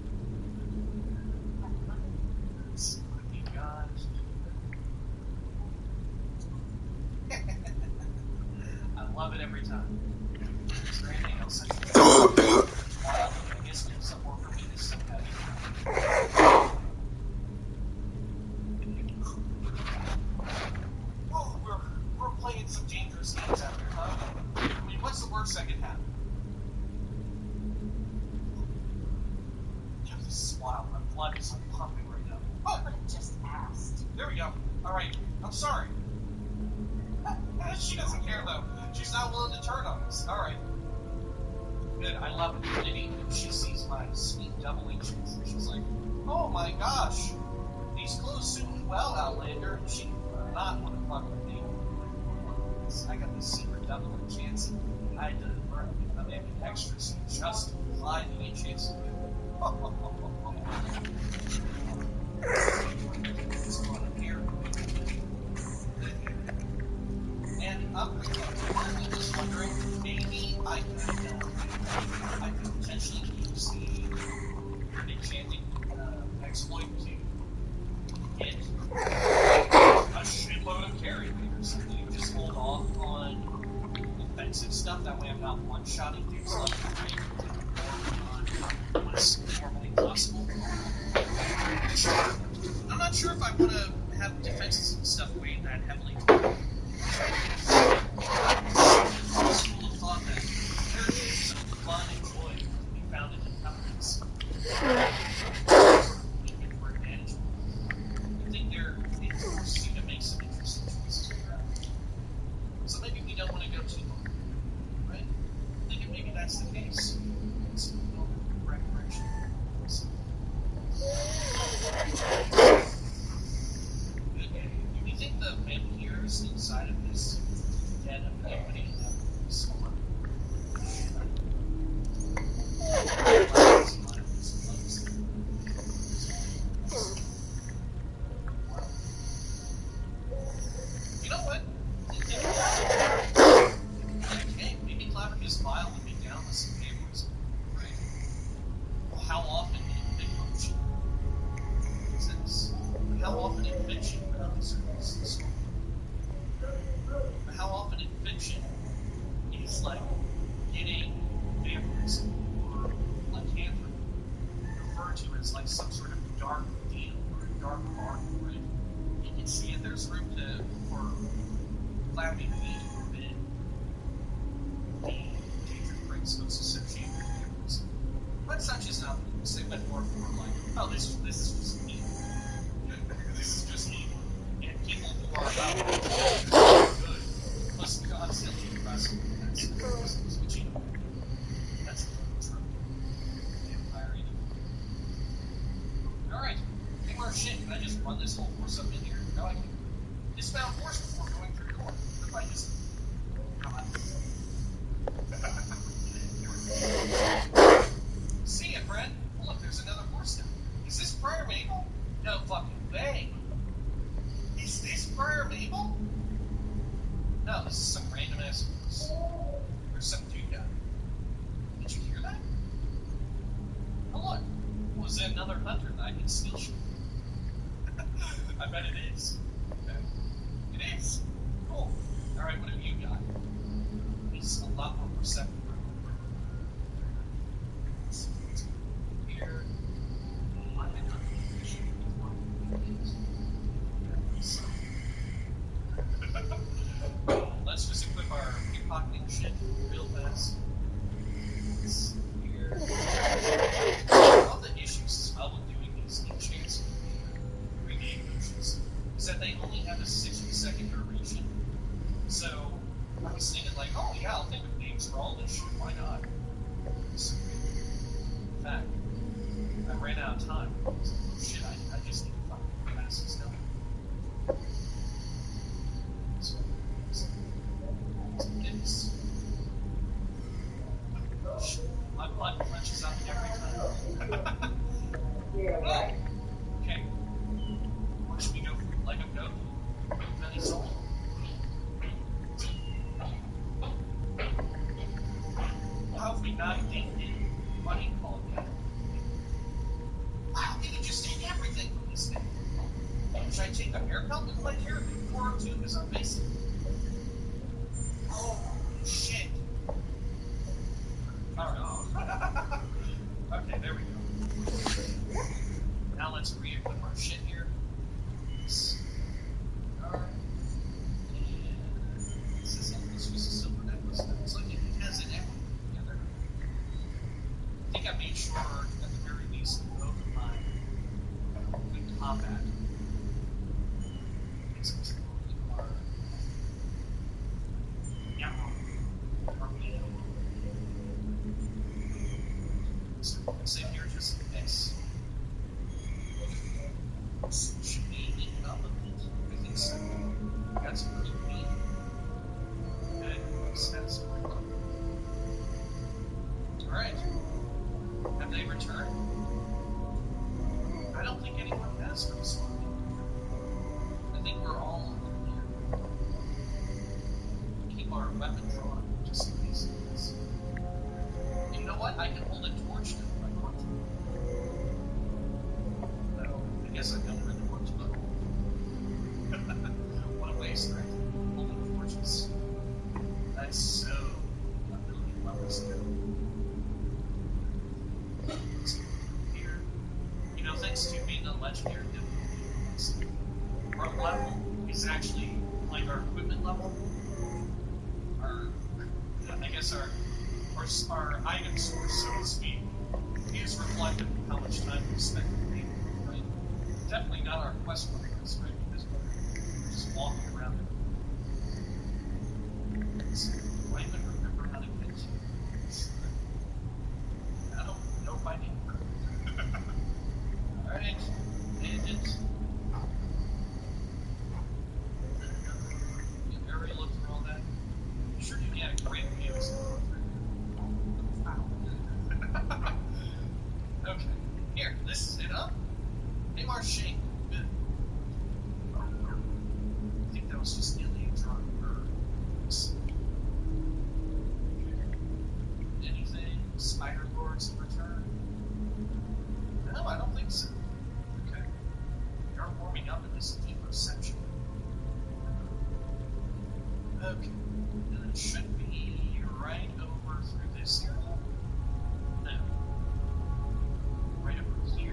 Let's see what we got. I love it every time. Is there anything else I can do? I guess there's some more for me to see that. Oh, we're playing some dangerous games out here, huh? I mean, what's the worst that can happen? Yeah, this is wild. My blood is like pumping right now. Oh, I just asked. There we go. Alright, I'm sorry. She doesn't care though. She's not willing to turn on us. Alright. Good. I love it. Maybe she sees my sweet double inches and she's like, oh my gosh. These clothes suit me well, Outlander. She would not want to fuck with me. I got this secret double enchants. I had to learn to become ambidextrous just to apply the enchants. What's going on here? And I'm just wondering, maybe I could potentially use the enchanting exploit to get a shitload of carry or something. Just hold off on offensive stuff. That way I'm not one-shotting dudes left and right. refer to as like some sort of dark deal or dark mark, right? You can see if there's room for cloudy meat within the danger prints associated with humans. But such is not the case. They went more for like, oh, this is just evil. This is just evil. And people who are about good must constantly impress them. That's achievable. That's true. Alright. Hey, more shit. Can I just run this whole force up in here? No, I can. Dismount force before going through the door. What if I just... Come on. See ya, friend. Oh, look, there's another horse now. Is this Friar Mabel? No fucking way. Is this Friar Mabel? No, this is some random ass horse. There's some dude down there. Did you hear that? Oh, look. Was it another hunter that I can still shoot? I bet it is. Okay. It is. Cool. Alright, what have you got? He's a lot more perceptive. Here. Let's just equip our pickpocketing shit real fast. Here. All the issues as well with doing these enchants rename potions is that they only have a 60-second duration. So I was thinking like, oh yeah, I'll think of names for all this shit. Why not? So, in fact, I ran out of time. So, shit, I just need to fucking pass this down. So, it's... Shit, my blood clenches up every time. Okay. Where should we go? Like a goat? Any soul? How have we not gained any money called yet? Wow, we can just take everything from this thing. Should I take a haircut with my hair before too? Because I'm basic. Oh, shit. Alright. Okay, there we go. Now let's re-equip our shit here. Alright. And this was a silver necklace. That looks like it has an emerald together. I think I made sure at the very least both of my good combat. It's our torpedo. So say here just this. Should be eaten up a bit. I think so. Got some pretty meat. Good. Satisfying. Alright. Have they returned? I don't think anyone has responded. I think we're all here. Keep our weapon drawn, just in case it is. You know what? I can hold a torch now if I want to. No, I guess I don't really want to. What a waste, right? Holding torches. That's so a million levels ago. Here. You know, thanks to being a legendary difficulty, our level is actually like our equipment level. I guess our item source, so to speak, is reflective of how much time we spend in the game, right? Definitely not our quest progress, right? Because we're just walking around it. So, do I even remember how to get to this? I don't know if I need. Alright, bandit. You already looked through all that? You sure you had a great view. Okay, here, this is it up. Hey, Marche. Good. I think that was just Ilya drawing birds. Anything? Spider lords in return? No, I don't think so. Okay. You're warming up in this deep perception. Okay. And it should be right over through this area. No. Right over here.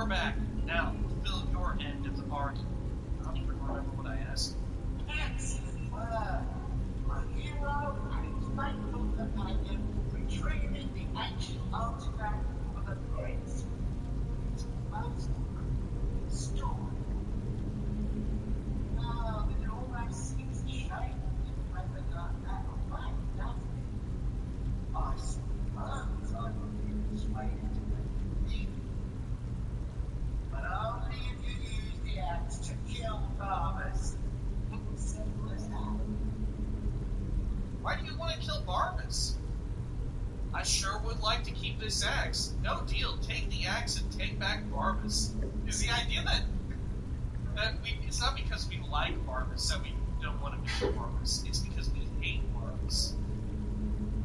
we're back. Now, fill your end of the bargain. I don't even remember what I asked. Excellent work. My hero and his faithful companion retrieving the ancient artifact of a prince. It's most story. Now, it almost seems a shame to recognize that away, doesn't it? I suppose I would be persuaded to believe it. But only if you use the axe to kill farmers. Simple as that. Why do you want to kill Barbas? I sure would like to keep this axe. No deal. Take the axe and take back Barbas. Is the idea that it's not because we like Barbas that we don't want to kill Barbas. It's because we hate Barbas.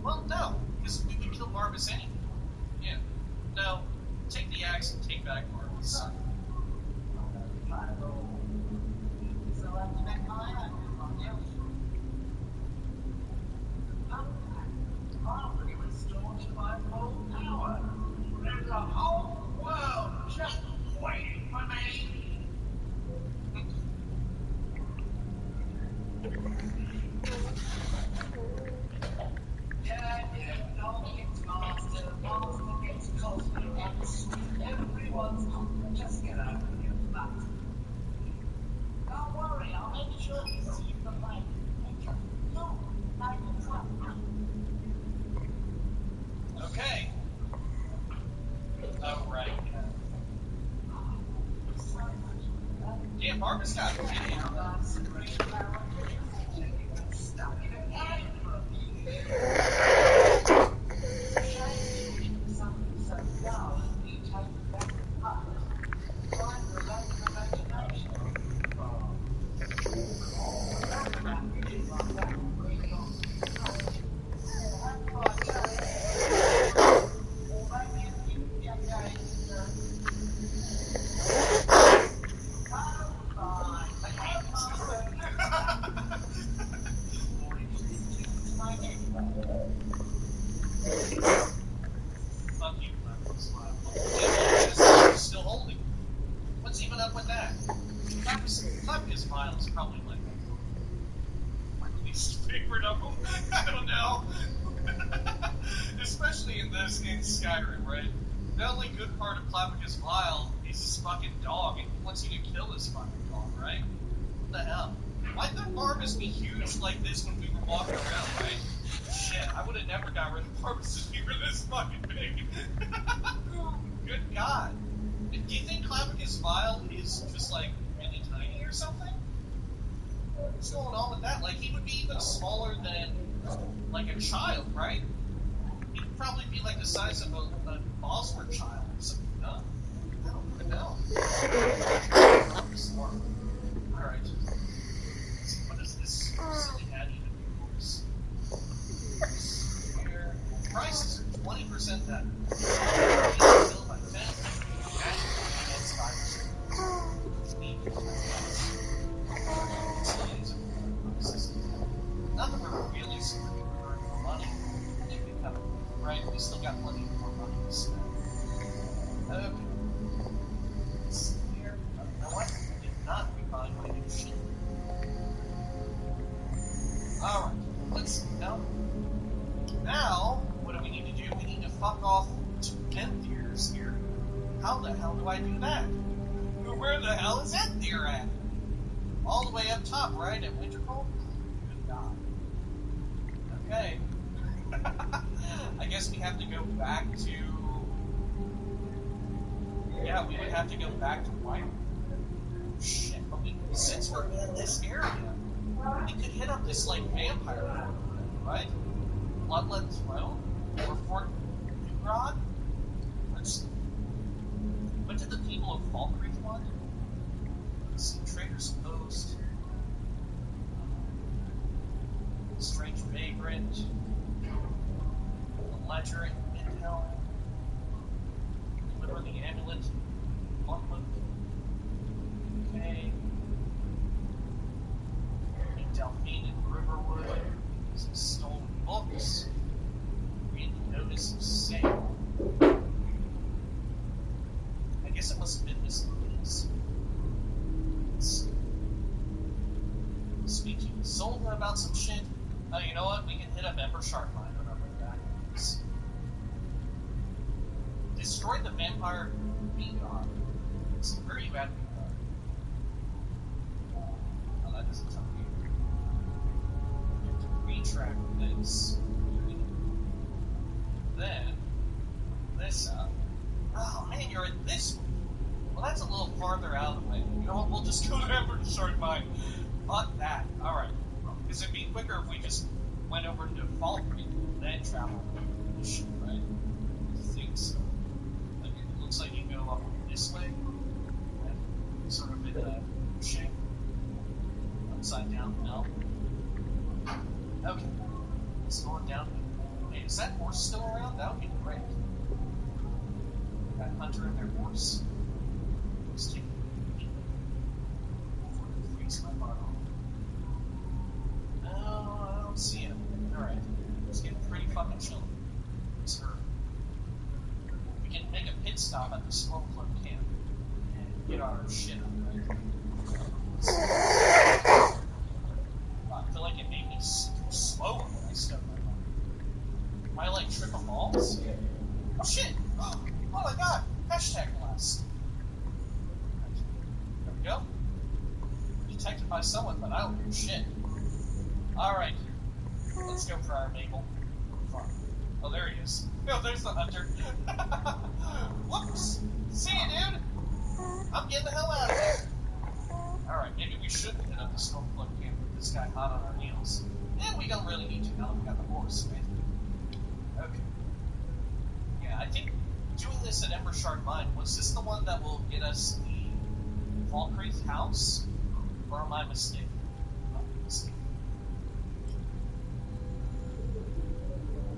Well, no, because we would kill Barbas anyway. Yeah. No, take the axe and take back Barbas. There's a whole world just waiting for me. Yeah, dog gets master gets cosmic, everyone's just get over your butt. Don't worry, I'll make sure you see the light. No, I can trust Okay. Oh, right. Yeah, Barbas got a video. Still holding. What's even up with that? Clapicus Vile is probably like my least favorite of them. I don't know. Especially in Skyrim, right? The only good part of Clapicus Vile is his fucking dog, and he wants you to kill his fucking dog, right? What the hell? Why couldn't Barbas be huge like this when we were walking around, right? Shit, I would have never got rid of Barbas if he were this fucking big. Good God. Do you think Clapicus Vile is just, like, really tiny or something? What's going on with that? Like, he would be even smaller than, like, a child, right? He'd probably be, like, the size of a Bosworth child or something, huh? I don't even know. Alright. What is this silly hat even do for us? Here. Prices are 20% better. Killed by 10. Not that we're really super duper for money. Right? We still got plenty more money to spend. Okay. Let's see here. You know what? I did not refine my new shit. Alright. Let's see. Now, what do we need to do? We need to fuck off to Enthiers here. How the hell do I do that? Where the hell is Enthier at? All the way up top, right? At Winterhold? Good God. Okay. I guess we have to go back to... Yeah, we would have to go back to White. Shit, but since we're in this area, we could hit up this, like, vampire portal, right? Bloodlet Throne? Or Fort Dugrod? What did the people of Falkreath want? Let's see, Trader's Post. Strange Vagrant. The Ledger Intel. Deliver the Amulet. Gauntlet. Okay. Delphine and Riverwood. Some stolen books. Read the notice of sale. I guess it must have been Speak to Soldier about some shit. Oh, you know what? We can hit up Ember Shark Mine on our way back. Destroy the vampire bee god. So where are you at, bee god? Oh, that doesn't tell me. You have to retrack this. Then, this up. Oh man, you're at this one. Well, that's a little farther out of the way. You know what? We'll just go to Ember Shark Mine. Fuck that. Alright. Because it'd be quicker if we just went over to Altmer and then traveled this shit, right? I think so. Like, it looks like you can go up this way, and sort of in the shape, upside down hell. Okay. It's going down. Hey, is that horse still around? That would be great. That hunter and their horse. Let's take before it frees my butt off. No, I don't see him. Alright. It's getting pretty fucking chilly. It's her. We can make a pit stop at the Stormcloak camp and get our shit on, right? I feel like it made me slower when I stepped my body. Am I like tripping balls? Oh shit! Oh my god! Hashtag blast. There we go. Detected by someone, but I don't hear shit. Alright. Let's go for our Mabel. Fuck. Oh, there he is. Oh, there's the hunter. Whoops! See you, dude! I'm getting the hell out of here. Alright, maybe we shouldn't hit up the Stormcloak camp with this guy hot on our heels. And we don't really need to now that we got the horse, right? Okay. Yeah, I think doing this at Ember Shark Mine, was this the one that will get us the Valkyrie's house? Or am I mistaken?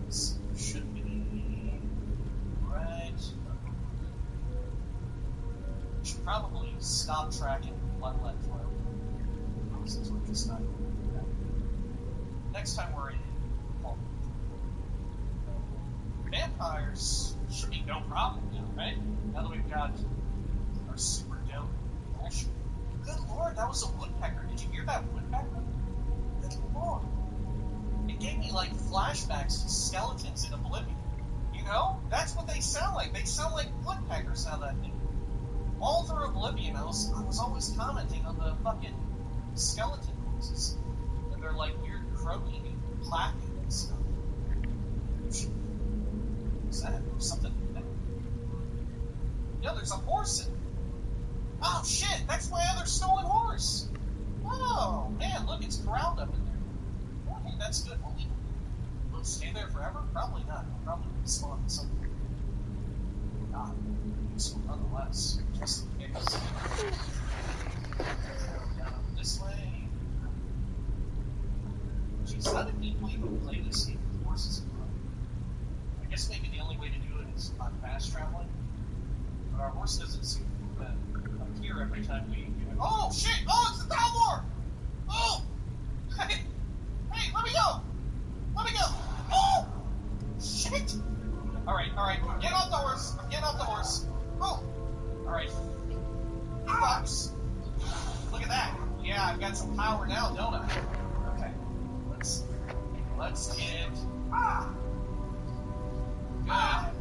This should be right. We should probably stop tracking Bloodlet Flow, since we're just not going to do that. Next time we're in vampires should be no problem now, right? Now that we've got our super dope bullshit. Good lord, that was a woodpecker. Did you hear that woodpecker? Good lord. It gave me like flashbacks to skeletons in Oblivion. You know? That's what they sound like. They sound like woodpeckers now that thing. All through Oblivion, I was always commenting on the fucking skeleton noises. And they're like weird croaking and clacking and stuff. What's that? There's something in there. Yo, there's a horse in there. Oh shit, that's my other stolen horse! Oh, man, look, it's corralled up in there. Okay, that's good. Will it stay there forever? Probably not. It'll probably respawn at some point. God, useful nonetheless. Just in case. Down this way. Jeez, how do people even play this game with horses in front? I guess maybe the only way to do it is on fast traveling. But our horse doesn't seem to appear every time we do it. Oh, shit! Oh, it's the thalmor! Oh! Hey, let me go! Let me go! Oh! Shit! Alright. Get off the horse! Get off the horse! Oh! Alright. Fox! Look at that! Yeah, I've got some power now, don't I? Okay. Let's get... Good.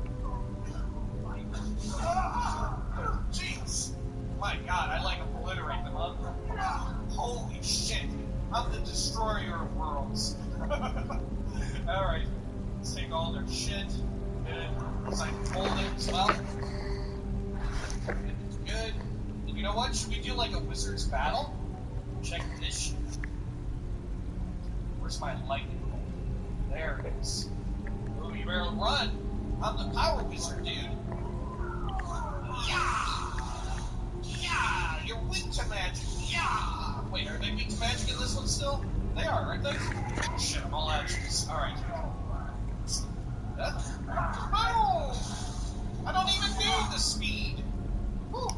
Jeez. My god, I like obliterate them up. Holy shit. I'm the destroyer of worlds. Alright. Let's take all their shit. Good. Let's like hold it as well. Good. And you know what? Should we do like a wizard's battle? Check this shit. Where's my lightning bolt? There it is. Ooh, you better run. I'm the power wizard, dude. Yeah! You're weak to magic. Yeah! Wait, are they weak to magic in this one still? They are, aren't they? Shit, I'm all out of juice. Alright. Boom! I don't even need the speed. Whew.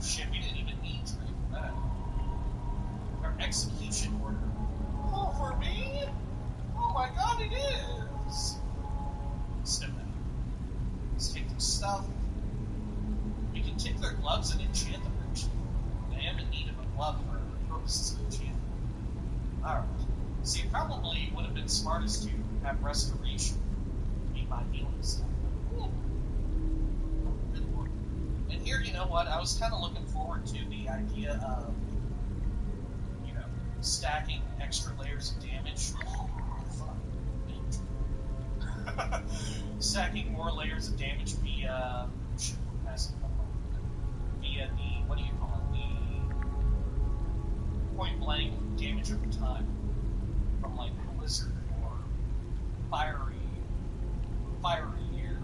Shit, we didn't even need to do that. Our execution order. Oh, for me? Oh my god, it is! Step that. Let's take the stuff. glove's an enchantment, actually. I am in need of a glove for purposes of enchantment. Alright. See, it probably would have been smartest to have restoration be my healing stuff. And here, you know what? I was kind of looking forward to the idea of, you know, stacking extra layers of damage. Stacking more layers of damage via the, what do you call it? The point blank damage over time from like blizzard or fiery year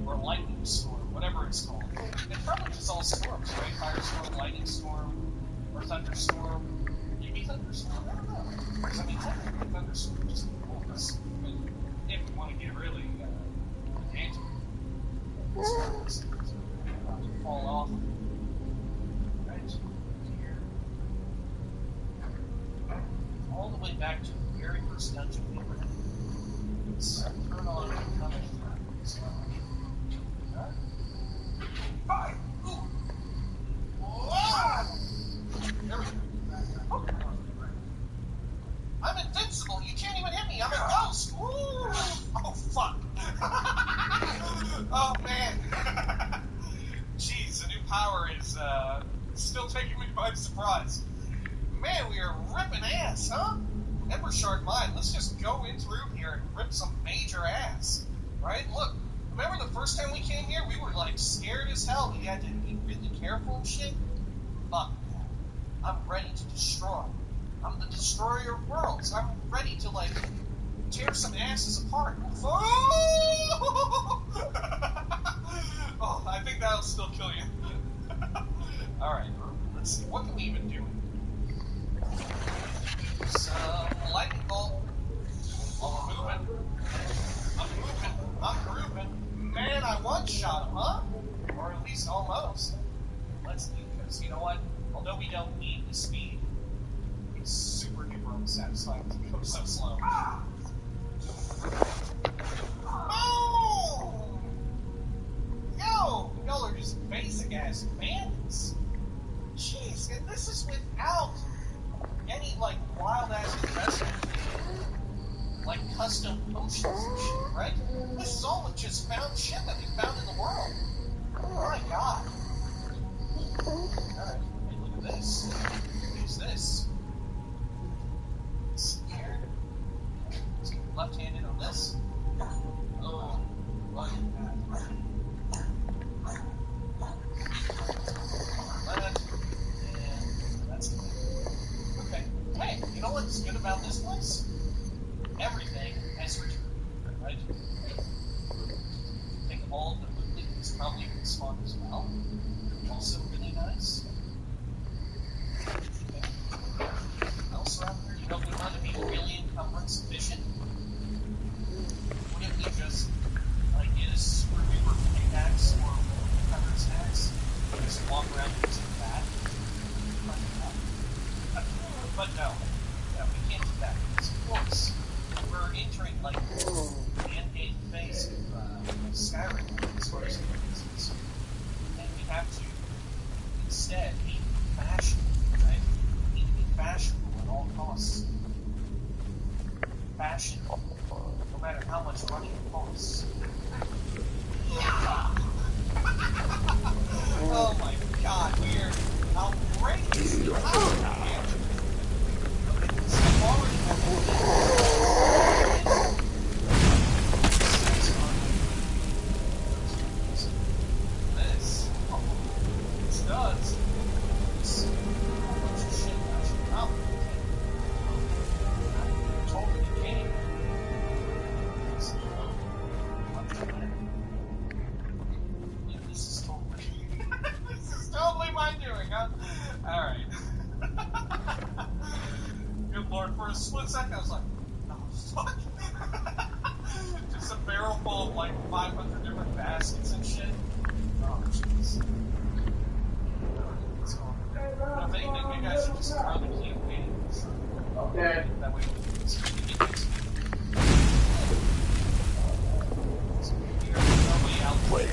or lightning storm, whatever it's called. It probably just all storms, right? Firestorm, lightning storm, or thunderstorm. Maybe thunderstorm. I don't know. I mean, technically thunderstorm just because if we want to get really anti, it's about to fall off. Right here, all the way back to the very first dungeon we ever had. Let's turn on the cover. Fire! Ooh! There we go. I'm invincible. You can't even hit me. I'm a ghost. Ooh. Oh, fuck. Oh, man. Jeez, the new power is still taking me by surprise. Man, we are ripping ass, huh? Ember Shard Mine. Let's just go in through here and rip some major ass. Right? Look, remember the first time we came here? We were, like, scared as hell. We had to be really careful and shit. Fuck that. I'm ready to destroy. I'm the destroyer of worlds. I'm ready to, like, tear some asses apart. Oh! Oh, I think that'll still kill you. Alright, let's see. What can we even do? Some lightning bolt. Oh, I'm moving. Man, I one-shot him, huh? Or at least almost. Let's see, because you know what? Although we don't need the speed, it's super duper unsatisfying to go so slow. Oh! Yo! Y'all are just basic ass bandits. Jeez, and this is without any, like, wild ass investment. Like custom potions and shit, right? This is all with just found shit that we found in the world. Oh my god. Alright, hey, look at this. Who's this? Scared. Let's get left-handed on this. Oh, look at that. Left, and that's good. Okay. Hey, you know what's good about this place? Everything has returned, right? I think all of the loot is probably respawned as well. Also really nice. Okay. Else around here, you don't want to be really encumbrance efficient. Wouldn't we just like get a super duper pickaxe or encumbrance axe and just walk around using that? But no, we can't do that because of course we're entering like the end-game phase of Skyrim as far as business. And we have to instead be fashionable, right? We need to be fashionable at all costs. Fashionable, no matter how much money it costs. Oh my god, we're outrageously powerful here. I've already had this. Oh, this does. This a bunch of shit actually probably totally kidding. Yeah, this is totally this is totally my doing, huh? Alright. Good lord, for a split second I was like, oh fuck. Just a barrel full of like 500 different baskets and shit. Oh jeez. If anything, maybe I should just throw the key away. Okay. That way we can just get things. So here, nobody out there.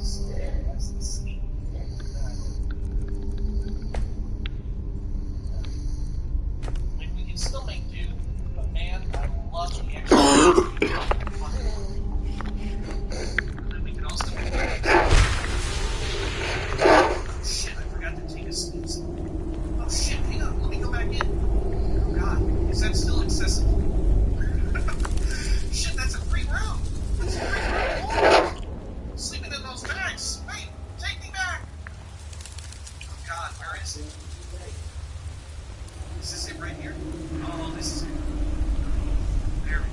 We can still make do, but man, I love the extra. And then we can also. Oh shit! I forgot to take a sneeze. Oh shit! Hang on, let me go back in. Oh god, is that still accessible? Shit, that's a free room. That's a free room. Sleeping in those bags. Wait, take me back. Oh god, where is it? Is this it right here? Oh, this is it. There we go.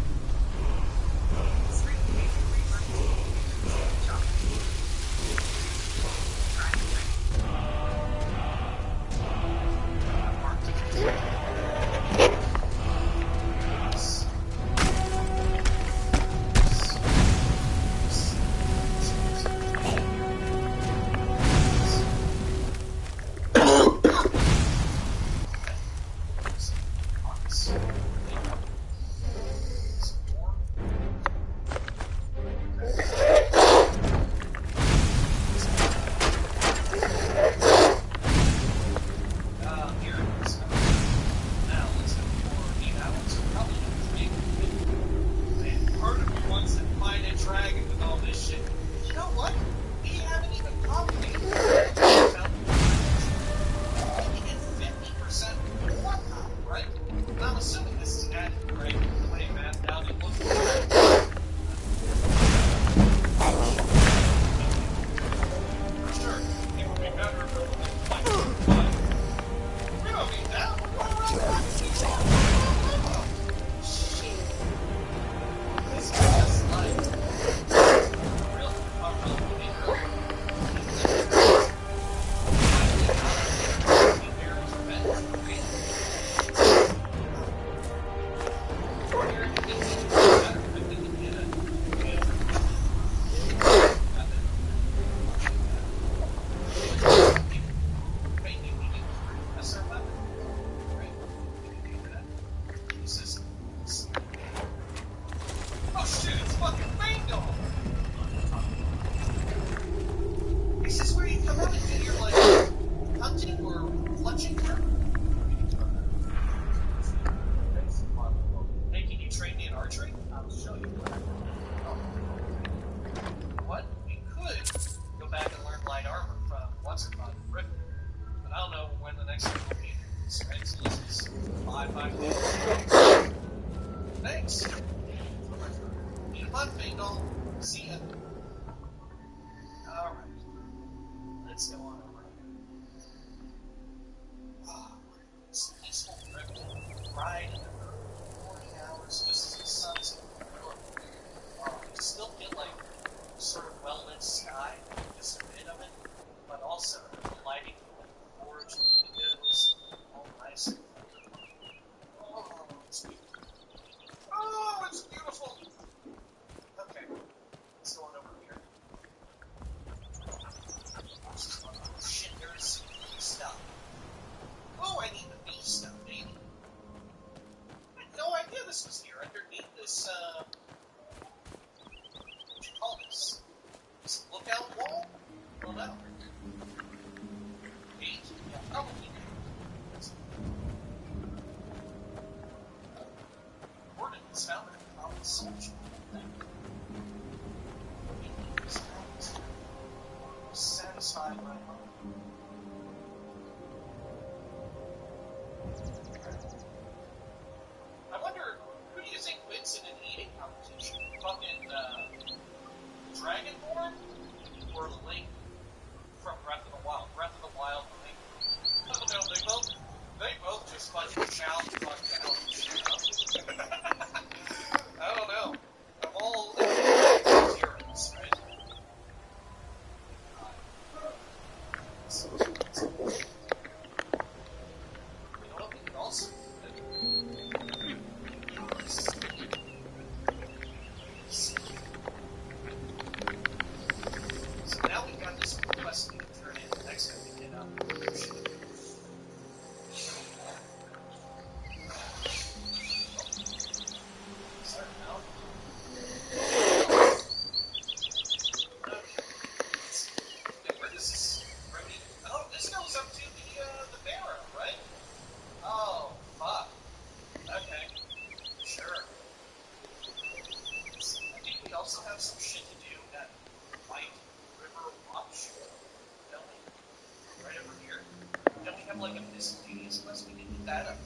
like a miscellaneous quest. We can do that up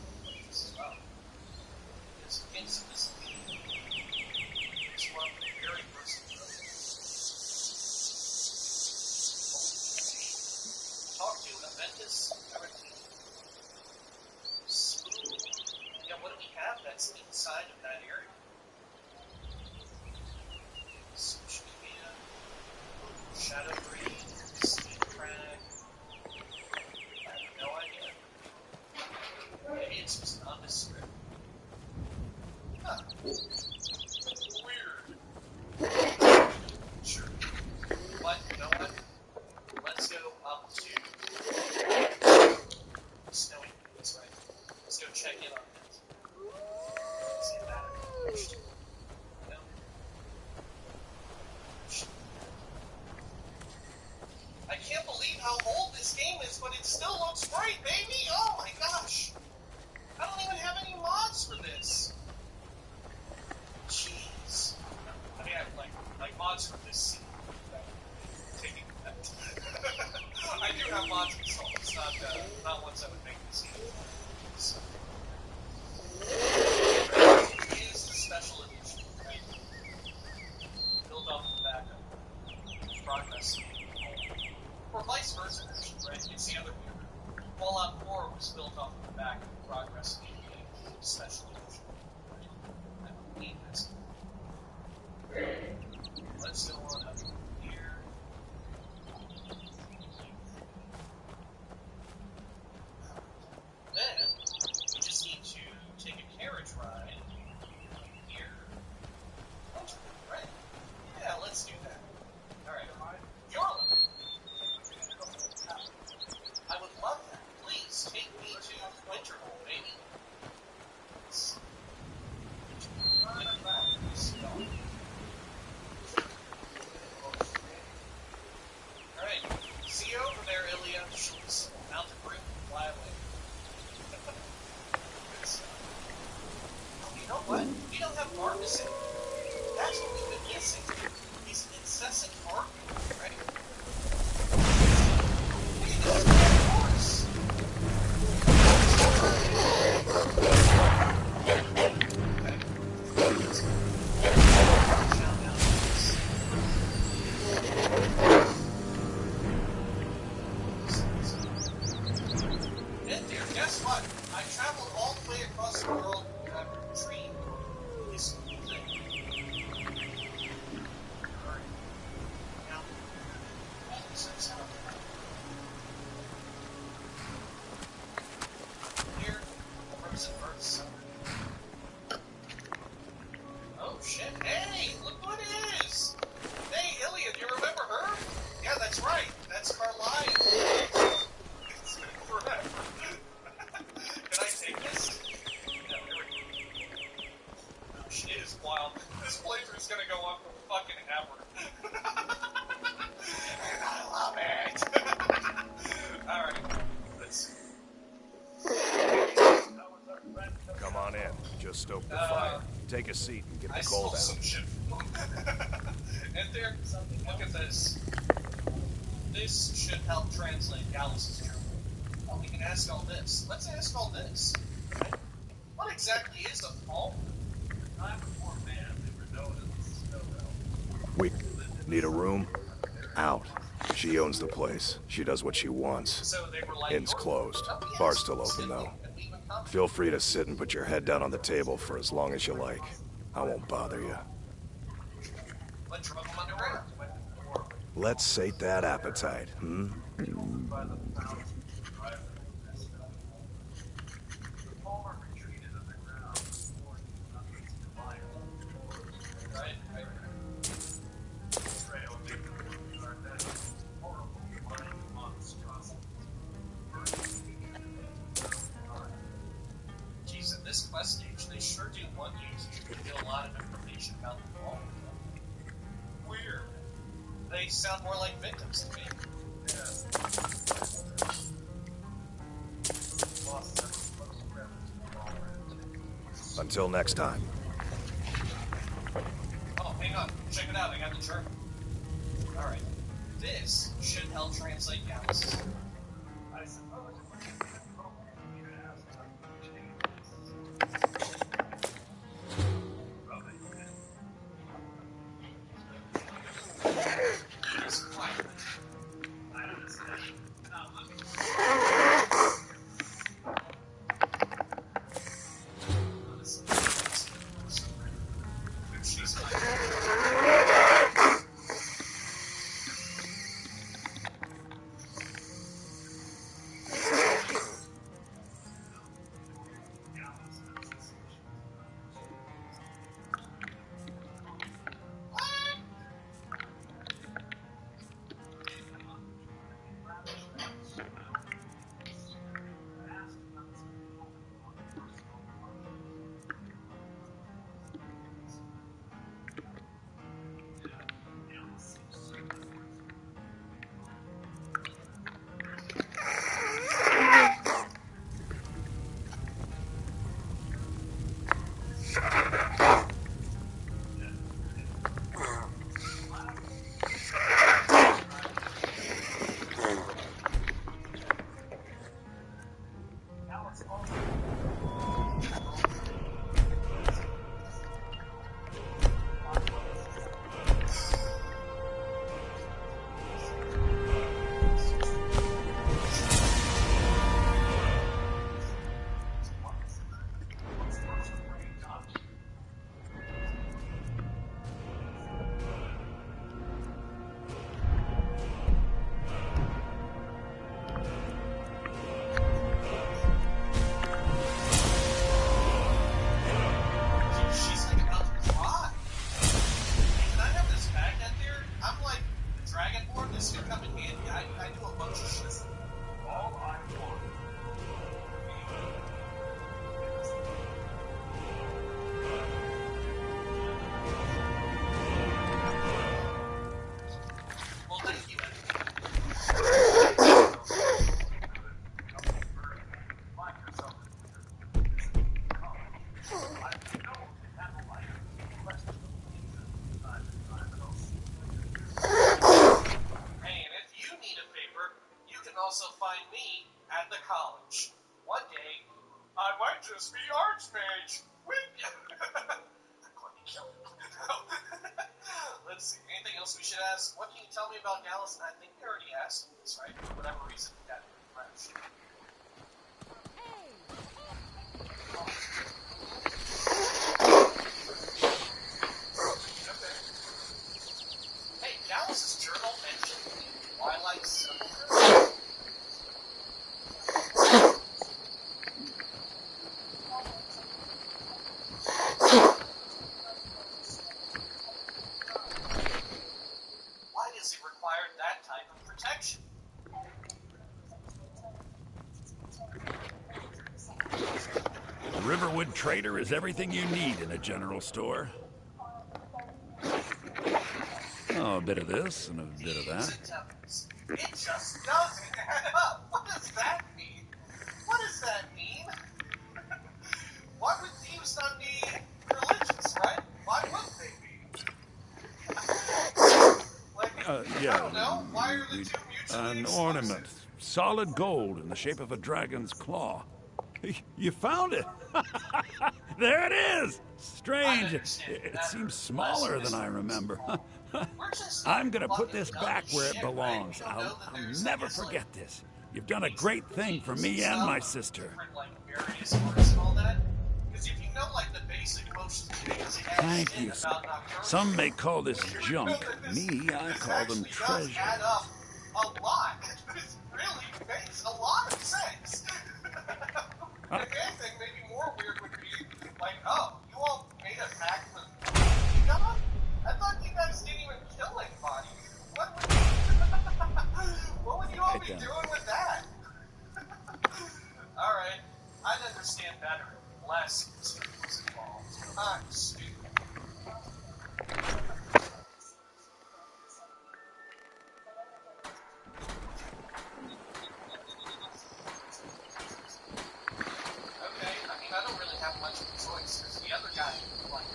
as well. There's hints of miscellaneous. This one, very versatile. Talk to Aventus. Yeah, what do we have that's inside of that area? Shadow Green, Steam Crag. I have no idea. Maybe it's just nondescript. Huh. Weird. Sure. But, you know what? Let's go up to Snowy Peaks, right? Let's go check in on it. See if that pushed. No. I can't believe how old this game is, but it still looks great, baby! Oh my gosh! I don't even have any mods for this. Jeez. I mean, I have like mods for this scene. Taking that. I do have mods installed. It's not ones that would make this scene. So. Is the special edition, right? Build off the back of Progress. Or vice versa, actually, right? It's the other way around. Fallout 4 was built off the back of Progress being a special edition. Right? I believe that's it. Let's go on up here. Then, we just need to take a carriage ride here. Right? Yeah, let's do that. Alright. Yorla! I would love that. Please, take me to Winterhold, baby. Alright. See you over there, Ilya. She's out to bring and fly away. Good stuff. Oh, you know what? We don't have Marcus in. That's what we've been missing. These incessant arguments, right? Hey, this is of course. And dear, guess what? I traveled all the way across the world to retrieve this cool thing. Alright. Now, all this is out. Here, frozen earth summer. Oh shit, hey! Look what it is! Hey, Ilya, do you remember her? Yeah, that's right. That's Carlisle. It's been forever. Can I take this? Yeah, here we go. Oh, shit is wild. This playthrough's gonna go on for fucking ever. And I love it! Alright, let's see. Come on in. Just stoke the fire. Take a seat and get the cold out. Some shit. And there, look at this. This should help translate Gallus' journal. Oh, we can ask all this. Let's ask all this. Okay? What exactly is a thalmor? Time before man, they were known as the snow elves. We need a room? Out. She owns the place. She does what she wants. So they were like Inn's closed. Bar's still open, though. Feel free to sit and put your head down on the table for as long as you like. I won't bother you. Let's rub them underground. Let's sate that appetite, hmm? Jeez, in this quest stage, they sure do want you to get a lot of information about the fall. Weird. They sound more like victims to me. Until next time. Oh, hang on. Check it out. I got the German. Alright. This should help translate Gallus. I suppose. also find me at the college. One day, I might just be archmage. Wink! I'm going to kill him. Let's see. Anything else we should ask? What can you tell me about Dallas? I think we already asked him this, right? For whatever reason, we got refreshed. Okay. Hey, Dallas's journal mentioned Twilight Sepulchre. Why does it require that type of protection? The Riverwood Trader is everything you need in a general store. Oh, a bit of this and a bit of that. It just doesn't add up. What does that mean? What does that mean? Why would thieves not be religious, right? Why wouldn't they be? Yeah, I don't know. Why are the two mutually an exclusive? ornament. Solid gold in the shape of a dragon's claw. You found it! There it is! Strange. It seems smaller than I remember. I'm gonna put this back where it belongs. I'll never forget this. You've done a great thing for me and my sister. Thank you. Some may call this junk. Me, I call them treasure. Add up a lot. This really makes a lot of sense. If anything, maybe more weird would be like, oh, you all made a pact with God? I thought you guys didn't even kill anybody. What would you all be doing with that? Alright, I'd understand better if less history was involved. I'm stupid. Okay, I mean, I don't really have much of a choice, because the other guy,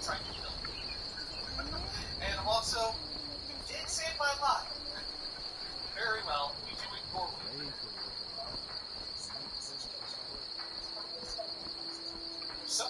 tried to kill me. And also, you did save my life. Very well, you do it your way. So,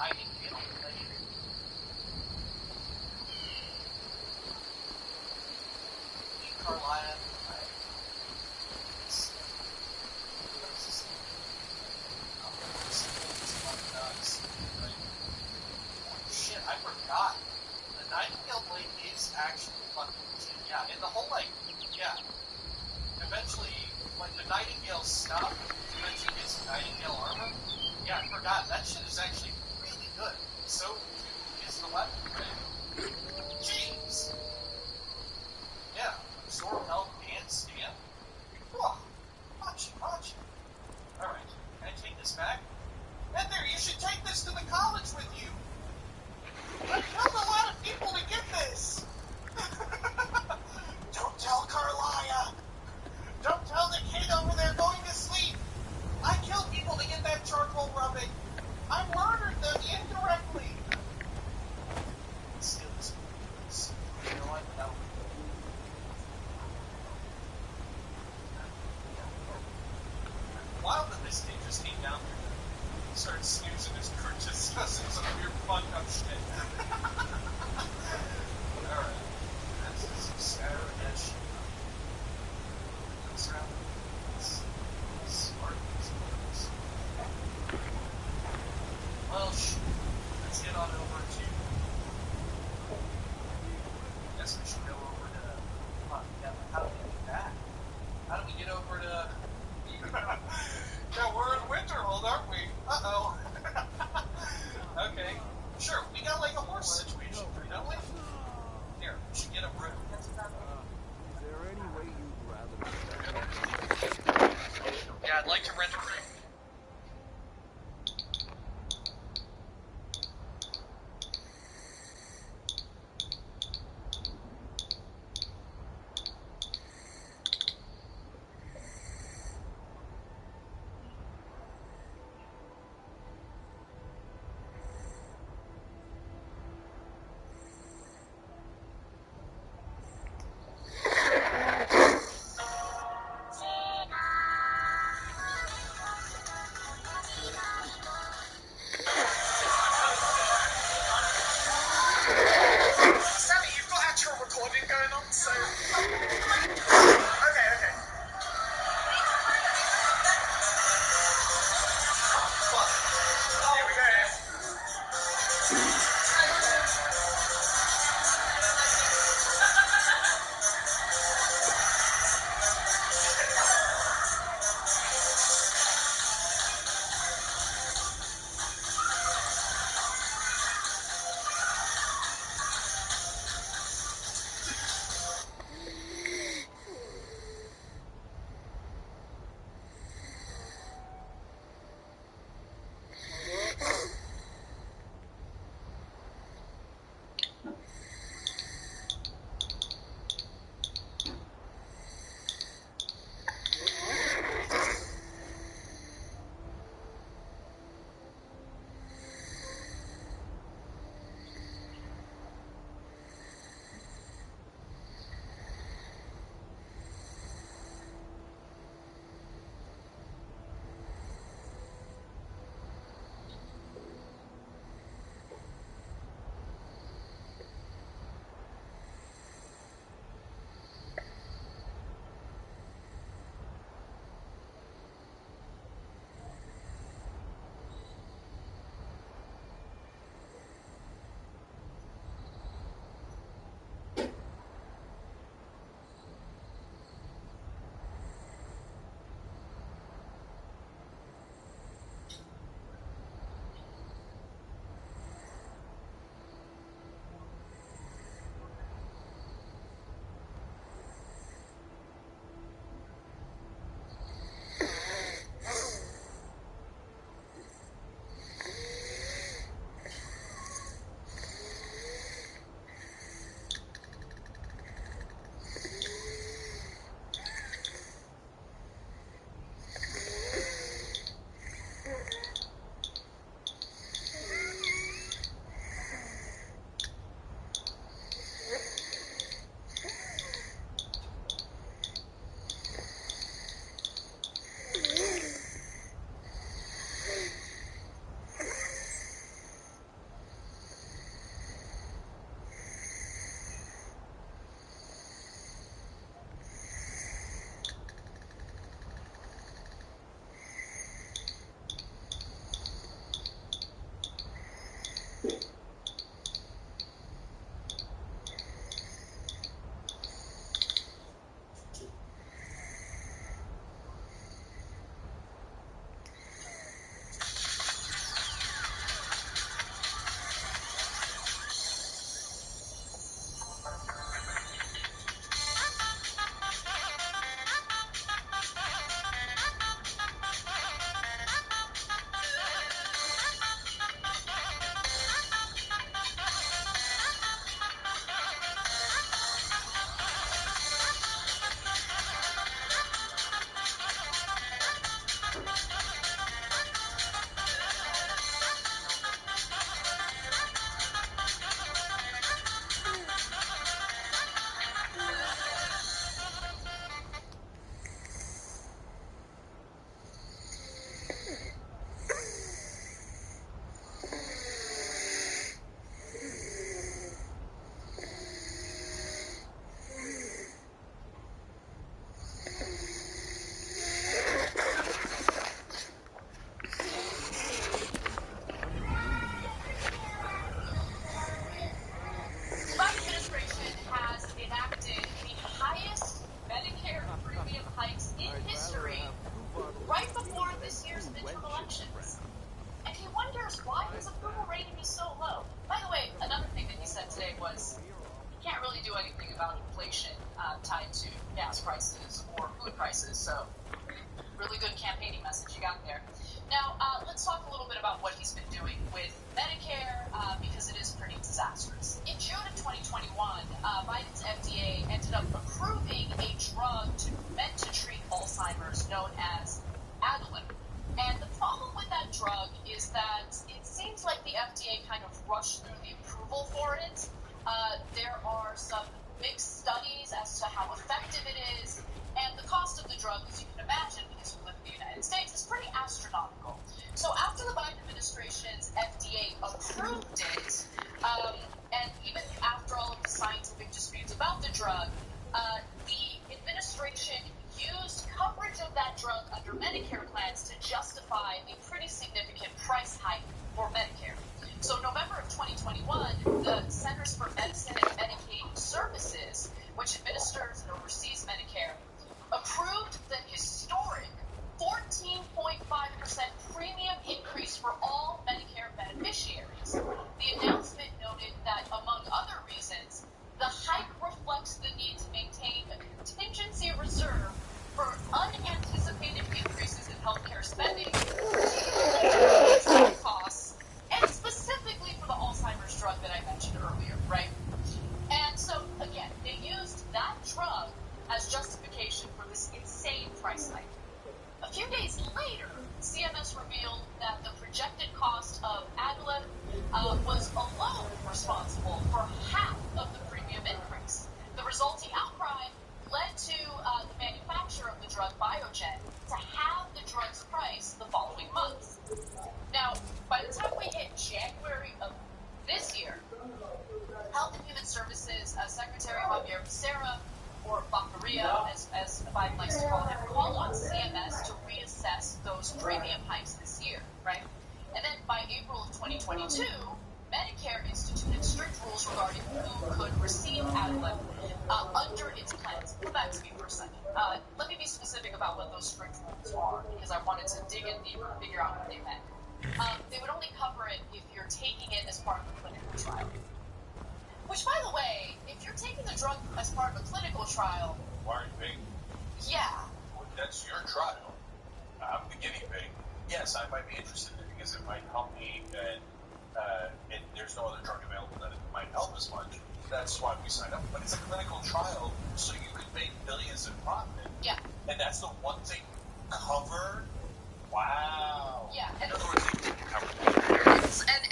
nightingale. Carlisle, shit, I forgot. The nightingale blade is actually fucking legit. Yeah, and the whole, like, yeah. Eventually, when the nightingale stuff, eventually gets nightingale armor. Yeah, I forgot. That shit is actually really good. So too is the weapon, right? Jeez. Yeah, absorb health and stamina. Whoa, much. Alright, can I take this back? And there, you should take this to the college with you. I killed a lot of people to get this. Don't tell Carlia. Don't tell the kid over there going to sleep. I killed people to get that charcoal rubbing. I murdered them indirectly. Let's steal this. You know what? No. Wild that this kid just came down here and started snoozing his crutches, discussing some weird fucked up shit. Alright. That's just scatter that shit. What's around? Smart. Well, let's get on over to. I guess we should go over to. How do we do that? How do we get over to? Yeah, we're in Winterhold, aren't we? Uh-oh. Okay. Sure, we got like a horse situation, you know? wonders why his approval rating is so low. By the way, another thing that he said today was he can't really do anything about inflation tied to gas prices or food prices, so really good campaigning message you got there. Now, let's talk a little bit about what he's been doing with Medicare, because it is pretty disastrous. In June of 2021, Biden's FDA ended up approving a drug meant to treat Alzheimer's known as atone. And the problem with that drug is that it seems like the FDA kind of rushed through the approval for it. There are some mixed studies as to how effective it is, and the cost of the drug, as you can imagine, because we live in the United States, is pretty astronomical. So after the Biden administration's FDA approved it, and even after all of the scientific disputes about the drug, the administration used coverage of that drug under Medicare plans to justify a pretty significant price hike for Medicare. So November of 2021, the Centers for Medicine and Medicaid Services, which administers and oversees Medicare, approved the historic 14.5% premium increase for all Medicare beneficiaries. The announcement noted that, among other reasons, the hike reflects the need to maintain a contingency reserve for unanticipated increases in healthcare spending, costs, and specifically for the Alzheimer's drug that I mentioned earlier, right? And so, again, they used that drug as justification for this insane price hike. A few days later, CMS revealed that the projected cost of atone was alone responsible for half of the premium increase. The resulting outcry led to the manufacturer of the drug, Biogen, to halve the drug's price the following month. Now, by the time we hit January of this year, Health and Human Services Secretary Javier Becerra, or Baccaria, as Biden likes to call him, called on CMS to reassess those premium hikes this year, right? And then by April of 2022, Medicare instituted strict rules regarding who could receive atone under its plans. Come back to me for a second. Let me be specific about what those strict rules are, because I wanted to dig in deeper and figure out what they meant. They would only cover it if you're taking it as part of a clinical trial. Which, by the way, if you're taking the drug as part of a clinical trial... Why are you paying? Yeah. Well, that's your trial. I'm the guinea pig. Yes, I might be interested in it because it might help me, and there's no other drug available that it might help as much. That's why we signed up. But it's a clinical trial, so you could make billions in profit. Yeah. And that's the one thing covered? Wow. Yeah. In other words, they didn't cover it. And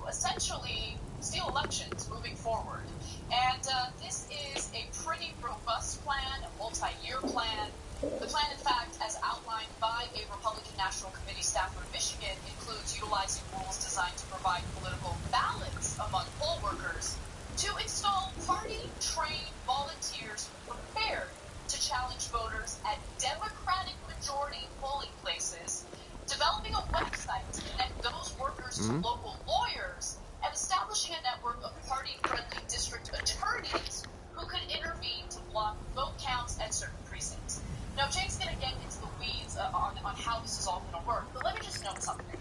essentially steal elections moving forward. And this is a pretty robust plan, a multi-year plan. The plan, in fact, as outlined by a Republican National Committee staffer in Michigan, includes utilizing rules designed to provide political balance among poll workers, to install party-trained volunteers prepared to challenge voters at Democratic majority polling places, developing a website to connect those workers to local lawyers, and establishing a network of party-friendly district attorneys who could intervene to block vote counts at certain precincts. Now, Jake's going to get into the weeds on how this is all going to work, but let me just note something.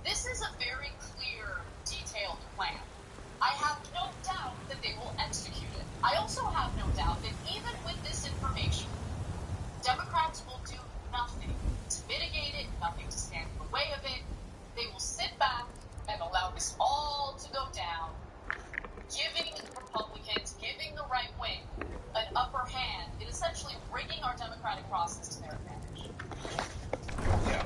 This is a very clear, detailed plan. I have no doubt that they will execute it. I also have no doubt that even with this information, Democrats will do nothing to mitigate it, nothing to stand in the way of it. They will sit back and allow this all to go down, giving Republicans, giving the right wing an upper hand in essentially rigging our democratic process to their advantage. Yeah.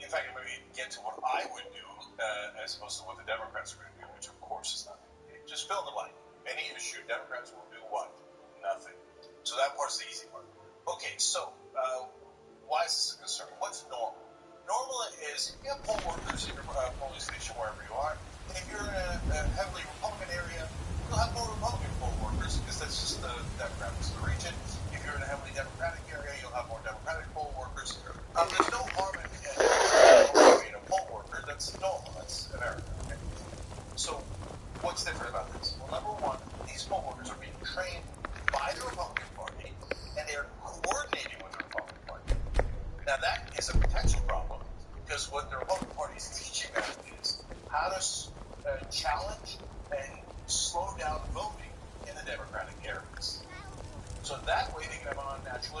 In fact, I'm going to get to what I would do as opposed to what the Democrats are going to do, which of course is nothing. Just fill in the blank. Any issue, Democrats will do what? Nothing. So that part's the easy part. Okay, so why is this a concern? What's normal? Normal is you have poll workers in your polling station wherever you are. If you're in a heavily Republican area, you'll have more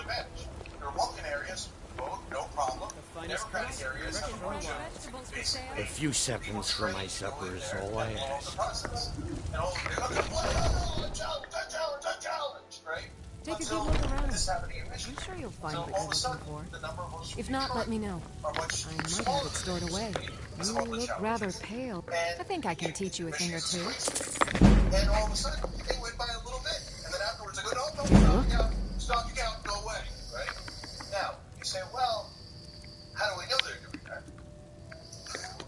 advantage. The Republican areas vote, no problem. Democratic areas have a bunch of basically... A few seconds for my supper is all I ask. And all they're going to complain, oh, a challenge, right? Take a good look around. This happening in Michigan. I'm sure you'll find so what all you're of a sudden, looking for. the number of votes If not, let me know. I might have it stored away. You look rather pale. I think I can teach you a thing or two. And all of a sudden, they win by a little bit. And then afterwards, they go, no, stop your count, go away, right? Now, you say, well, how do we know they're doing that?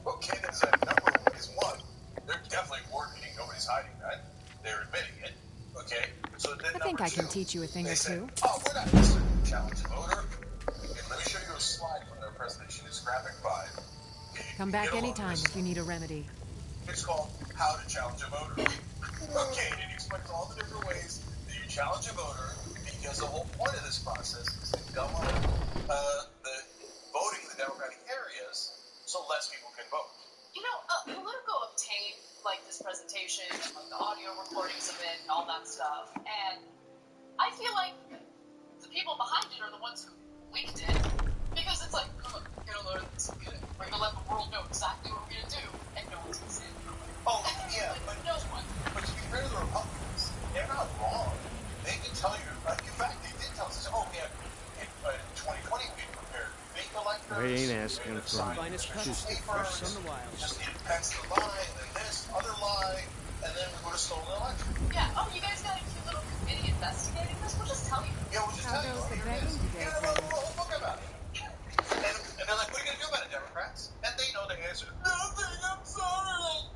Okay, there's a number of ways. One, they're definitely coordinating. Nobody's hiding that. They're admitting it. Okay? So then I think I can teach you a thing or two. Oh, we're not going to challenge the voter. Okay, let me show you a slide from their presentation. It's graphic 5. Okay, Come back anytime if you need a remedy. It's called How to Challenge a Voter. Okay, and it explains all the different ways that you challenge a voter, because the whole point of this process is to double the voting in the Democratic areas so less people can vote. You know, Politico obtained, like, this presentation, like, the audio recordings of it and all that stuff, and I feel like the people behind it are the ones who leaked it, because it's like, oh, we're gonna learn this, we're gonna let the world know exactly what we're gonna do, and no one's gonna say it. Oh, yeah, but no one. But to be fair to the Republicans, they're not wrong. They can tell you, in fact, they did tell us, oh, yeah, in 2020 we prepared fake electors. I ain't asking for Finest cuts, fresh from the wild. Just impacts the lie, and then this other lie, and then we would have stolen the election. Yeah, oh, you guys got a cute little committee investigating this? We'll just tell you. Yeah, we'll just tell you. How goes the betting today, You're going to write a whole book about it. And they're like, what are you going to do about it, Democrats? And they know the answer. Nothing, I'm sorry.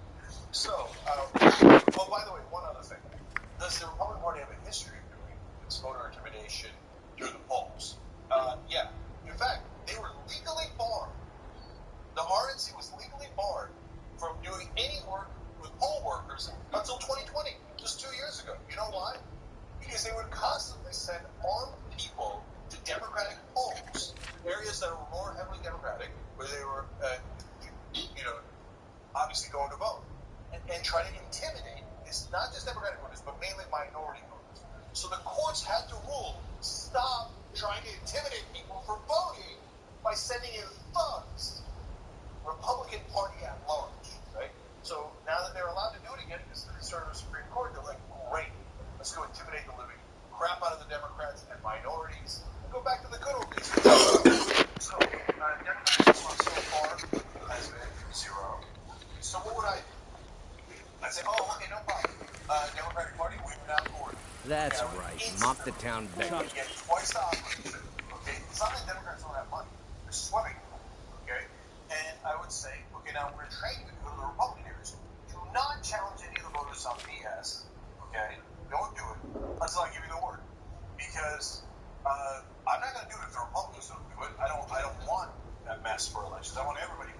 So, oh, by the way, one other thing. Does the Republican Party have a history of doing its voter intimidation through the polls? Yeah. In fact, they were legally barred. The RNC was legally barred from doing any work with poll workers until 2020, just 2 years ago. You know why? Because they would constantly send armed people to Democratic polls, areas that were more heavily Democratic, where they were, obviously going to vote, and try to intimidate. It's not just Democratic voters, but mainly minority voters. So the courts had to rule, stop trying to intimidate people from voting by sending in thugs. Republican Party at large, right? So now that they're allowed to do it again, because they're serving the Supreme Court, they're like, great, let's go intimidate the living crap out of the Democrats and minorities, and go back to the good old days. So, Democrats so far has been 0. So what would I do? I'd say, oh, okay, no problem. Democratic Party, we were down court. That's right. Mop the town begging. We get twice the operation. Okay, it's not that Democrats don't have money. They're swimming. Okay, and I would say, okay, now we're training to go to the Republican areas. Do not challenge any of the voters on BS. Okay, don't do it until I give you the word, because I'm not going to do it if the Republicans don't do it. I don't want that mess for elections. I want everybody.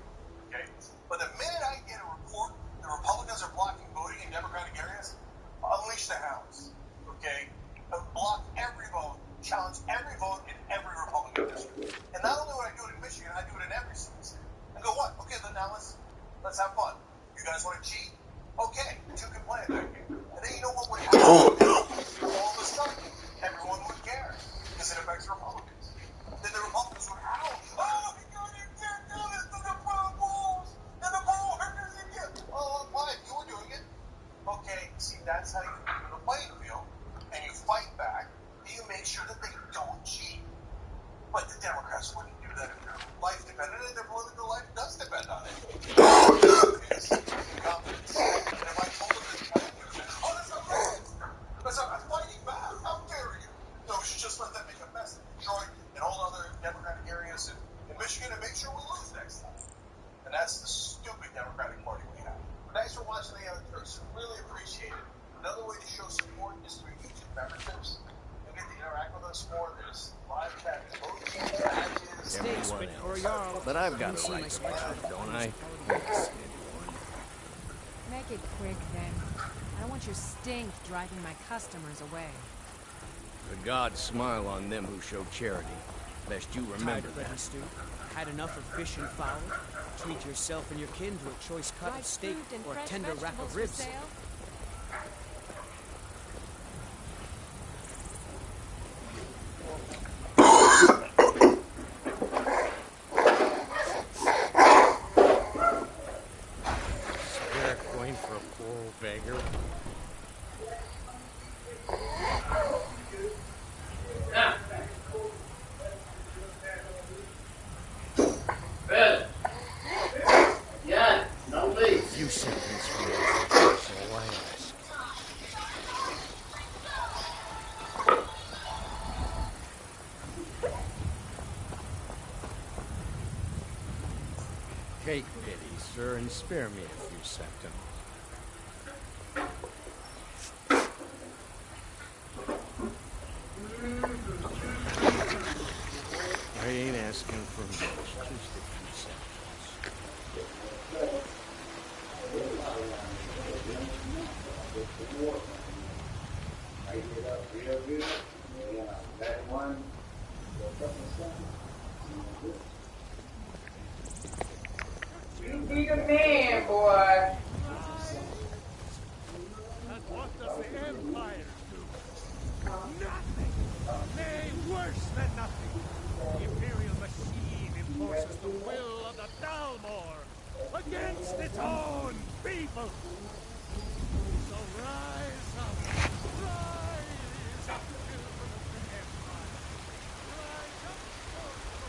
Okay, but the minute I get a report the Republicans are blocking voting in Democratic areas, unleash the hounds. Okay, block every vote, challenge every vote in every Republican district. And not only would I do it in Michigan, I do it in every single state. And go, what? Okay, then now let's have fun. You guys want to cheat? Okay, 2 can play it that game. And then you know what would happen? All of a sudden, everyone would care, because it affects Republicans. Then the Republicans would howl, oh, you can't do this to the rules, and the poll workers again. Oh, why? You were doing it. Okay, see, that's how you do the playing field, and you fight back, and you make sure that they don't cheat. But the Democrats wouldn't do that if their life depended on it, their political life does depend on it. It's confidence. And if I told them this plan, they would say, oh, that's not right. That's not, I'm fighting back. How dare you? No, we should just let them make a mess in Detroit and all other Democratic areas in Michigan and make sure we lose next time. And that's the stupid Democratic Party we have. But thanks for watching the other clips. Really appreciate it. Another way to show support is through YouTube memberships. You get to interact with us more. There's live chat, badges, Everyone else. But I've got a right to that, don't I? Make it quick, then. I don't want your stink driving my customers away. The gods smile on them who show charity. Best you remember that. Stew? Had enough of fish and fowl? Treat yourself and your kin to a choice cut of steak or a tender rack of ribs. sir, and spare me a few seconds. I ain't asking for much, just a few seconds. You be the man, boy. And what does the Empire do? Nothing! Nay, worse than nothing! The imperial machine enforces the will of the thalmor against its own people! So rise up! Rise up, children of the Empire! Rise up, cordial!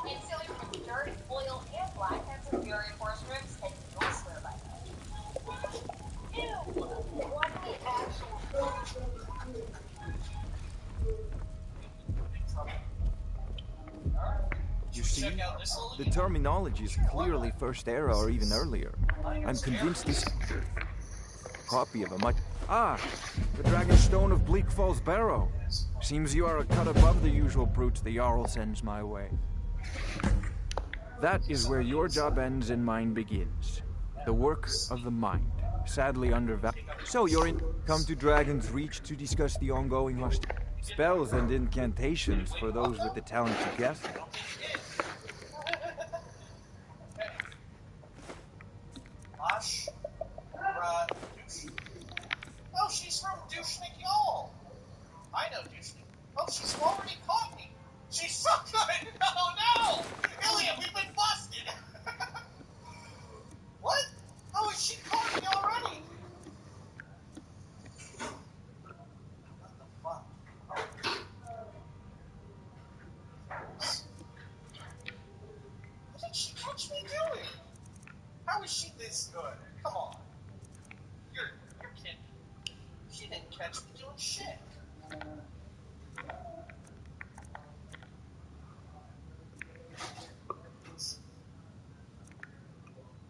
And silly from dirt, oil, and black and some very force strips, and you'll swear by them. Ew! What the actual... You see, the terminology is clearly First Era or even earlier. I'm convinced this copy of a much... Ah! The Dragon Stone of Bleak Falls Barrow. Seems you are a cut above the usual brutes the Jarl sends my way. That is where your job ends and mine begins. The work of the mind. Sadly undervalued. So you're come to Dragon's Reach to discuss the ongoing hostility. Spells and incantations for those with the talent to guess. Gosh. Oh, she's from Douchnik Y'all. I know Douchnik. Oh, she's already caught me. She's so good. No! Ilya, we've been busted. What? How is she caught me already? What the fuck? What did she catch me doing? How is she this good? Come on. You're kidding. She didn't catch me doing shit.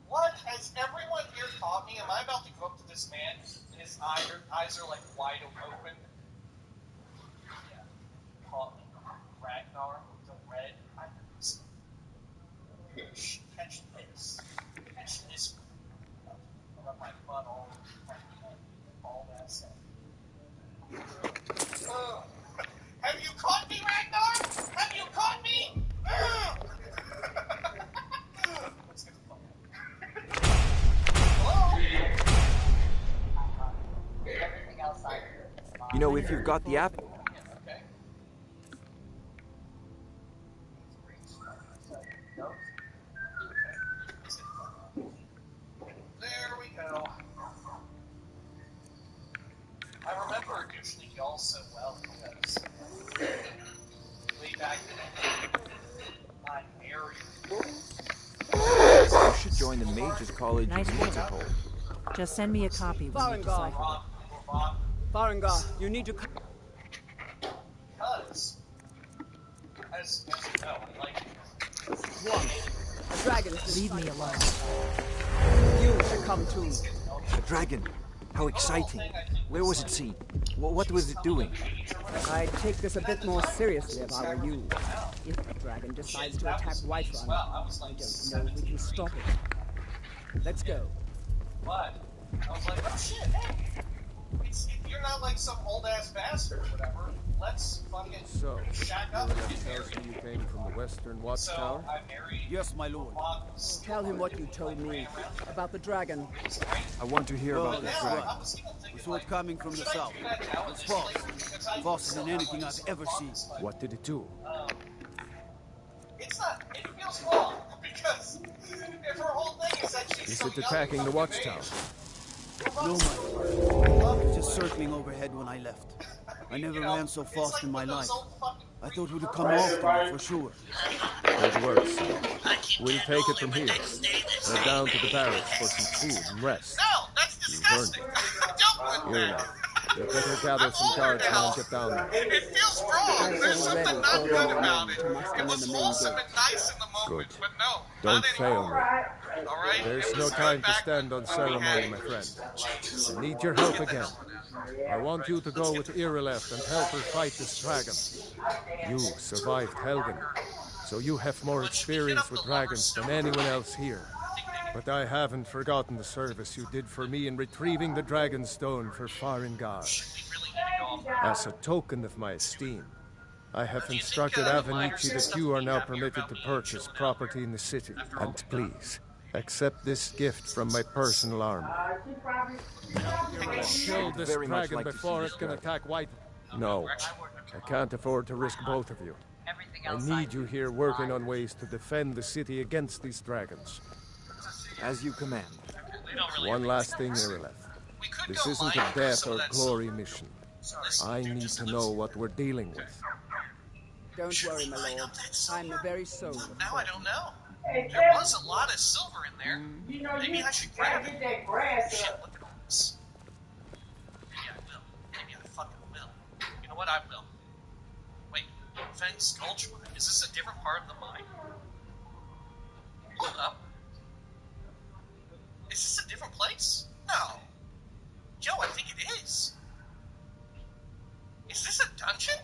What? Has everyone here caught me? Am I about to go up to this man and his eyes are like wide open? Yeah. Caught me. Ragnar, the red eyes. Catch this. Catch this one. I got my butt all that stuff. Have you caught me, Ragnar? Have you caught me? Let's get the fuck out. Hello? Everything else I hear is fine. You know, if you've got the app... Okay. There we go. I remember Douchnik Y'all so well because way back then, I'm married. You should join the Mages College Nice of work. Musical. Just send me a copy when you decide. Farengar, you need to... Because, as you know, I like it. One, a dragon is... Leave me alone. You should come too. The dragon. How exciting. Where was it seen? What was it doing? I'd take this a bit more seriously if I were you. If the dragon decides to attack Whiterun, I don't know if we can stop it. Let's go. What? I was like, oh shit, hey! You're not like some old-ass bastard or whatever. Let's fucking shack up and get married. You came from the Western Watchtower? So, I married... Yes, my lord. Tell him what you told me about the dragon. I want to hear about the dragon. We saw it coming from the south. It's fast. Faster than anything I've ever seen. What did it do? It's not... It feels wrong, because if her whole thing is that she's Is it attacking the watchtower? No, my lord. It was just circling overhead when I left. I never ran so fast in my life. I thought it would have come after me for sure. Good work, son. We'll take it from here. Head down to the barracks for some food and rest. No, that's disgusting. Don't put Here now. You better gather some guards now and get down there. It feels wrong. There's something not good about it. It was wholesome and nice in the moment, but no. Don't fail me. All right? There's no time to stand on ceremony, my friend. I need your help again. I want you to go with Irileth and help her fight this dragon. You survived Helgen, so you have more experience with dragons than anyone else here. But I haven't forgotten the service you did for me in retrieving the dragon stone for Farengar. As a token of my esteem, I have instructed Avenici that you are now permitted to purchase property in the city. And please, accept this gift from my personal armor. Kill this dragon before it can attack White. No, I can't afford to risk both of you. I need you here working on ways to defend the city against these dragons. As you command. One last thing, Irileth. This isn't a death or glory mission. I need to know what we're dealing with. Don't worry, my lord. I'm the very soul. Now I don't know. There was a lot of silver in there. Maybe I should grab it. Shit, look at all this. Maybe I will. Maybe I fucking will. You know what? I will. Wait, Feng's Gulch mine. Is this a different part of the mine? Hold up. Is this a different place? No. Joe, I think it is. Is this a dungeon?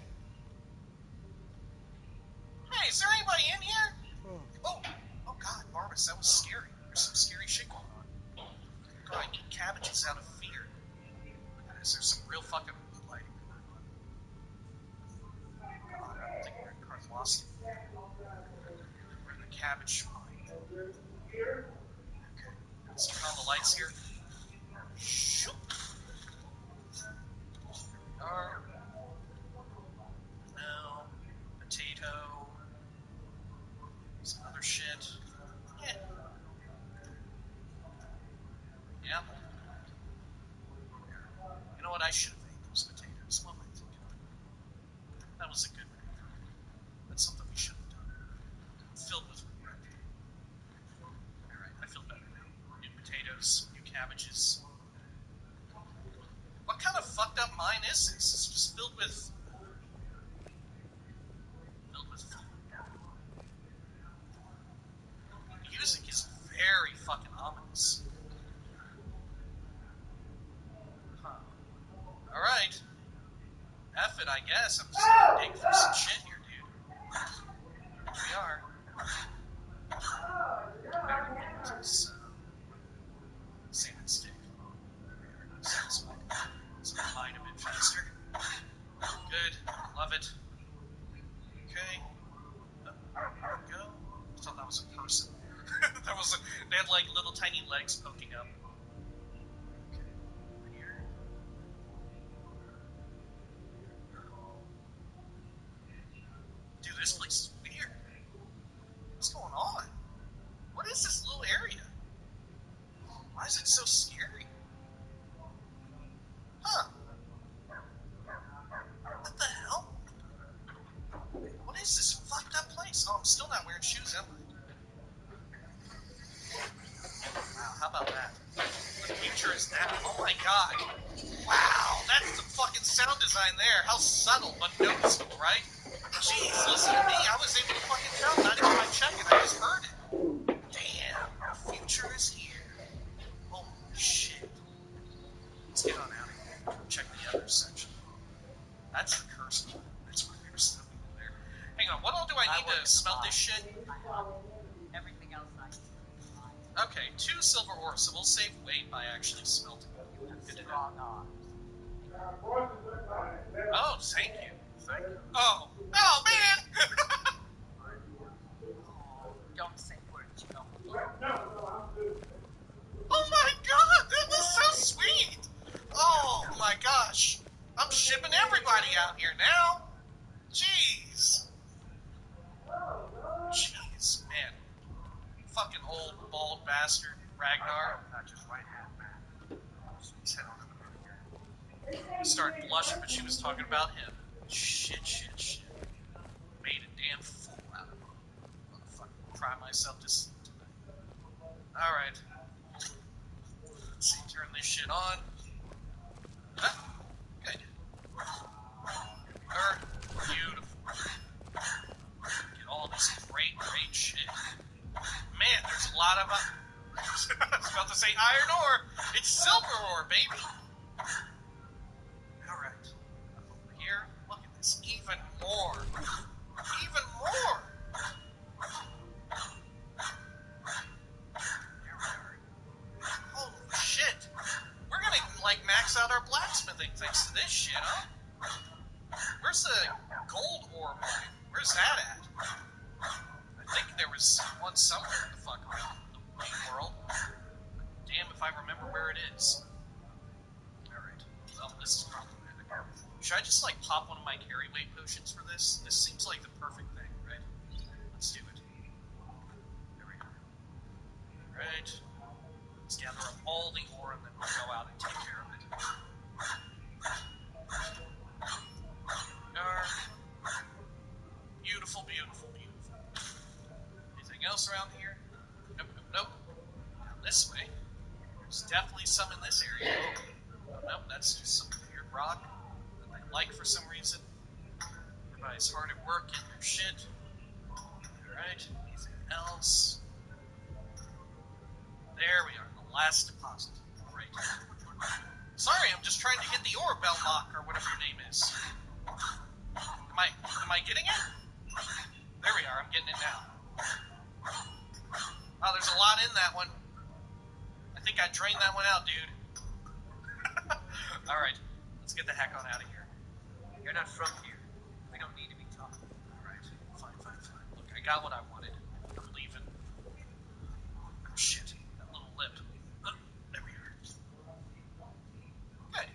Hey, is there anybody in here? Oh God, Barbas, that was scary. There's some scary shit going on. God, I eat cabbages out of fear. There's some real fucking moonlighting going on. God, I don't think we're in Carthloski. We're in the cabbage mine. Okay, let's turn on the lights here. Shoot! There we are. No. Potato. Some other shit. Yeah. Yeah. You know what? I should have ate those potatoes. What am I thinking? That was a good move. That's something we should have done. I'm filled with regret. Alright, I feel better now. New potatoes, new cabbages. What kind of fucked up mine is this? It's just filled with food. The music is very fucking ominous. Huh. Alright. F it, I guess. I'm just gonna dig through some shit here, dude. Here we are. Better get this, sand stick. Satisfied. Let's hide a bit faster. Good. Love it. Okay. There we go. I thought that was a person. They had like little tiny legs poking up. Okay. Over here. Dude, this place is weird. What's going on? What is this little area? Why is it so scary? Huh. What the hell? What is this fucked up place? Oh, I'm still not wearing shoes, am I? Wow, how about that? The future is now. Oh my god. Wow, that's the fucking sound design there. How subtle, but noticeable, right? Jeez, listen to me. I was able to fucking tell. Not even by checking. I just heard it. Damn, the future is here. Holy shit. Let's Okay, 2 silver ores, so we'll save weight by actually smelting it. Good to know. Oh, thank you. Thank you. Oh, man! Don't say words you don't mean. Oh my god, that was so sweet! Oh my gosh. I'm shipping everybody out here now. Jeez. Jeez, man. Fucking old, bald bastard, Ragnar. Started blushing, but she was talking about him. Shit. Made a damn fool out of him. Motherfucker, cry myself to sleep tonight. Alright. Let's see, turn this shit on. Good. Beautiful. Get all this great shit. Man, there's a lot of... I was about to say iron ore. It's silver ore, baby. Alright. Up over here. Look at this. Even more. Even more. There we are. Holy shit. We're gonna, like, max out our blacksmithing thanks to this shit, huh? Where's the gold ore mine? Where's that at? I think there was one somewhere in the fuck around the main world. Damn if I remember where it is. Alright. Well, this is problematic. Should I just, like, pop one of my carry weight potions for this? This seems like the perfect thing, right? Let's do it. There we go. Alright. Let's gather up all the ore and then we'll go out and take care of it. Beautiful. Anything else around here? Nope. Down this way. There's definitely some in this area. Oh, nope, that's just some weird rock that I like for some reason. Everybody's hard at work getting their shit. Alright, anything else? There we are, the last deposit. Great. Sorry, I'm just trying to get the ore, Belloc, or whatever your name is. Am I getting it? There we are, I'm getting it now. Oh, there's a lot in that one. I think I drained that one out, dude. Alright, let's get the heck on out of here. You're not from here. We don't need to be talking. Alright, fine. Look, I got what I wanted. I'm leaving. Oh, shit. That little lip. There we are. Good.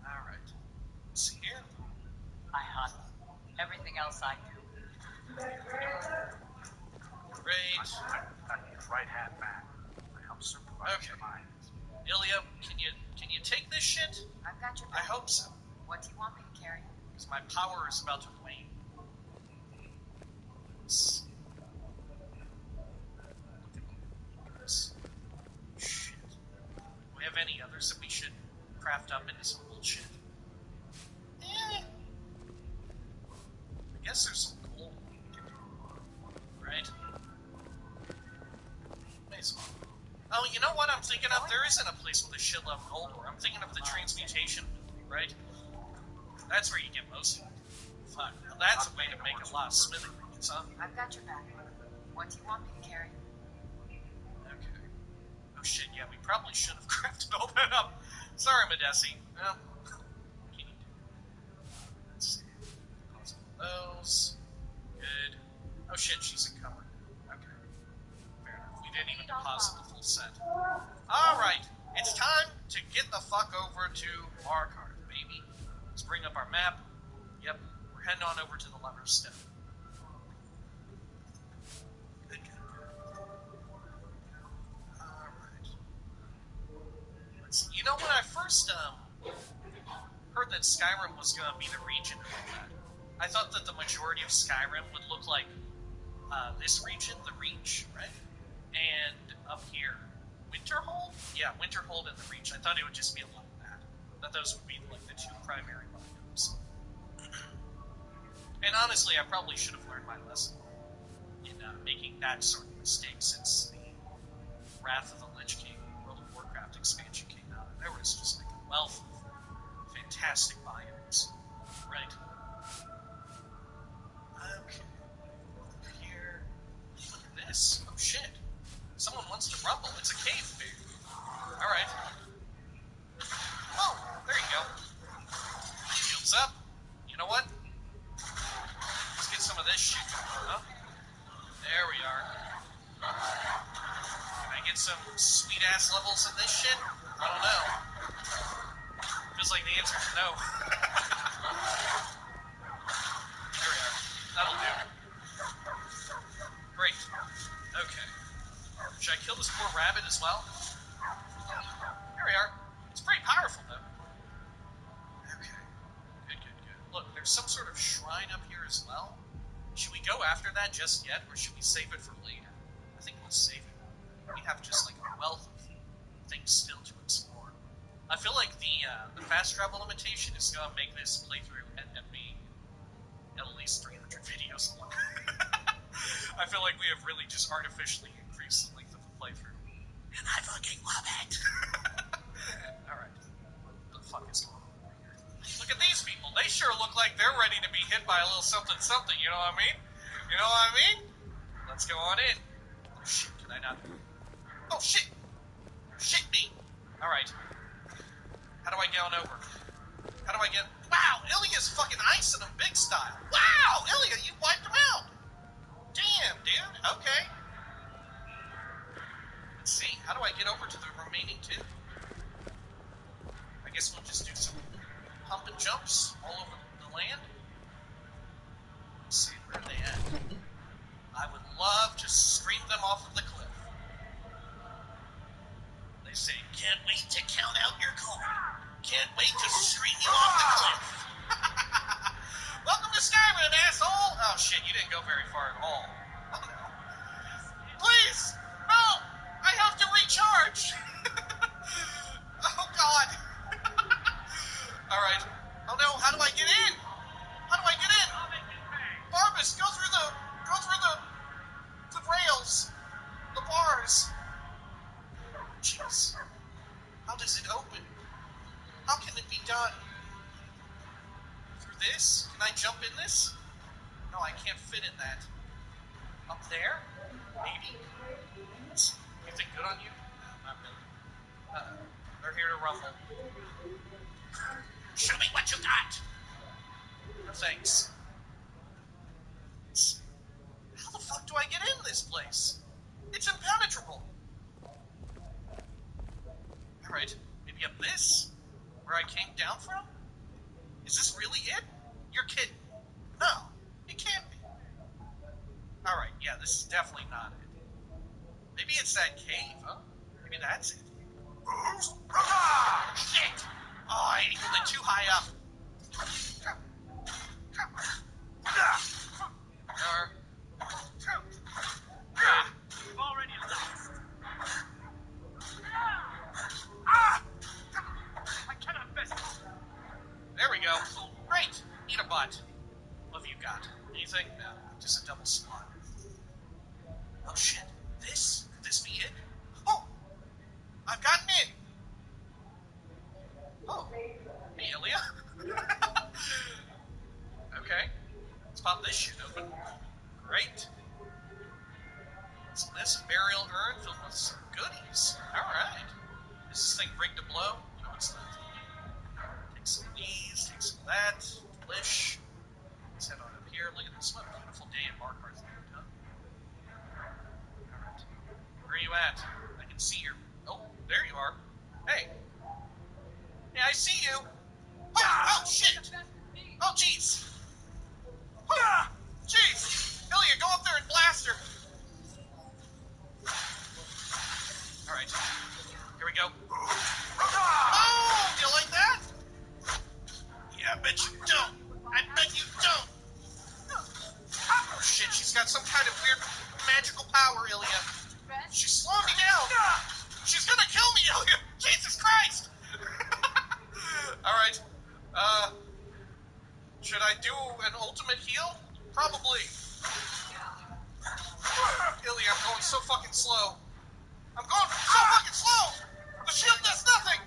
Alright. Let's see here. I hunt. Everything else I do. Great. Right hand man. I help supervise the mine. Ilya, can you take this shit? I've got your I hope so. What do you want me to carry? Because my power is about to wane. Let's see. Look at this. Shit. Do we have any others that we should craft up into some bullshit? I guess there's some gold we can do. Right? Amazing. Oh, you know what I'm thinking of? There isn't a place with a shitload of gold ore. I'm thinking of the transmutation ability, right? That's where you get most of it. Fuck. Now that's a way to make a lot of smithing things, huh? I've got your back. What do you want me to carry? Okay. Oh shit, yeah, we probably should have crafted all that up. Sorry, Medesi. Well, what can you do? Let's see. Deposit those. Good. Oh shit, she's a cover. Okay. Fair enough. We didn't even deposit the full set. Alright, it's time to get the fuck over to Markarth, baby. Let's bring up our map. Yep, we're heading on over to the Lover's Stone. Good. Alright. Let's see. You know, when I first heard that Skyrim was going to be the region and all that, I thought that the majority of Skyrim would look like this region, the Reach, right? And up here, Winterhold? Yeah, Winterhold and the Reach. I thought it would just be like that. That those would be like the two primary biomes. And honestly, I probably should have learned my lesson in making that sort of mistake since the Wrath of the Lich King World of Warcraft expansion came out. There was just like a wealth of fantastic biomes. Right. Okay. Over here. Look at this. Oh wants to rumble. It's a cave, dude. Alright. Oh, there you go. Shields up. You know what? Let's get some of this shit going, huh? There we are. Can I get some sweet-ass levels in this shit? I don't know. Feels like the answer is no. There we are. That'll do. Great. Okay. Should I kill this poor rabbit as well? There we are. It's pretty powerful, though. Okay. Good. Look, there's some sort of shrine up here as well. Should we go after that just yet, or should we save it for later? I think we'll save it. We have just, like, a wealth of things still to explore. I feel like the fast travel limitation is going to make this playthrough end up being at least 300 videos long. I feel like we have really just artificially increased the length of the playthrough. And I fucking love it! Alright. What the fuck is going on over here? Look at these people. They sure look like they're ready to be hit by a little something, you know what I mean? You know what I mean? Let's go on in. Oh shit, can I not? Oh shit! Shit me! Alright. How do I get on over? How do I get... Wow! Ilya's fucking icing them big style. Wow! Ilya, you wiped them out! Damn, dude. Okay. Let's see. How do I get over to the remaining two? I guess we'll just do some hump and jumps all over the land. Let's see. Where are they at? I would love to scream them off of the cliff. They say, can't wait to count out your coin. Can't wait to scream you off the cliff. Welcome to Skyrim, asshole! Oh shit, you didn't go very far at all. Oh no. Please! No! I have to recharge! Oh god. Alright. Oh no, how do I get in? How do I get in? Barbus, go through the rails. The bars. Jeez. How does it open? How can it be done? Through this? Can I jump in this? No, I can't fit in that. Up there? Maybe? Anything good on you? No, not really. They're here to rumble. Show me what you got! No thanks. How the fuck do I get in this place? It's impenetrable. Alright, maybe up this? Where I came down from? Is this really it? You're kidding. No, it can't be. Alright, yeah, this is definitely not it. Maybe it's that cave, huh? Maybe that's it. Shit! Oh, I angled it too high up. You've already lost. I cannot miss it. There we go. Great. Eat a butt. What have you got? Anything? No, just a double slot. Oh shit. This? Could this be it? Oh! I've gotten in! Oh. Hey, Ilya. Okay. Let's pop this shit open. Great. So this burial urn filled with some goodies. Alright. Is this thing rigged to blow? No, it's not. Take some of these, take some of that. Delish. Let's head on up here. Look at this. What a beautiful day in Markarth, huh? Alright. Where are you at? I can see your... Oh, there you are. Hey. Yeah, I see you. Oh shit! Oh, jeez. Jeez! Ilya, go up there and blast her! Alright. Here we go. Oh! Do you like that? Yeah, I bet you don't. I bet you don't. Oh shit, she's got some kind of weird magical power, Ilya. She's slowing me down. She's gonna kill me, Ilya! Jesus Christ! Alright. Should I do an ultimate heal? Probably. Ilya, I'm going so fucking slow. I'm going so fucking slow! The shield does nothing!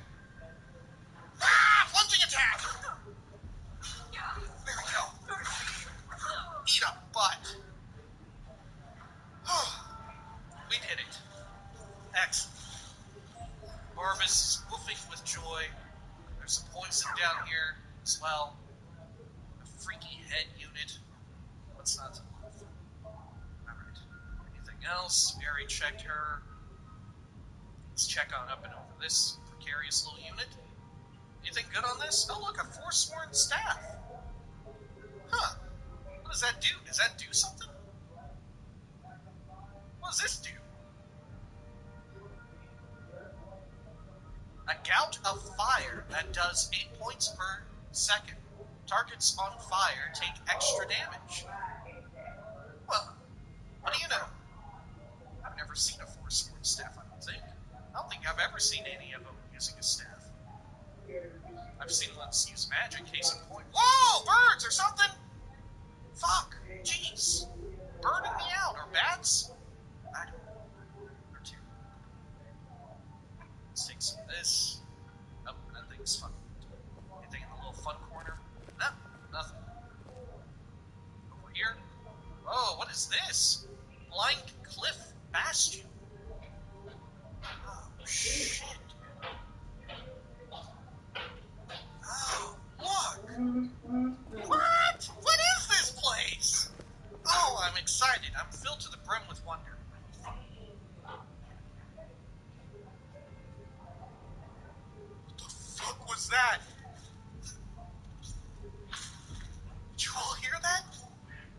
Ah! Plunging attack! There we go. Eat a butt. We did it. as well. A freaky head unit. What's not to love? Alright. Anything else? We already checked her. Let's check on up and over this precarious little unit. Anything good on this? Oh look, a forsworn staff. Huh. What does that do? Does that do something? What does this do? A gout of fire that does 8 points per second. Targets on fire take extra damage. Well, what do you know? I've never seen a forsworn staff, I don't think. I don't think I've ever seen any of them using a staff. I've seen them use magic, case in point. Whoa! Birds or something! Fuck! Jeez! Burning me out. Or bats? I don't know. Or two. Let's take some of this. Oh, that thing's fun. Anything in the little fun corner? No, nothing. Over here? Whoa, what is this? Blind Cliff Bastion. Oh, shit. Oh, look! What? What is this place? Oh, I'm excited. I'm filled to the brim with wonder. What the fuck was that? Did you all hear that?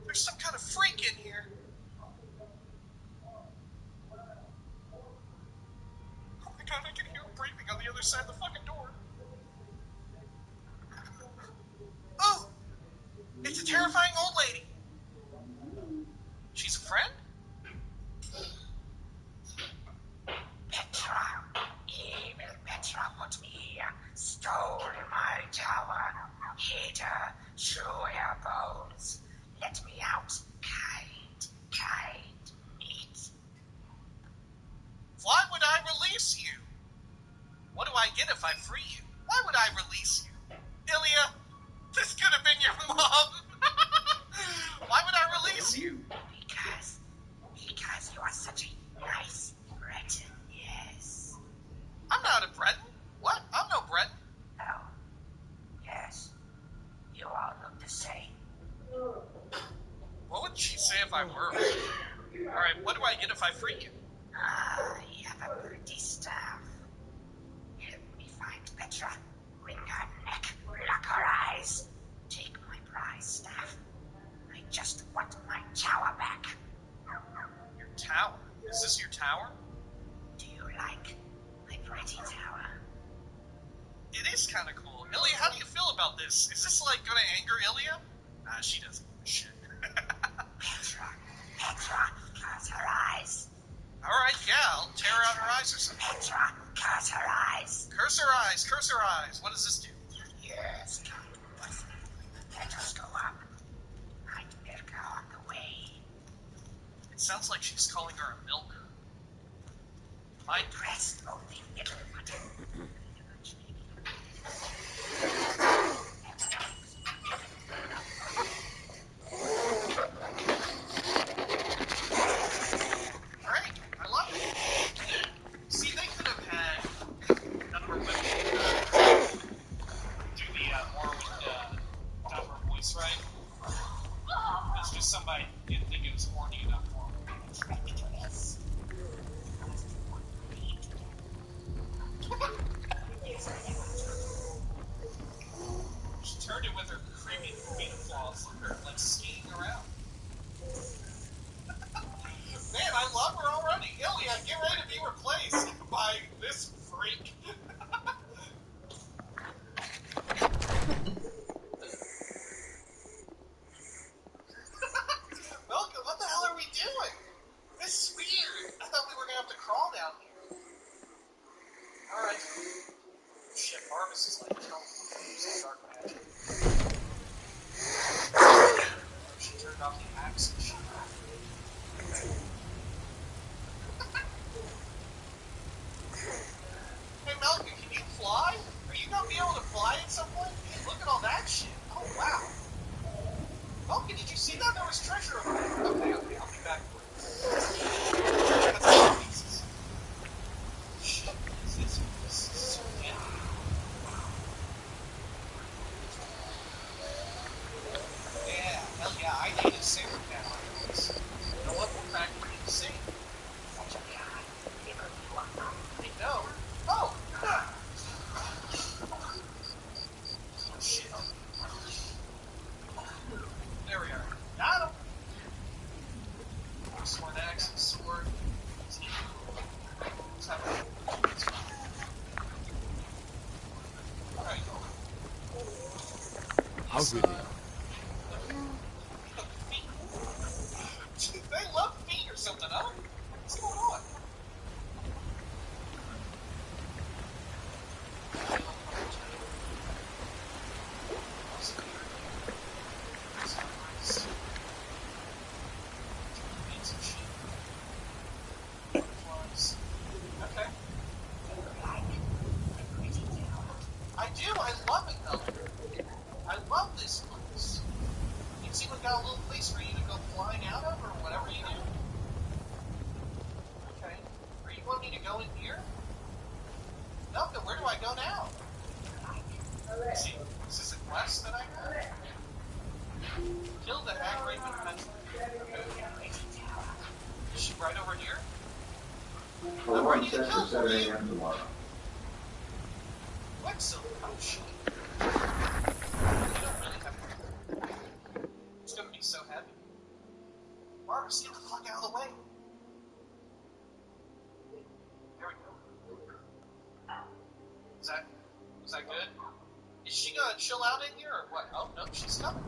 There's some kind of freak in here. Oh my god, I can hear him breathing on the other side of the fucking door. Oh! It's a terrifying old lady. She's a friend? Petra, evil Petra put me here, stole my tower, hid her, threw her bones. Let me out, kind, eat. Why would I release you? What do I get if I free you? Why would I release you? Ilya, this could have been your mom. Why would I release you? Because you are such a nice Breton, yes. I'm not a Breton. What? I'm no Breton. Oh, yes. You all look the same. What would she say if I were? Alright, what do I get if I free you? You have a pretty staff. Help me find Petra. Wring her neck, pluck her eyes. Take my prize staff. I just want my tower back. Your tower? Is this your tower? Do you like my pretty tower? It is kind of cool. Ilya, how do you feel about this? Is this, like, gonna anger Ilya? Nah, she doesn't give a shit. Petra, curse her eyes. Alright, yeah, I'll tear out her eyes or something. Petra, curse her eyes. Curse her eyes, curse her eyes. What does this do? Yes, let us go up. Nightmare on the way. It sounds like she's calling her a milker. My press only middle button. Great, I love it. See, they could have had another women do the Morrowind Altmer voice, right? It's just somebody didn't think it was horny enough for him. How really? They love feet or something, huh? What's going on? Okay. I do. I love it, though. I love this place. It seems like got a little place for you to go flying out of, or whatever you do. Okay. Or you want me to go in here? No, then where do I go now? See, is this a quest that I got? Kill the hag raven country. Is she right over here? I'm ready to kill for you. Quicksilver. Oh, shit. You don't really have to. It's gonna be so heavy. Marcus, get the fuck out of the way. There we go. Is that good? Is she gonna chill out in here or what? Oh, no, she's coming.